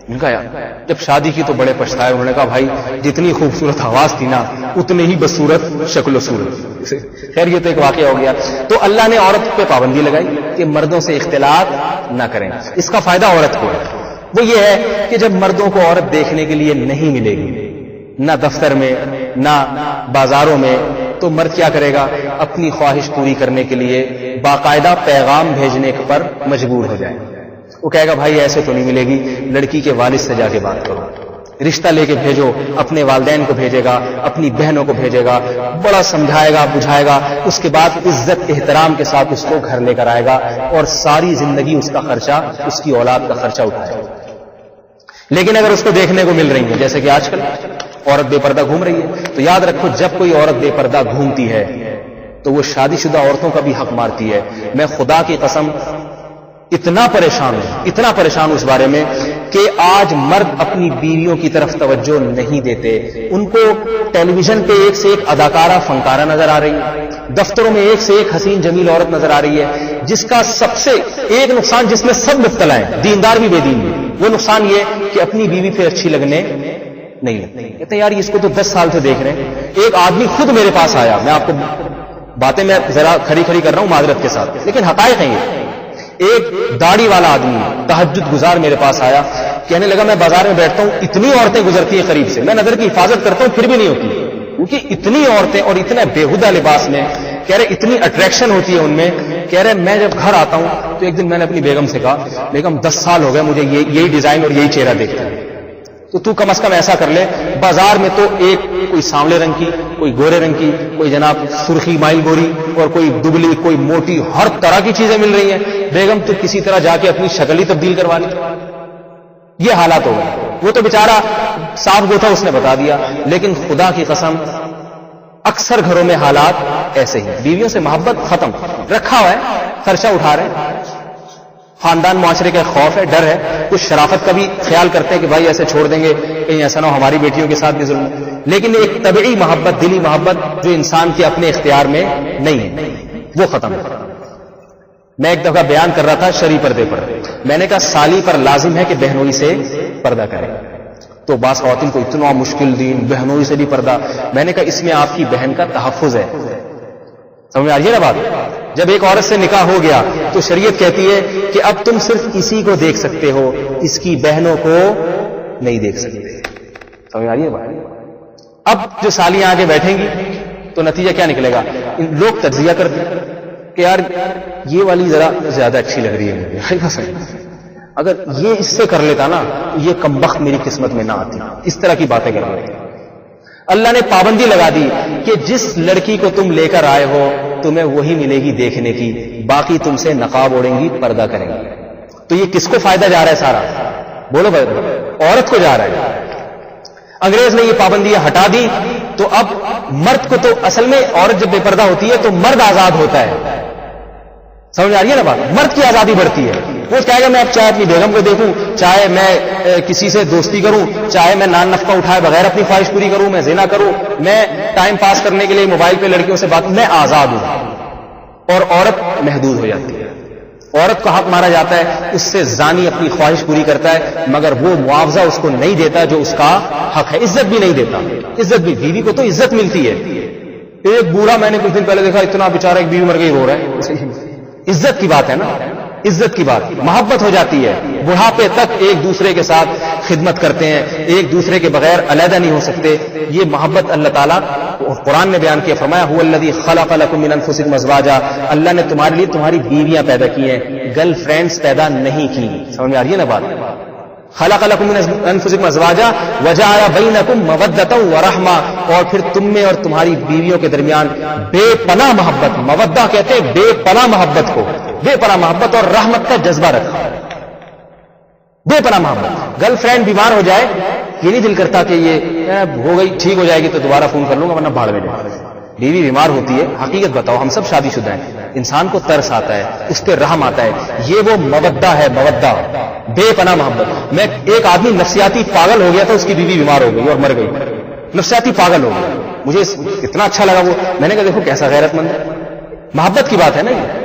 ان کا یار جب شادی کی تو بڑے پچھتائے. انہوں نے کہا بھائی جتنی خوبصورت آواز تھی نا اتنی ہی بدصورت شکل و صورت. خیر یہ تو ایک واقعہ ہو گیا. تو اللہ نے عورت پہ پابندی لگائی کہ مردوں سے اختلاط نہ کریں. اس کا فائدہ عورت کو ہے، وہ یہ ہے کہ جب مردوں کو عورت دیکھنے کے لیے نہیں ملے گی، نہ دفتر میں، نہ بازاروں میں، تو مرد کیا کرے گا؟ اپنی خواہش پوری کرنے کے لیے باقاعدہ پیغام بھیجنے پر مجبور ہو جائے. وہ کہے گا بھائی ایسے تو نہیں ملے گی، لڑکی کے والد سے جا کے بات کرو، رشتہ لے کے بھیجو. اپنے والدین کو بھیجے گا، اپنی بہنوں کو بھیجے گا، بڑا سمجھائے گا، بجھائے گا. اس کے بعد عزت احترام کے ساتھ اس کو گھر لے کر آئے گا اور ساری زندگی اس کا خرچہ، اس کی اولاد کا خرچہ اٹھائے گا. لیکن اگر اس کو دیکھنے کو مل رہی ہے جیسے کہ آج کل عورت بے پردہ گھوم رہی ہے، تو یاد رکھو جب کوئی عورت بے پردہ گھومتی ہے تو وہ شادی شدہ عورتوں کا بھی حق مارتی ہے. میں خدا کی قسم اتنا پریشان ہوں اس بارے میں کہ آج مرد اپنی بیویوں کی طرف توجہ نہیں دیتے. ان کو ٹیلی ویژن پہ ایک سے ایک اداکارہ فنکارہ نظر آ رہی ہے، دفتروں میں ایک سے ایک حسین جمیل عورت نظر آ رہی ہے، جس کا سب سے ایک نقصان جس میں سب مبتلا ہیں، دیندار بھی بے دین بھی. وہ نقصان یہ کہ اپنی بیوی پہ اچھی لگنے نہیں لگتی. کہتے ہیں یار اس کو تو 10 سال سے دیکھ رہے ہیں. ایک آدمی خود میرے پاس آیا، میں آپ کو باتیں میں ذرا کھڑی کر رہا ہوں معذرت کے ساتھ، لیکن حقائق ہیں یہ. ایک داڑھی والا آدمی تہجد گزار میرے پاس آیا، کہنے لگا میں بازار میں بیٹھتا ہوں، اتنی عورتیں گزرتی ہیں قریب سے، میں نظر کی حفاظت کرتا ہوں پھر بھی نہیں ہوتی، کیونکہ اتنی عورتیں اور اتنا بےہودہ لباس میں، کہہ رہے اتنی اٹریکشن ہوتی ہے ان میں. کہہ رہے میں جب گھر آتا ہوں تو ایک دن میں نے اپنی بیگم سے کہا، بیگم 10 سال ہو گئے مجھے یہی ڈیزائن اور یہی چہرہ دیکھتا ہے، تو کم از کم ایسا کر لے، بازار میں تو ایک کوئی سانولے رنگ کی، کوئی گورے رنگ کی، کوئی جناب سرخی مائل گوری، اور کوئی دبلی، کوئی موٹی، ہر طرح کی چیزیں مل رہی ہیں. بیگم تو کسی طرح جا کے اپنی شکل ہی تبدیل کروا لی. یہ حالات ہو گئے. وہ تو بیچارہ صاف گو تھا، اس نے بتا دیا. لیکن خدا کی قسم اکثر گھروں میں حالات ایسے ہی. بیویوں سے محبت ختم، رکھا ہوا ہے، خرچہ اٹھا رہے ہیں، خاندان معاشرے کا خوف ہے، ڈر ہے، کچھ شرافت کا بھی خیال کرتے ہیں کہ بھائی ایسے چھوڑ دیں گے کہیں ایسا نہ ہو ہماری بیٹیوں کے ساتھ بھی ظلم. لیکن ایک طبعی محبت، دلی محبت جو انسان کے اپنے اختیار میں نہیں ہے، وہ ختم ہے. میں ایک دفعہ بیان کر رہا تھا شرعی پردے پر، میں نے کہا سالی پر لازم ہے کہ بہنوئی سے پردہ کرے. تو بعض خواتین کو اتنا مشکل دین، بہنوئی سے بھی پردہ. میں نے کہا اس میں آپ کی بہن کا تحفظ ہے. سمجھ میں آ رہی ہے نا بات؟ جب ایک عورت سے نکاح ہو گیا تو شریعت کہتی ہے کہ اب تم صرف اسی کو دیکھ سکتے ہو، اس کی بہنوں کو نہیں دیکھ سکتے. سمجھ آ رہی ہے بات؟ اب جو سالیاں آگے بیٹھیں گی تو نتیجہ کیا نکلے گا؟ لوگ تجزیہ کرتے ہیں کہ یار یہ والی ذرا زیادہ اچھی لگ رہی ہے مجھے، اگر یہ اس سے کر لیتا نا یہ کمبخت میری قسمت میں نہ آتی. اس طرح کی باتیں کر رہے ہیں. اللہ نے پابندی لگا دی کہ جس لڑکی کو تم لے کر آئے ہو تمہیں وہی ملے گی دیکھنے کی، باقی تم سے نقاب اوڑھیں گی، پردہ کریں گی. تو یہ کس کو فائدہ جا رہا ہے سارا؟ بولو بھائی، عورت کو جا رہا ہے. انگریز نے یہ پابندیاں ہٹا دی تو اب مرد کو، تو اصل میں عورت جب بے پردہ ہوتی ہے تو مرد آزاد ہوتا ہے. سمجھ آ رہی ہے نا بات؟ مرد کی آزادی بڑھتی ہے. وہ کہے گا میں اب چاہے اپنی بیگم کو دیکھوں، چاہے میں کسی سے دوستی کروں، چاہے میں نان نفقہ اٹھائے بغیر اپنی خواہش پوری کروں، میں زنا کروں، میں ٹائم پاس کرنے کے لیے موبائل پہ لڑکیوں سے بات، میں آزاد ہوں. اور عورت محدود ہو جاتی ہے. عورت کو حق مارا جاتا ہے، اس سے زانی اپنی خواہش پوری کرتا ہے مگر وہ معاوضہ اس کو نہیں دیتا جو اس کا حق ہے. عزت بھی نہیں دیتا. عزت بھی، بیوی کو تو عزت ملتی ہے. ایک بوڑھا میں نے کچھ دن پہلے دیکھا، اتنا بیچارہ ایک بیوی مر گئی رو رہا ہے. عزت کی بات ہے نا، عزت کی بات. محبت ہو جاتی ہے، بڑھاپے تک ایک دوسرے کے ساتھ خدمت کرتے ہیں، ایک دوسرے کے بغیر علیحدہ نہیں ہو سکتے. یہ محبت اللہ تعالیٰ قرآن نے بیان کیا، فرمایا هو الذی خلق لکم من انفسکم ازواجا، اللہ نے تمہارے لیے تمہاری بیویاں پیدا کی ہیں، گرل فرینڈز پیدا نہیں کی. سمجھ میں آ رہی ہے نا بات؟ خلق لکم من انفسکم ازواجا وجعل بینکم مودۃ ورحمہ، اور پھر تم میں اور تمہاری بیویوں کے درمیان بے پناہ محبت، مودہ کہتے ہیں بے پناہ محبت کو، بے پناہ محبت اور رحمت کا جذبہ رکھا. بے پناہ محبت. گرل فرینڈ بیمار ہو جائے یہ نہیں دل کرتا کہ یہ ہو گئی ٹھیک ہو جائے گی تو دوبارہ فون کر لوں گا ورنہ بھاڑ میں جائے. بیوی بیمار ہوتی ہے، حقیقت بتاؤ، ہم سب شادی شدہ ہیں، انسان کو ترس آتا ہے، اس پہ رحم آتا ہے. یہ وہ مودہ ہے، مودہ، بے پناہ محبت. میں ایک آدمی نفسیاتی پاگل ہو گیا تھا، اس کی بیوی بیمار ہو گئی اور مر گئی، نفسیاتی پاگل ہو گیا. مجھے اتنا اچھا لگا وہ، میں نے کہا دیکھو کیسا غیرت مند ہے. محبت کی بات ہے نا یہ.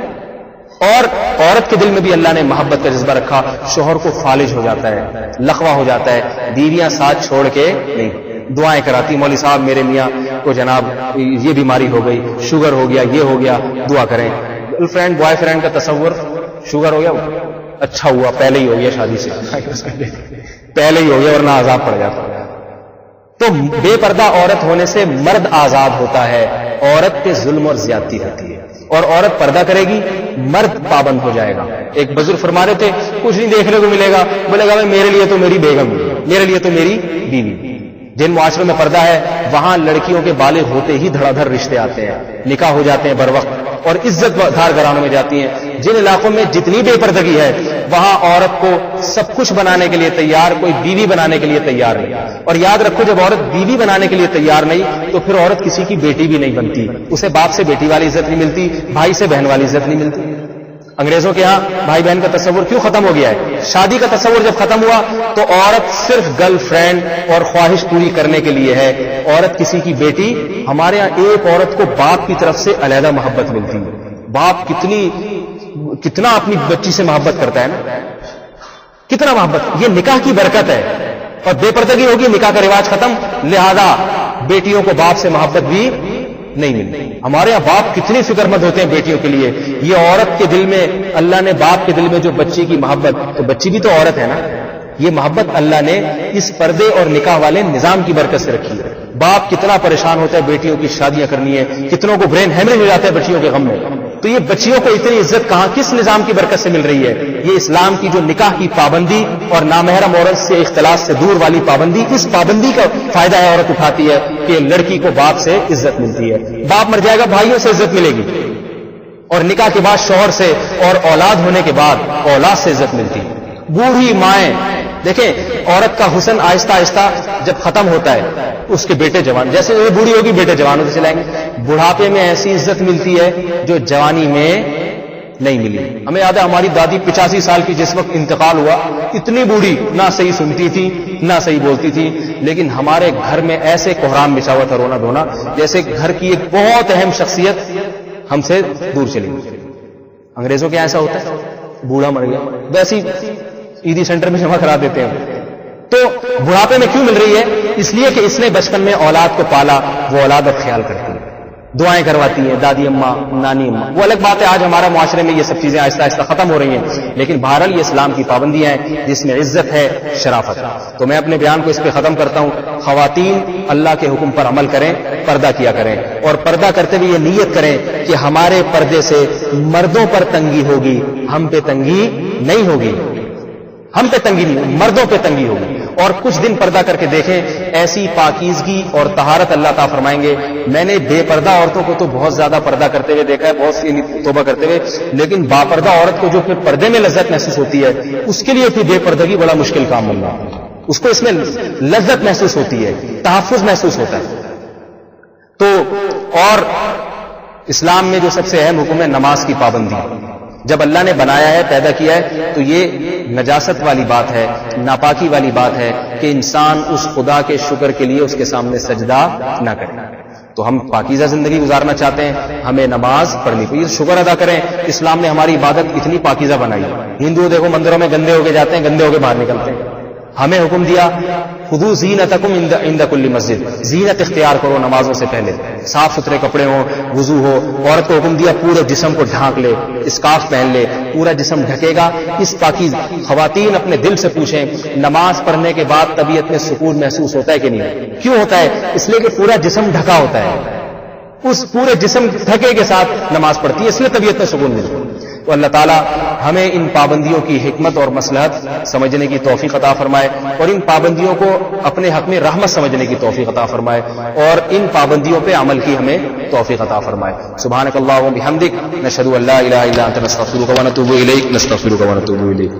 اور عورت کے دل میں بھی اللہ نے محبت کا جذبہ رکھا. شوہر کو فالج ہو جاتا ہے، لقوہ ہو جاتا ہے، بیویاں ساتھ چھوڑ کے نہیں دعائیں کراتی، مولوی صاحب میرے میاں کو جناب یہ بیماری ہو گئی، شوگر ہو گیا، یہ ہو گیا، دعا کریں. گرل فرینڈ بوائے فرینڈ کا تصور، شوگر ہو گیا، اچھا ہوا پہلے ہی ہو گیا، شادی سے پہلے ہی ہو گیا ورنہ عذاب پڑ جاتا. تو بے پردہ عورت ہونے سے مرد آزاد ہوتا ہے، عورت پہ ظلم اور زیادتی ہوتی ہے، اور عورت پردہ کرے گی، مرد پابند ہو جائے گا۔ ایک بزرگ فرما رہے تھے کچھ نہیں دیکھنے کو ملے گا، بولے گا میرے لیے تو میری بیگم، میرے لیے تو میری بیوی۔ جن معاشروں میں پردہ ہے وہاں لڑکیوں کے بالغ ہوتے ہی دھڑا دھڑ رشتے آتے ہیں، نکاح ہو جاتے ہیں بر وقت اور عزت دار گھرانوں میں جاتی ہیں۔ جن علاقوں میں جتنی بے پردگی ہے وہاں عورت کو سب کچھ بنانے کے لیے تیار، کوئی بیوی بنانے کے لیے تیار نہیں۔ اور یاد رکھو جب عورت بیوی بنانے کے لیے تیار نہیں تو پھر عورت کسی کی بیٹی بھی نہیں بنتی، اسے باپ سے بیٹی والی عزت نہیں ملتی، بھائی سے بہن والی عزت نہیں ملتی۔ انگریزوں کے ہاں بھائی بہن کا تصور کیوں ختم ہو گیا ہے؟ شادی کا تصور جب ختم ہوا تو عورت صرف گرل فرینڈ اور خواہش پوری کرنے کے لیے ہے، عورت کسی کی بیٹی۔ ہمارے ہاں ایک عورت کو باپ کی طرف سے علیحدہ محبت ملتی ہے، باپ کتنا اپنی بچی سے محبت کرتا ہے نا، کتنا محبت۔ یہ نکاح کی برکت ہے، اور بے پردگی ہوگی نکاح کا رواج ختم، لہذا بیٹیوں کو باپ سے محبت بھی نہیں ملتی۔ ہمارے یہاں باپ کتنی فکر مند ہوتے ہیں بیٹیوں کے لیے۔ یہ عورت کے دل میں، اللہ نے باپ کے دل میں جو بچی کی محبت، تو بچی بھی تو عورت ہے نا، یہ محبت اللہ نے اس پردے اور نکاح والے نظام کی برکت سے رکھی ہے۔ باپ کتنا پریشان ہوتا ہے بیٹیوں کی شادیاں کرنی ہے، کتنوں کو برین ہیمریج ہو جاتا ہے بچیوں کے غم میں۔ تو یہ بچیوں کو اتنی عزت کہاں، کس نظام کی برکت سے مل رہی ہے؟ یہ اسلام کی جو نکاح کی پابندی اور نامحرم عورت سے اختلاط سے دور والی پابندی، اس پابندی کا فائدہ ہے عورت اٹھاتی ہے کہ لڑکی کو باپ سے عزت ملتی ہے۔ باپ مر جائے گا بھائیوں سے عزت ملے گی، اور نکاح کے بعد شوہر سے، اور اولاد ہونے کے بعد اولاد سے عزت ملتی ہے۔ بوڑھی مائیں دیکھیں، عورت کا حسن آہستہ آہستہ جب ختم ہوتا ہے اس کے بیٹے جوان، جیسے وہ بوڑھی ہوگی بیٹے جوان ہوتے چلائیں گے۔ بڑھاپے میں ایسی عزت ملتی ہے جو جوانی میں نہیں ملی۔ ہمیں یاد ہے ہماری دادی 85 سال کی جس وقت انتقال ہوا، اتنی بوڑھی، نہ صحیح سنتی تھی نہ صحیح بولتی تھی، لیکن ہمارے گھر میں ایسے کوہرام بچھا ہوا تھا، رونا دھونا، جیسے گھر کی ایک بہت اہم شخصیت ہم سے دور چلی گئی۔ انگریزوں کے ایسا ہوتا ہے، بوڑھا مر گیا ویسے عیدی سینٹر میں جمع کرا دیتے ہیں۔ تو بڑھاپے میں کیوں مل رہی ہے؟ اس لیے کہ اس نے بچپن میں اولاد کو پالا، وہ اولاد اب خیال کرتی ہے، دعائیں کرواتی ہیں، دادی اماں، نانی اماں۔ وہ الگ بات ہے، آج ہمارا معاشرے میں یہ سب چیزیں آہستہ آہستہ ختم ہو رہی ہیں، لیکن بہرحال یہ اسلام کی پابندیاں ہیں جس میں عزت ہے، شرافت ہے۔ تو میں اپنے بیان کو اس پہ ختم کرتا ہوں۔ خواتین اللہ کے حکم پر عمل کریں، پردہ کیا کریں، اور پردہ کرتے ہوئے یہ نیت کریں کہ ہمارے پردے سے مردوں پر تنگی ہوگی، ہم پہ تنگی نہیں ہوگی، ہم پہ تنگی نہیں، مردوں پہ تنگی ہوگی۔ اور کچھ دن پردہ کر کے دیکھیں، ایسی پاکیزگی اور طہارت اللہ تعالیٰ فرمائیں گے۔ میں نے بے پردہ عورتوں کو تو بہت زیادہ پردہ کرتے ہوئے دیکھا ہے، بہت سی توبہ کرتے ہوئے، لیکن باپردہ عورت کو جو پھر پردے میں لذت محسوس ہوتی ہے، اس کے لیے پھر بے پردگی بڑا مشکل کام بن رہا ہے۔ اس کو اس میں لذت محسوس ہوتی ہے، تحفظ محسوس ہوتا ہے۔ تو اور اسلام میں جو سب سے اہم حکم ہے نماز کی پابندی۔ جب اللہ نے بنایا ہے، پیدا کیا ہے، تو یہ نجاست والی بات ہے، ناپاکی والی بات ہے کہ انسان اس خدا کے شکر کے لیے اس کے سامنے سجدہ نہ کرے۔ تو ہم پاکیزہ زندگی گزارنا چاہتے ہیں، ہمیں نماز پڑھنی چاہیے، شکر ادا کریں۔ اسلام نے ہماری عبادت اتنی پاکیزہ بنائی ہے۔ ہندو دیکھو مندروں میں گندے ہو کے جاتے ہیں، گندے ہو کے باہر نکلتے ہیں۔ ہمیں حکم دیا خذوا زینتکم عند کل مسجد، زینت اختیار کرو نمازوں سے پہلے، صاف ستھرے کپڑے ہوں، وضو ہو۔ عورت کو حکم دیا پورے جسم کو ڈھانک لے، اسکارف پہن لے، پورا جسم ڈھکے گا۔ اس پاکیزہ خواتین اپنے دل سے پوچھیں، نماز پڑھنے کے بعد طبیعت میں سکون محسوس ہوتا ہے کہ نہیں؟ کیوں ہوتا ہے؟ اس لیے کہ پورا جسم ڈھکا ہوتا ہے، اس پورے جسم ڈھکے کے ساتھ نماز پڑھتی ہے، اس لیے طبیعت میں سکون ملتا ہے۔ تو اللہ تعالیٰ ہمیں ان پابندیوں کی حکمت اور مصلحت سمجھنے کی توفیق عطا فرمائے، اور ان پابندیوں کو اپنے حق میں رحمت سمجھنے کی توفیق عطا فرمائے، اور ان پابندیوں پہ عمل کی ہمیں توفیق عطا فرمائے۔ سبحانک اللہم و بحمدک، نشہد ان لا الہ الا انت، نستغفرک و نتوب الیک، نستغفرک و نتوب الیک۔